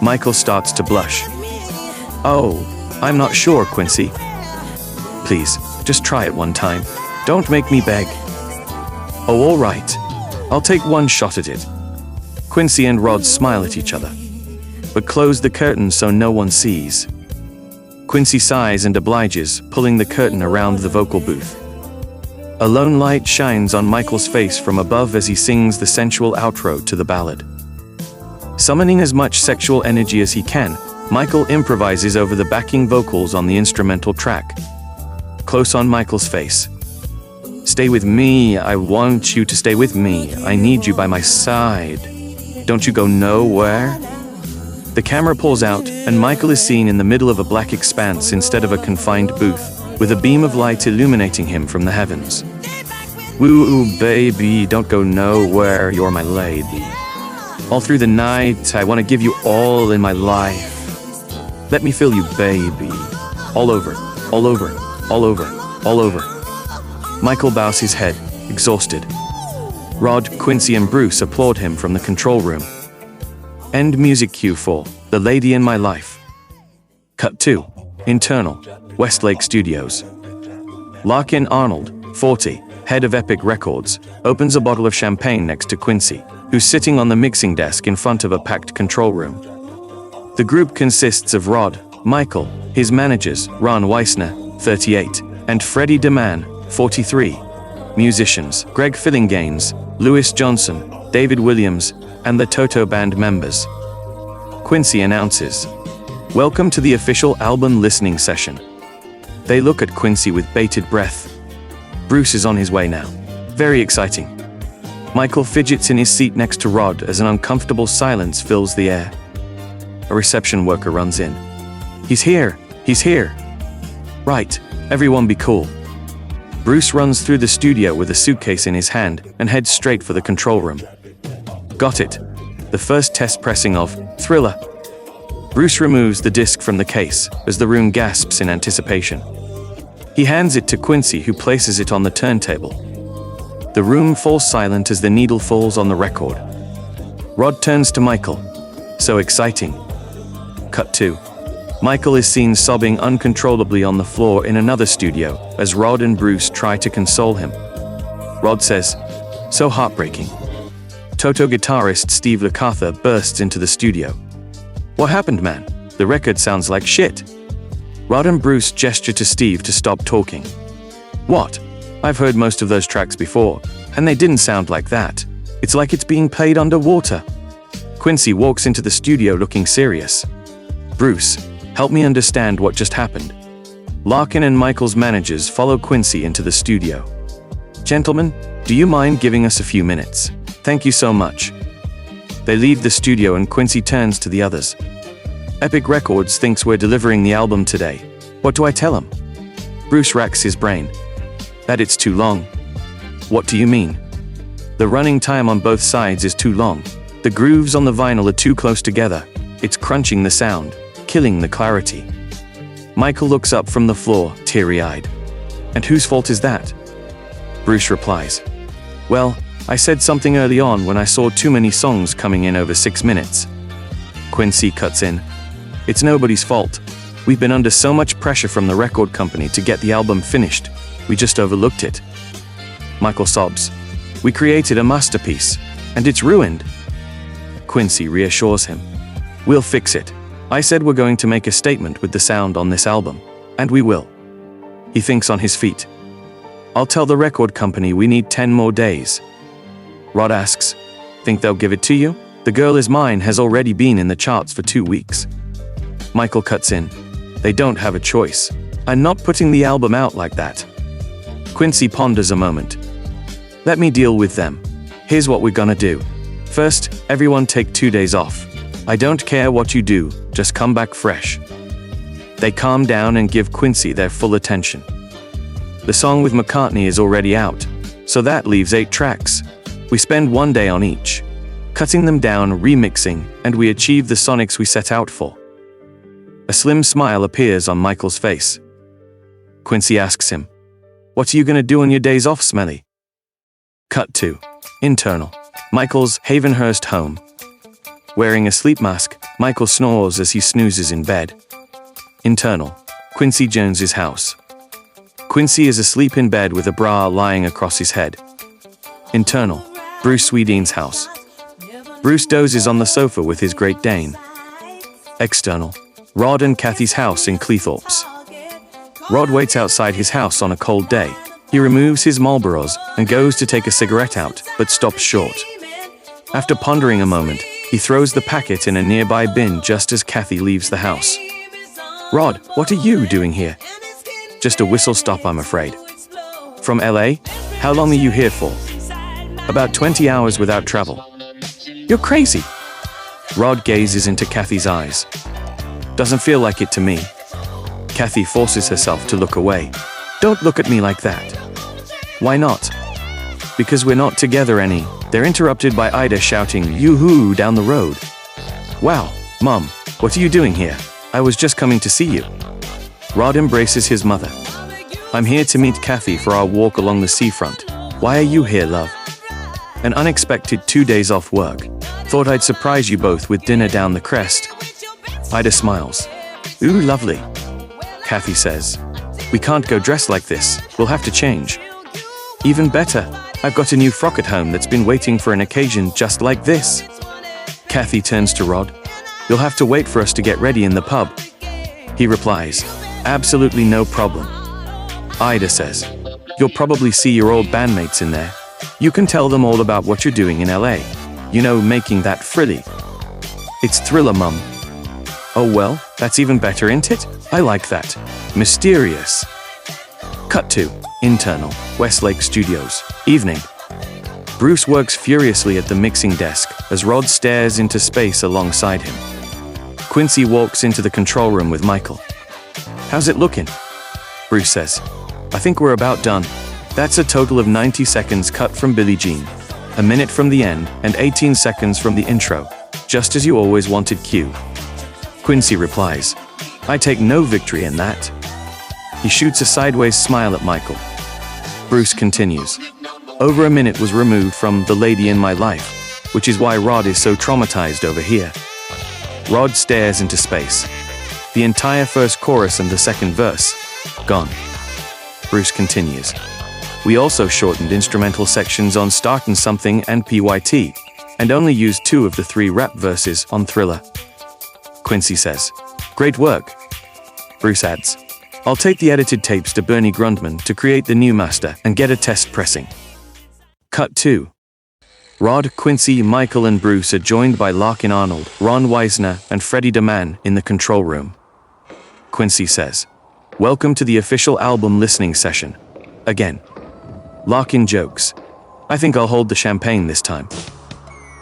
Speaker 1: Michael starts to blush. Oh, I'm not sure, Quincy. Please, just try it one time. Don't make me beg. Oh, all right. I'll take one shot at it. Quincy and Rod smile at each other, but close the curtain so no one sees. Quincy sighs and obliges, pulling the curtain around the vocal booth. A lone light shines on Michael's face from above as he sings the sensual outro to the ballad. Summoning as much sexual energy as he can, Michael improvises over the backing vocals on the instrumental track. Close on Michael's face. Stay with me, I want you to stay with me, I need you by my side. Don't you go nowhere? The camera pulls out, and Michael is seen in the middle of a black expanse instead of a confined booth, with a beam of light illuminating him from the heavens. Woo, baby, don't go nowhere, you're my lady. All through the night, I want to give you all in my life. Let me feel you, baby. All over, all over, all over, all over. Michael bows his head, exhausted. Rod, Quincy, and Bruce applaud him from the control room. End music cue for The Lady in My Life. Cut 2. Internal, Westlake Studios. Larkin Arnold, 40, head of Epic Records, opens a bottle of champagne next to Quincy, who's sitting on the mixing desk in front of a packed control room. The group consists of Rod, Michael, his managers, Ron Weissner, 38, and Freddie DeMann, 43. Musicians, Greg Fillinganes, Louis Johnson, David Williams, and the Toto Band members. Quincy announces, "Welcome to the official album listening session." They look at Quincy with bated breath. Bruce is on his way now. Very exciting. Michael fidgets in his seat next to Rod as an uncomfortable silence fills the air. A reception worker runs in. He's here! He's here! Right, everyone be cool. Bruce runs through the studio with a suitcase in his hand and heads straight for the control room. Got it. The first test pressing of Thriller. Bruce removes the disc from the case as the room gasps in anticipation. He hands it to Quincy, who places it on the turntable. The room falls silent as the needle falls on the record. Rod turns to Michael. So exciting. Cut 2. Michael is seen sobbing uncontrollably on the floor in another studio as Rod and Bruce try to console him. Rod says, "So heartbreaking." Toto guitarist Steve Lukather bursts into the studio. "What happened, man? The record sounds like shit." Rod and Bruce gesture to Steve to stop talking. "What? I've heard most of those tracks before, and they didn't sound like that. It's like it's being played underwater." Quincy walks into the studio looking serious. "Bruce, help me understand what just happened." Larkin and Michael's managers follow Quincy into the studio. "Gentlemen, do you mind giving us a few minutes? Thank you so much." They leave the studio and Quincy turns to the others. "Epic Records thinks we're delivering the album today. What do I tell them?" Bruce racks his brain. "That it's too long." "What do you mean?" "The running time on both sides is too long. The grooves on the vinyl are too close together. It's crunching the sound, killing the clarity." Michael looks up from the floor, teary-eyed. "And whose fault is that?" Bruce replies, "Well, I said something early on when I saw too many songs coming in over 6 minutes." Quincy cuts in. "It's nobody's fault. We've been under so much pressure from the record company to get the album finished. We just overlooked it." Michael sobs. "We created a masterpiece, and it's ruined." Quincy reassures him. "We'll fix it. I said we're going to make a statement with the sound on this album, and we will." He thinks on his feet. "I'll tell the record company we need 10 more days." Rod asks, "Think they'll give it to you? The Girl Is Mine has already been in the charts for 2 weeks." Michael cuts in. "They don't have a choice. I'm not putting the album out like that." Quincy ponders a moment. "Let me deal with them. Here's what we're gonna do. First, everyone take 2 days off. I don't care what you do, just come back fresh." They calm down and give Quincy their full attention. The song with McCartney is already out, so that leaves 8 tracks. We spend 1 day on each, cutting them down, remixing, and we achieve the sonics we set out for. A slim smile appears on Michael's face. Quincy asks him, "What are you gonna do on your days off, Smelly?" Cut 2. Internal, Michael's Havenhurst home. Wearing a sleep mask, Michael snores as he snoozes in bed. Internal, Quincy Jones's house. Quincy is asleep in bed with a bra lying across his head. Internal, Bruce Swedeen's house. Bruce dozes on the sofa with his Great Dane. External, Rod and Kathy's house in Cleethorpes. Rod waits outside his house on a cold day. He removes his Marlboros and goes to take a cigarette out, but stops short. After pondering a moment, he throws the packet in a nearby bin just as Kathy leaves the house. "Rod, what are you doing here?" "Just a whistle stop, I'm afraid." "From LA? How long are you here for?" "About 20 hours without travel." "You're crazy." Rod gazes into Kathy's eyes. "Doesn't feel like it to me." Kathy forces herself to look away. "Don't look at me like that." "Why not?" "Because we're not together any." They're interrupted by Ida shouting, "Yoo-hoo," down the road. "Wow, Mom, what are you doing here?" "I was just coming to see you." Rod embraces his mother. "I'm here to meet Kathy for our walk along the seafront." "Why are you here, love?" "An unexpected 2 days off work. Thought I'd surprise you both with dinner down the crest." Ida smiles. "Ooh, lovely." Kathy says, "We can't go dressed like this, we'll have to change." "Even better, I've got a new frock at home that's been waiting for an occasion just like this." Kathy turns to Rod. "You'll have to wait for us to get ready in the pub." He replies, "Absolutely no problem." Ida says, "You'll probably see your old bandmates in there. You can tell them all about what you're doing in LA. You know, making that frilly." "It's Thriller, Mum." "Oh well, that's even better, ain't it? I like that. Mysterious." Cut to internal Westlake Studios. Evening. Bruce works furiously at the mixing desk as Rod stares into space alongside him. Quincy walks into the control room with Michael. "How's it looking?" Bruce says, "I think we're about done." That's a total of 90 seconds cut from Billie Jean, a minute from the end and 18 seconds from the intro, just as you always wanted Q. Quincy replies, "I take no victory in that." He shoots a sideways smile at Michael. Bruce continues, "Over a minute was removed from The Lady in My Life, which is why Rod is so traumatized over here." Rod stares into space. The entire first chorus and the second verse, gone. Bruce continues, "We also shortened instrumental sections on Startin' Something and PYT, and only used 2 of the 3 rap verses on Thriller." Quincy says, "Great work." Bruce adds, "I'll take the edited tapes to Bernie Grundman to create the new master and get a test pressing." Cut 2. Rod, Quincy, Michael and Bruce are joined by Larkin Arnold, Ron Weisner and Freddie DeMann in the control room. Quincy says, "Welcome to the official album listening session. Again." Larkin jokes, "I think I'll hold the champagne this time."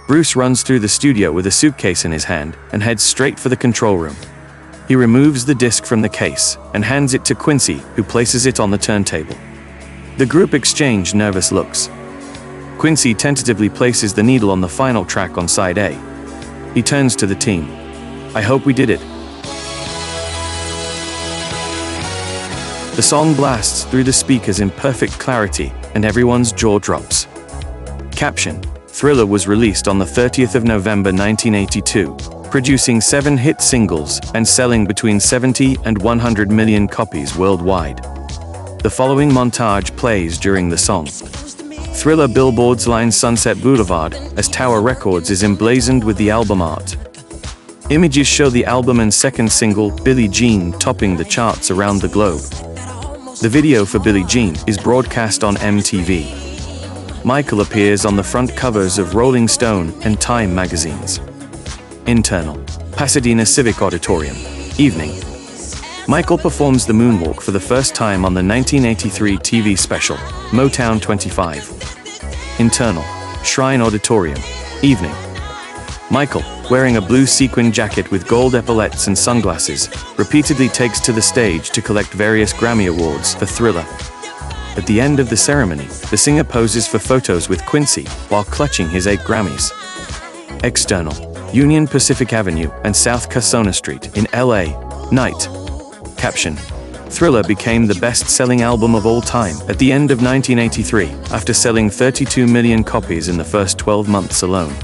Speaker 1: Bruce runs through the studio with a suitcase in his hand and heads straight for the control room. He removes the disc from the case and hands it to Quincy, who places it on the turntable. The group exchange nervous looks. Quincy tentatively places the needle on the final track on side A. He turns to the team. "I hope we did it." The song blasts through the speakers in perfect clarity, and everyone's jaw drops. Caption: Thriller was released on the 30th of November 1982, producing 7 hit singles and selling between 70 and 100 million copies worldwide. The following montage plays during the song. Thriller billboards line Sunset Boulevard as Tower Records is emblazoned with the album art. Images show the album and second single, Billie Jean, topping the charts around the globe. The video for Billie Jean is broadcast on MTV. Michael appears on the front covers of Rolling Stone and Time magazines. Internal Pasadena Civic Auditorium. Evening. Michael performs the moonwalk for the first time on the 1983 TV special, Motown 25. Internal Shrine Auditorium. Evening. Michael, wearing a blue sequin jacket with gold epaulettes and sunglasses, repeatedly takes to the stage to collect various Grammy Awards for Thriller. At the end of the ceremony, the singer poses for photos with Quincy while clutching his 8 Grammys. External Union Pacific Avenue and South Casona Street in LA. Night. Caption: Thriller became the best-selling album of all time at the end of 1983, after selling 32 million copies in the first 12 months alone.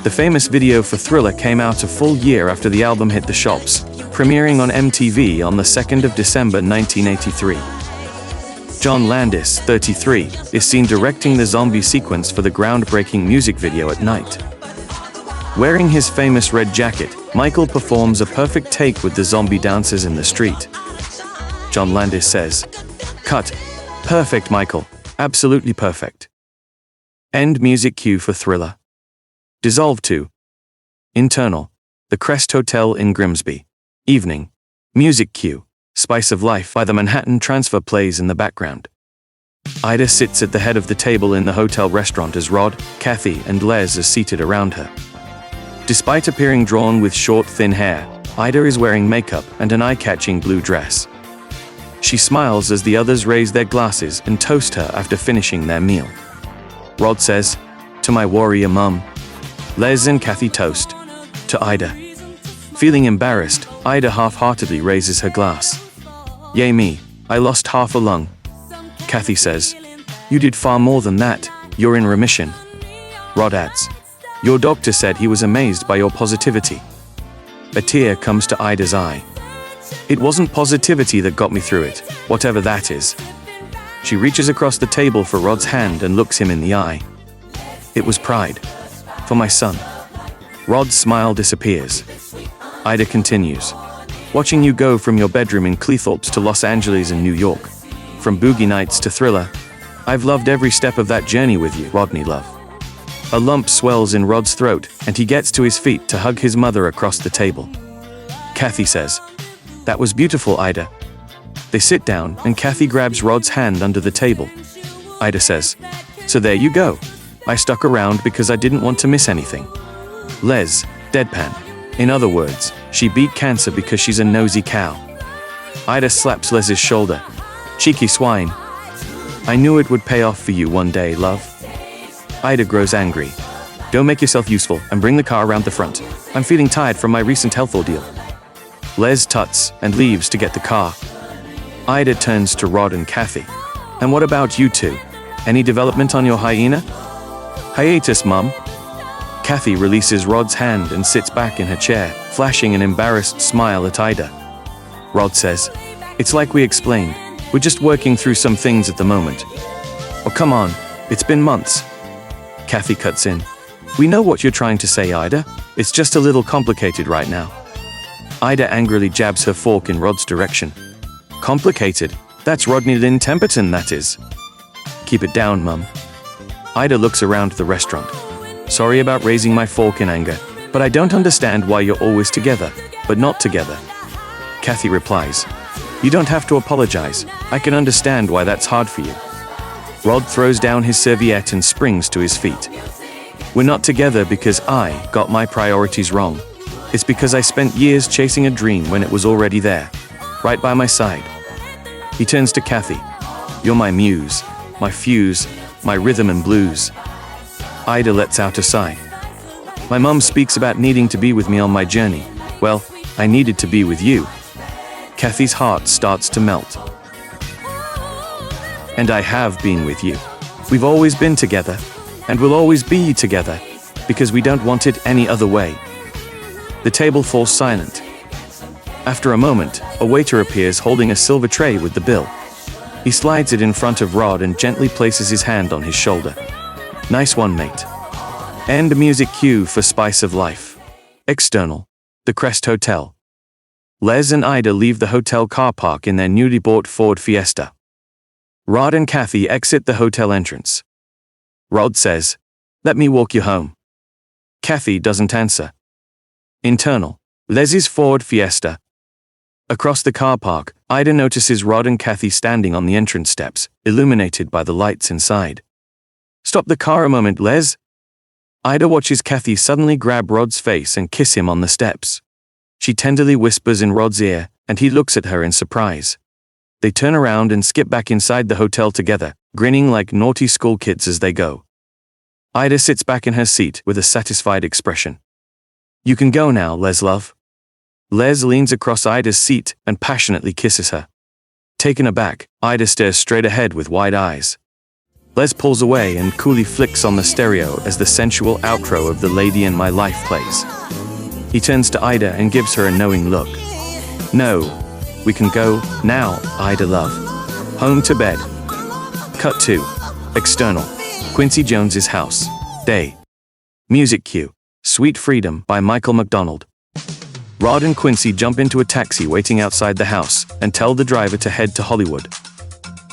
Speaker 1: The famous video for Thriller came out a full year after the album hit the shops, premiering on MTV on the 2nd of December 1983. John Landis, 33, is seen directing the zombie sequence for the groundbreaking music video at night. Wearing his famous red jacket, Michael performs a perfect take with the zombie dancers in the street. John Landis says, "Cut. Perfect, Michael. Absolutely perfect." End music cue for Thriller. Dissolve to. Internal. The Crest Hotel in Grimsby. Evening. Music cue. Spice of Life by the Manhattan Transfer plays in the background. Ida sits at the head of the table in the hotel restaurant as Rod, Kathy, and Les are seated around her. Despite appearing drawn with short, thin hair, Ida is wearing makeup and an eye-catching blue dress. She smiles as the others raise their glasses and toast her after finishing their meal. Rod says, "To my warrior mum." Les and Kathy toast. To Ida. Feeling embarrassed, Ida half-heartedly raises her glass. "Yay me, I lost half a lung." Kathy says, "You did far more than that, you're in remission." Rod adds, "Your doctor said he was amazed by your positivity." A tear comes to Ida's eye. "It wasn't positivity that got me through it, whatever that is." She reaches across the table for Rod's hand and looks him in the eye. "It was pride. For my son." Rod's smile disappears. Ida continues, "Watching you go from your bedroom in Cleethorpes to Los Angeles and New York, from Boogie Nights to Thriller, I've loved every step of that journey with you, Rodney love." A lump swells in Rod's throat, and he gets to his feet to hug his mother across the table. Kathy says, "That was beautiful, Ida." They sit down, and Kathy grabs Rod's hand under the table. Ida says, "So there you go. I stuck around because I didn't want to miss anything." Les, deadpan. In other words, she beat cancer because she's a nosy cow. Ida slaps Les's shoulder. "Cheeky swine. I knew it would pay off for you one day, love." Ida grows angry. "Don't make yourself useful and bring the car around the front. I'm feeling tired from my recent health ordeal." Les tuts and leaves to get the car. Ida turns to Rod and Kathy. "And what about you two? Any development on your hyena?" "Hiatus, Mum." Kathy releases Rod's hand and sits back in her chair, flashing an embarrassed smile at Ida. Rod says, "It's like we explained. We're just working through some things at the moment." "Oh, come on. It's been months." Kathy cuts in. "We know what you're trying to say, Ida. It's just a little complicated right now." Ida angrily jabs her fork in Rod's direction. "Complicated? That's Rodney Lynn Temperton, that is." "Keep it down, Mum." Ida looks around the restaurant. "Sorry about raising my fork in anger, but I don't understand why you're always together, but not together." Kathy replies, "You don't have to apologize. I can understand why that's hard for you." Rod throws down his serviette and springs to his feet. "We're not together because I got my priorities wrong. It's because I spent years chasing a dream when it was already there, right by my side." He turns to Kathy. "You're my muse, my fuse, my rhythm and blues." Ida lets out a sigh. "My mum speaks about needing to be with me on my journey. Well, I needed to be with you." Kathy's heart starts to melt. "And I have been with you. We've always been together, and we'll always be together, because we don't want it any other way." The table falls silent. After a moment, a waiter appears holding a silver tray with the bill. He slides it in front of Rod and gently places his hand on his shoulder. "Nice one, mate." End music cue for Spice of Life. External. The Crest Hotel. Les and Ida leave the hotel car park in their newly bought Ford Fiesta. Rod and Kathy exit the hotel entrance. Rod says, "Let me walk you home." Kathy doesn't answer. Internal. Les's Ford Fiesta. Across the car park, Ida notices Rod and Kathy standing on the entrance steps, illuminated by the lights inside. "Stop the car a moment, Les." Ida watches Kathy suddenly grab Rod's face and kiss him on the steps. She tenderly whispers in Rod's ear, and he looks at her in surprise. They turn around and skip back inside the hotel together, grinning like naughty school kids as they go. Ida sits back in her seat with a satisfied expression. "You can go now, Les love." Les leans across Ida's seat and passionately kisses her. Taken aback, Ida stares straight ahead with wide eyes. Les pulls away and coolly flicks on the stereo as the sensual outro of The Lady in My Life plays. He turns to Ida and gives her a knowing look. "No, we can go now, Ida love. Home to bed." Cut 2. External. Quincy Jones's house. Day. Music cue. Sweet Freedom by Michael McDonald. Rod and Quincy jump into a taxi waiting outside the house and tell the driver to head to Hollywood.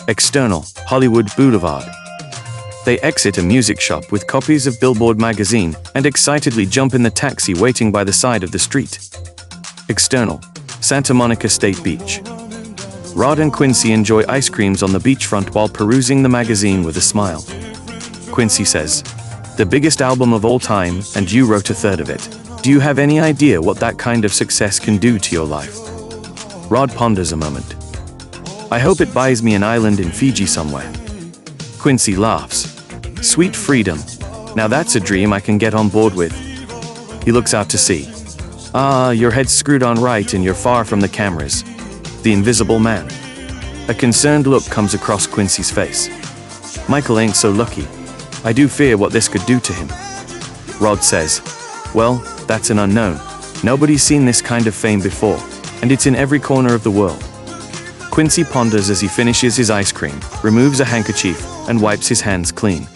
Speaker 1: External, Hollywood Boulevard. They exit a music shop with copies of Billboard magazine and excitedly jump in the taxi waiting by the side of the street. External, Santa Monica State Beach. Rod and Quincy enjoy ice creams on the beachfront while perusing the magazine with a smile. Quincy says, "The biggest album of all time, and you wrote a third of it. Do you have any idea what that kind of success can do to your life?" Rod ponders a moment. "I hope it buys me an island in Fiji somewhere." Quincy laughs. "Sweet freedom. Now that's a dream I can get on board with." He looks out to sea. Your head's screwed on right and you're far from the cameras. The invisible man. A concerned look comes across Quincy's face. "Michael ain't so lucky. I do fear what this could do to him." Rod says, "Well, that's an unknown. Nobody's seen this kind of fame before, and it's in every corner of the world." Quincy ponders as he finishes his ice cream, removes a handkerchief, and wipes his hands clean.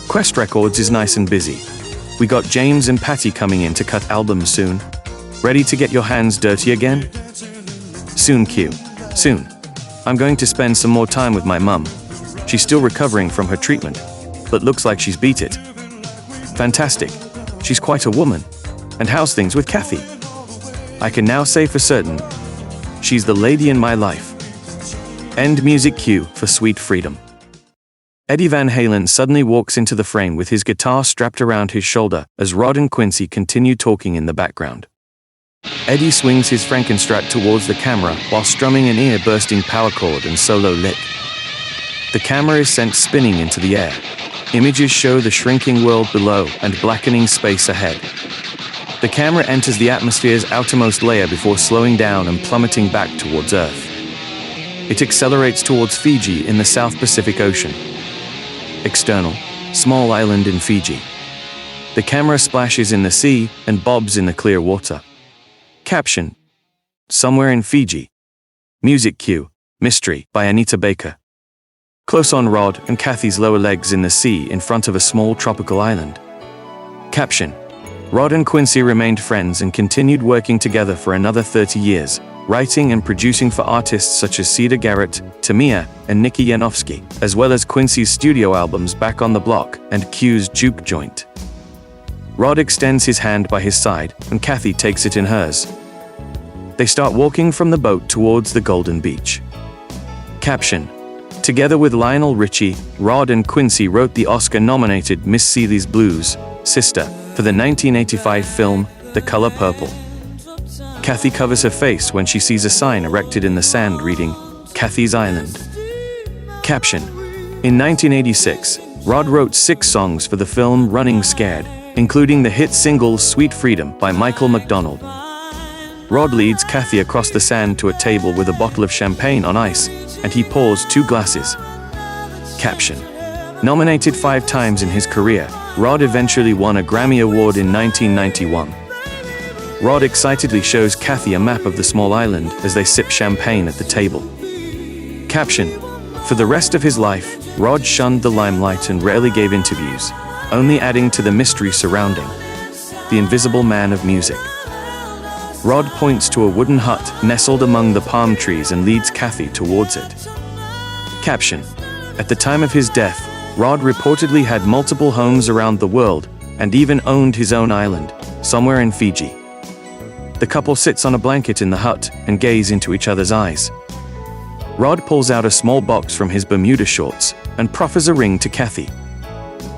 Speaker 1: Quest Records is nice and busy. We got James and Patty coming in to cut albums soon. Ready to get your hands dirty again? Soon, Q. Soon. I'm going to spend some more time with my mum. She's still recovering from her treatment, but looks like she's beat it. Fantastic. She's quite a woman. And how's things with Kathy? I can now say for certain, she's the lady in my life. End music cue for Sweet Freedom. Eddie Van Halen suddenly walks into the frame with his guitar strapped around his shoulder as Rod and Quincy continue talking in the background. Eddie swings his Frankenstrat towards the camera while strumming an ear-bursting power chord and solo lick. The camera is sent spinning into the air. Images show the shrinking world below and blackening space ahead. The camera enters the atmosphere's outermost layer before slowing down and plummeting back towards Earth. It accelerates towards Fiji in the South Pacific Ocean. External, small island in Fiji. The camera splashes in the sea and bobs in the clear water. Caption: Somewhere in Fiji. Music cue, Mystery by Anita Baker. Close on Rod and Kathy's lower legs in the sea in front of a small tropical island. Caption: Rod and Quincy remained friends and continued working together for another 30 years, writing and producing for artists such as Cedar Garrett, Tamia, and Nikki Yanofsky, as well as Quincy's studio albums Back on the Block and Q's Juke Joint. Rod extends his hand by his side, and Kathy takes it in hers. They start walking from the boat towards the Golden Beach. Caption: Together with Lionel Richie, Rod and Quincy wrote the Oscar-nominated Miss Seeley's Blues, Sister, for the 1985 film, The Color Purple. Kathy covers her face when she sees a sign erected in the sand reading, Kathy's Island. Caption: In 1986, Rod wrote 6 songs for the film Running Scared, including the hit single Sweet Freedom by Michael McDonald. Rod leads Kathy across the sand to a table with a bottle of champagne on ice, and he pours 2 glasses. Caption: Nominated 5 times in his career, Rod eventually won a Grammy Award in 1991. Rod excitedly shows Kathy a map of the small island as they sip champagne at the table. Caption: For the rest of his life, Rod shunned the limelight and rarely gave interviews, only adding to the mystery surrounding the invisible man of music. Rod points to a wooden hut nestled among the palm trees and leads Kathy towards it. Caption: At the time of his death, Rod reportedly had multiple homes around the world and even owned his own island, somewhere in Fiji. The couple sits on a blanket in the hut and gaze into each other's eyes. Rod pulls out a small box from his Bermuda shorts and proffers a ring to Kathy.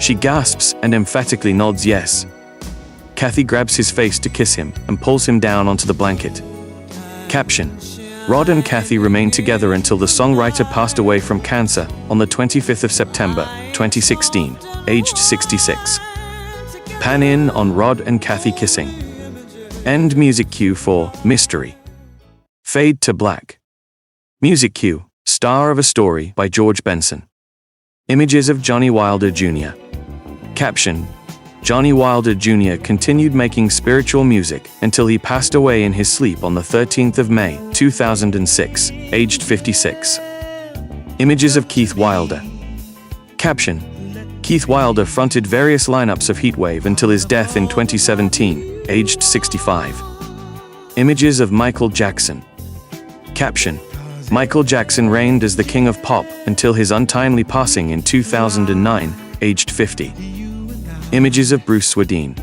Speaker 1: She gasps and emphatically nods yes. Kathy grabs his face to kiss him and pulls him down onto the blanket. Caption: Rod and Kathy remained together until the songwriter passed away from cancer on the 25th of September, 2016, aged 66. Pan in on Rod and Kathy kissing. End music cue for Mystery. Fade to black. Music cue, Star of a Story by George Benson. Images of Johnny Wilder Jr. Caption: Johnny Wilder Jr. continued making spiritual music until he passed away in his sleep on the 13th of May, 2006, aged 56. Images of Keith Wilder. Caption: Keith Wilder fronted various lineups of Heatwave until his death in 2017, aged 65. Images of Michael Jackson. Caption: Michael Jackson reigned as the king of pop until his untimely passing in 2009, aged 50. Images of Bruce Swedien.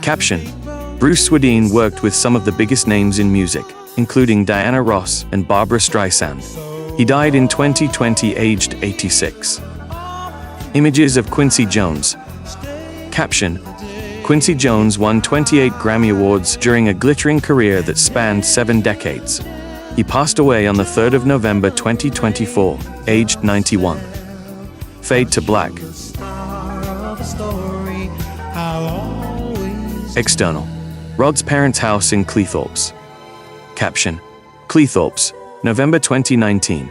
Speaker 1: Caption: Bruce Swedien worked with some of the biggest names in music, including Diana Ross and Barbra Streisand. He died in 2020, aged 86. Images of Quincy Jones. Caption: Quincy Jones won 28 Grammy Awards during a glittering career that spanned 7 decades. He passed away on the 3rd of November 2024, aged 91. Fade to black. External: Rod's parents' house in Cleethorpes. Caption: Cleethorpes, November 2019.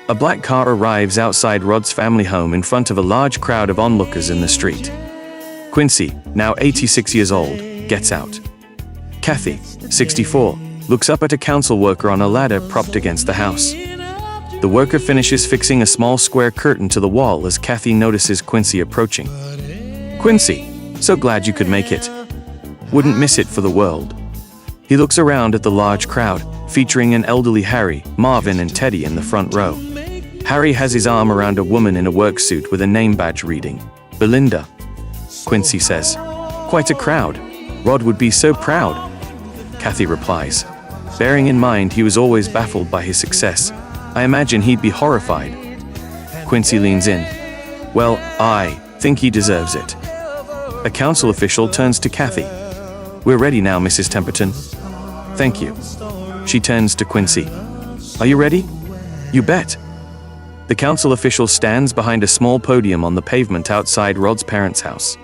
Speaker 1: A black car arrives outside Rod's family home in front of a large crowd of onlookers in the street. Quincy, now 86 years old, gets out. Kathy, 64, looks up at a council worker on a ladder propped against the house. The worker finishes fixing a small square curtain to the wall as Kathy notices Quincy approaching. Quincy, so glad you could make it. Wouldn't miss it for the world. He looks around at the large crowd, featuring an elderly Harry, Marvin and Teddy in the front row. Harry has his arm around a woman in a work suit with a name badge reading, Belinda. Quincy says, "Quite a crowd. Rod would be so proud." Kathy replies, "Bearing in mind he was always baffled by his success, I imagine he'd be horrified." Quincy leans in. "Well, I think he deserves it." A council official turns to Kathy. "We're ready now, Mrs. Temperton." "Thank you." She turns to Quincy. "Are you ready?" "You bet." The council official stands behind a small podium on the pavement outside Rod's parents' house.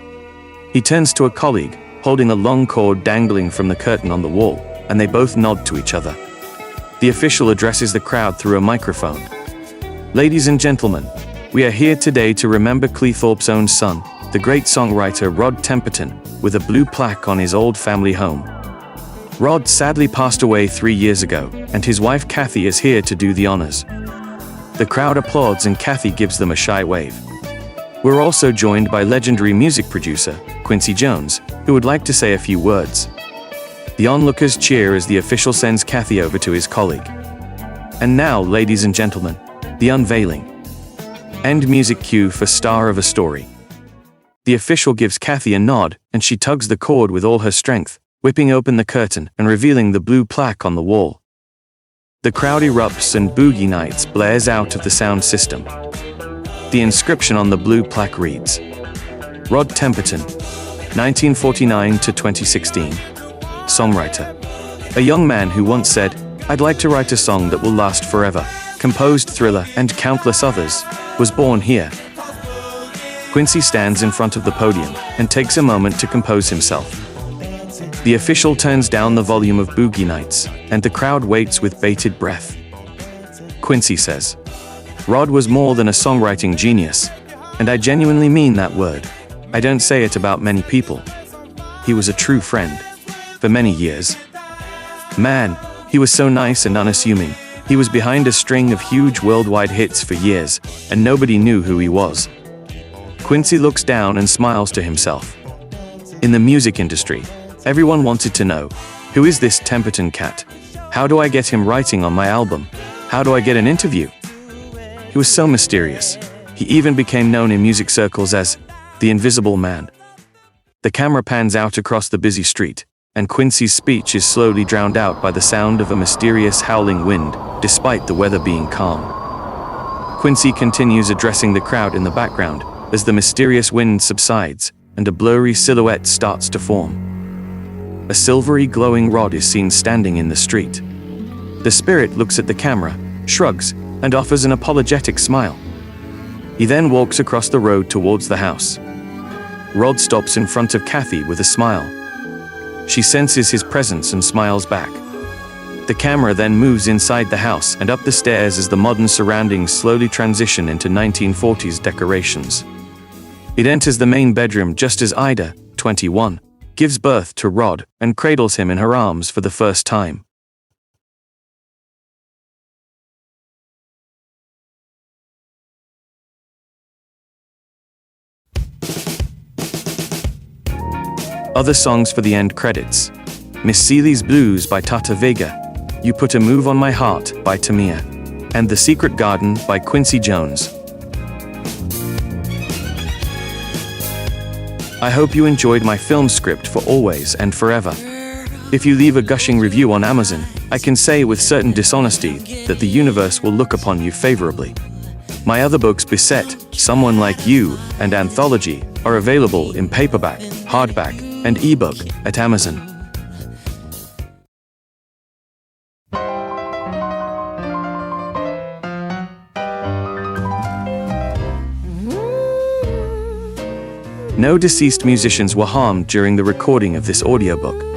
Speaker 1: He turns to a colleague, holding a long cord dangling from the curtain on the wall, and they both nod to each other. The official addresses the crowd through a microphone. "Ladies and gentlemen, we are here today to remember Cleethorpes' own son, the great songwriter Rod Temperton, with a blue plaque on his old family home. Rod sadly passed away 3 years ago, and his wife Kathy is here to do the honors." The crowd applauds and Kathy gives them a shy wave. We're also joined by legendary music producer, Quincy Jones, who would like to say a few words. The onlookers cheer as the official sends Kathy over to his colleague. And now, ladies and gentlemen, the unveiling. End music cue for Star of a Story. The official gives Kathy a nod, and she tugs the cord with all her strength, whipping open the curtain and revealing the blue plaque on the wall. The crowd erupts and Boogie Nights blares out of the sound system. The inscription on the blue plaque reads, Rod Temperton, 1949 to 2016. Songwriter. A young man who once said, "I'd like to write a song that will last forever," composed Thriller and countless others, was born here. Quincy stands in front of the podium and takes a moment to compose himself. The official turns down the volume of Boogie Nights, and the crowd waits with bated breath. Quincy says, "Rod was more than a songwriting genius, and I genuinely mean that word. I don't say it about many people. He was a true friend. For many years. Man, he was so nice and unassuming. He was behind a string of huge worldwide hits for years, and nobody knew who he was." Quincy looks down and smiles to himself. In the music industry, everyone wanted to know, who is this Temperton cat? How do I get him writing on my album? How do I get an interview? He was so mysterious. He even became known in music circles as the Invisible Man. The camera pans out across the busy street, and Quincy's speech is slowly drowned out by the sound of a mysterious howling wind, despite the weather being calm. Quincy continues addressing the crowd in the background as the mysterious wind subsides and a blurry silhouette starts to form. A silvery glowing rod is seen standing in the street. The spirit looks at the camera, shrugs, and offers an apologetic smile. He then walks across the road towards the house. Rod stops in front of Kathy with a smile. She senses his presence and smiles back. The camera then moves inside the house and up the stairs as the modern surroundings slowly transition into 1940s decorations. It enters the main bedroom just as Ida, 21, gives birth to Rod and cradles him in her arms for the first time. Other songs for the end credits. Miss Seeley's Blues by Tata Vega, You Put a Move on My Heart by Tamia, and The Secret Garden by Quincy Jones. I hope you enjoyed my film script for Always and Forever. If you leave a gushing review on Amazon, I can say with certain dishonesty that the universe will look upon you favorably. My other books, Beset, Someone Like You, and Anthology, are available in paperback, hardback, and ebook at Amazon. No deceased musicians were harmed during the recording of this audiobook.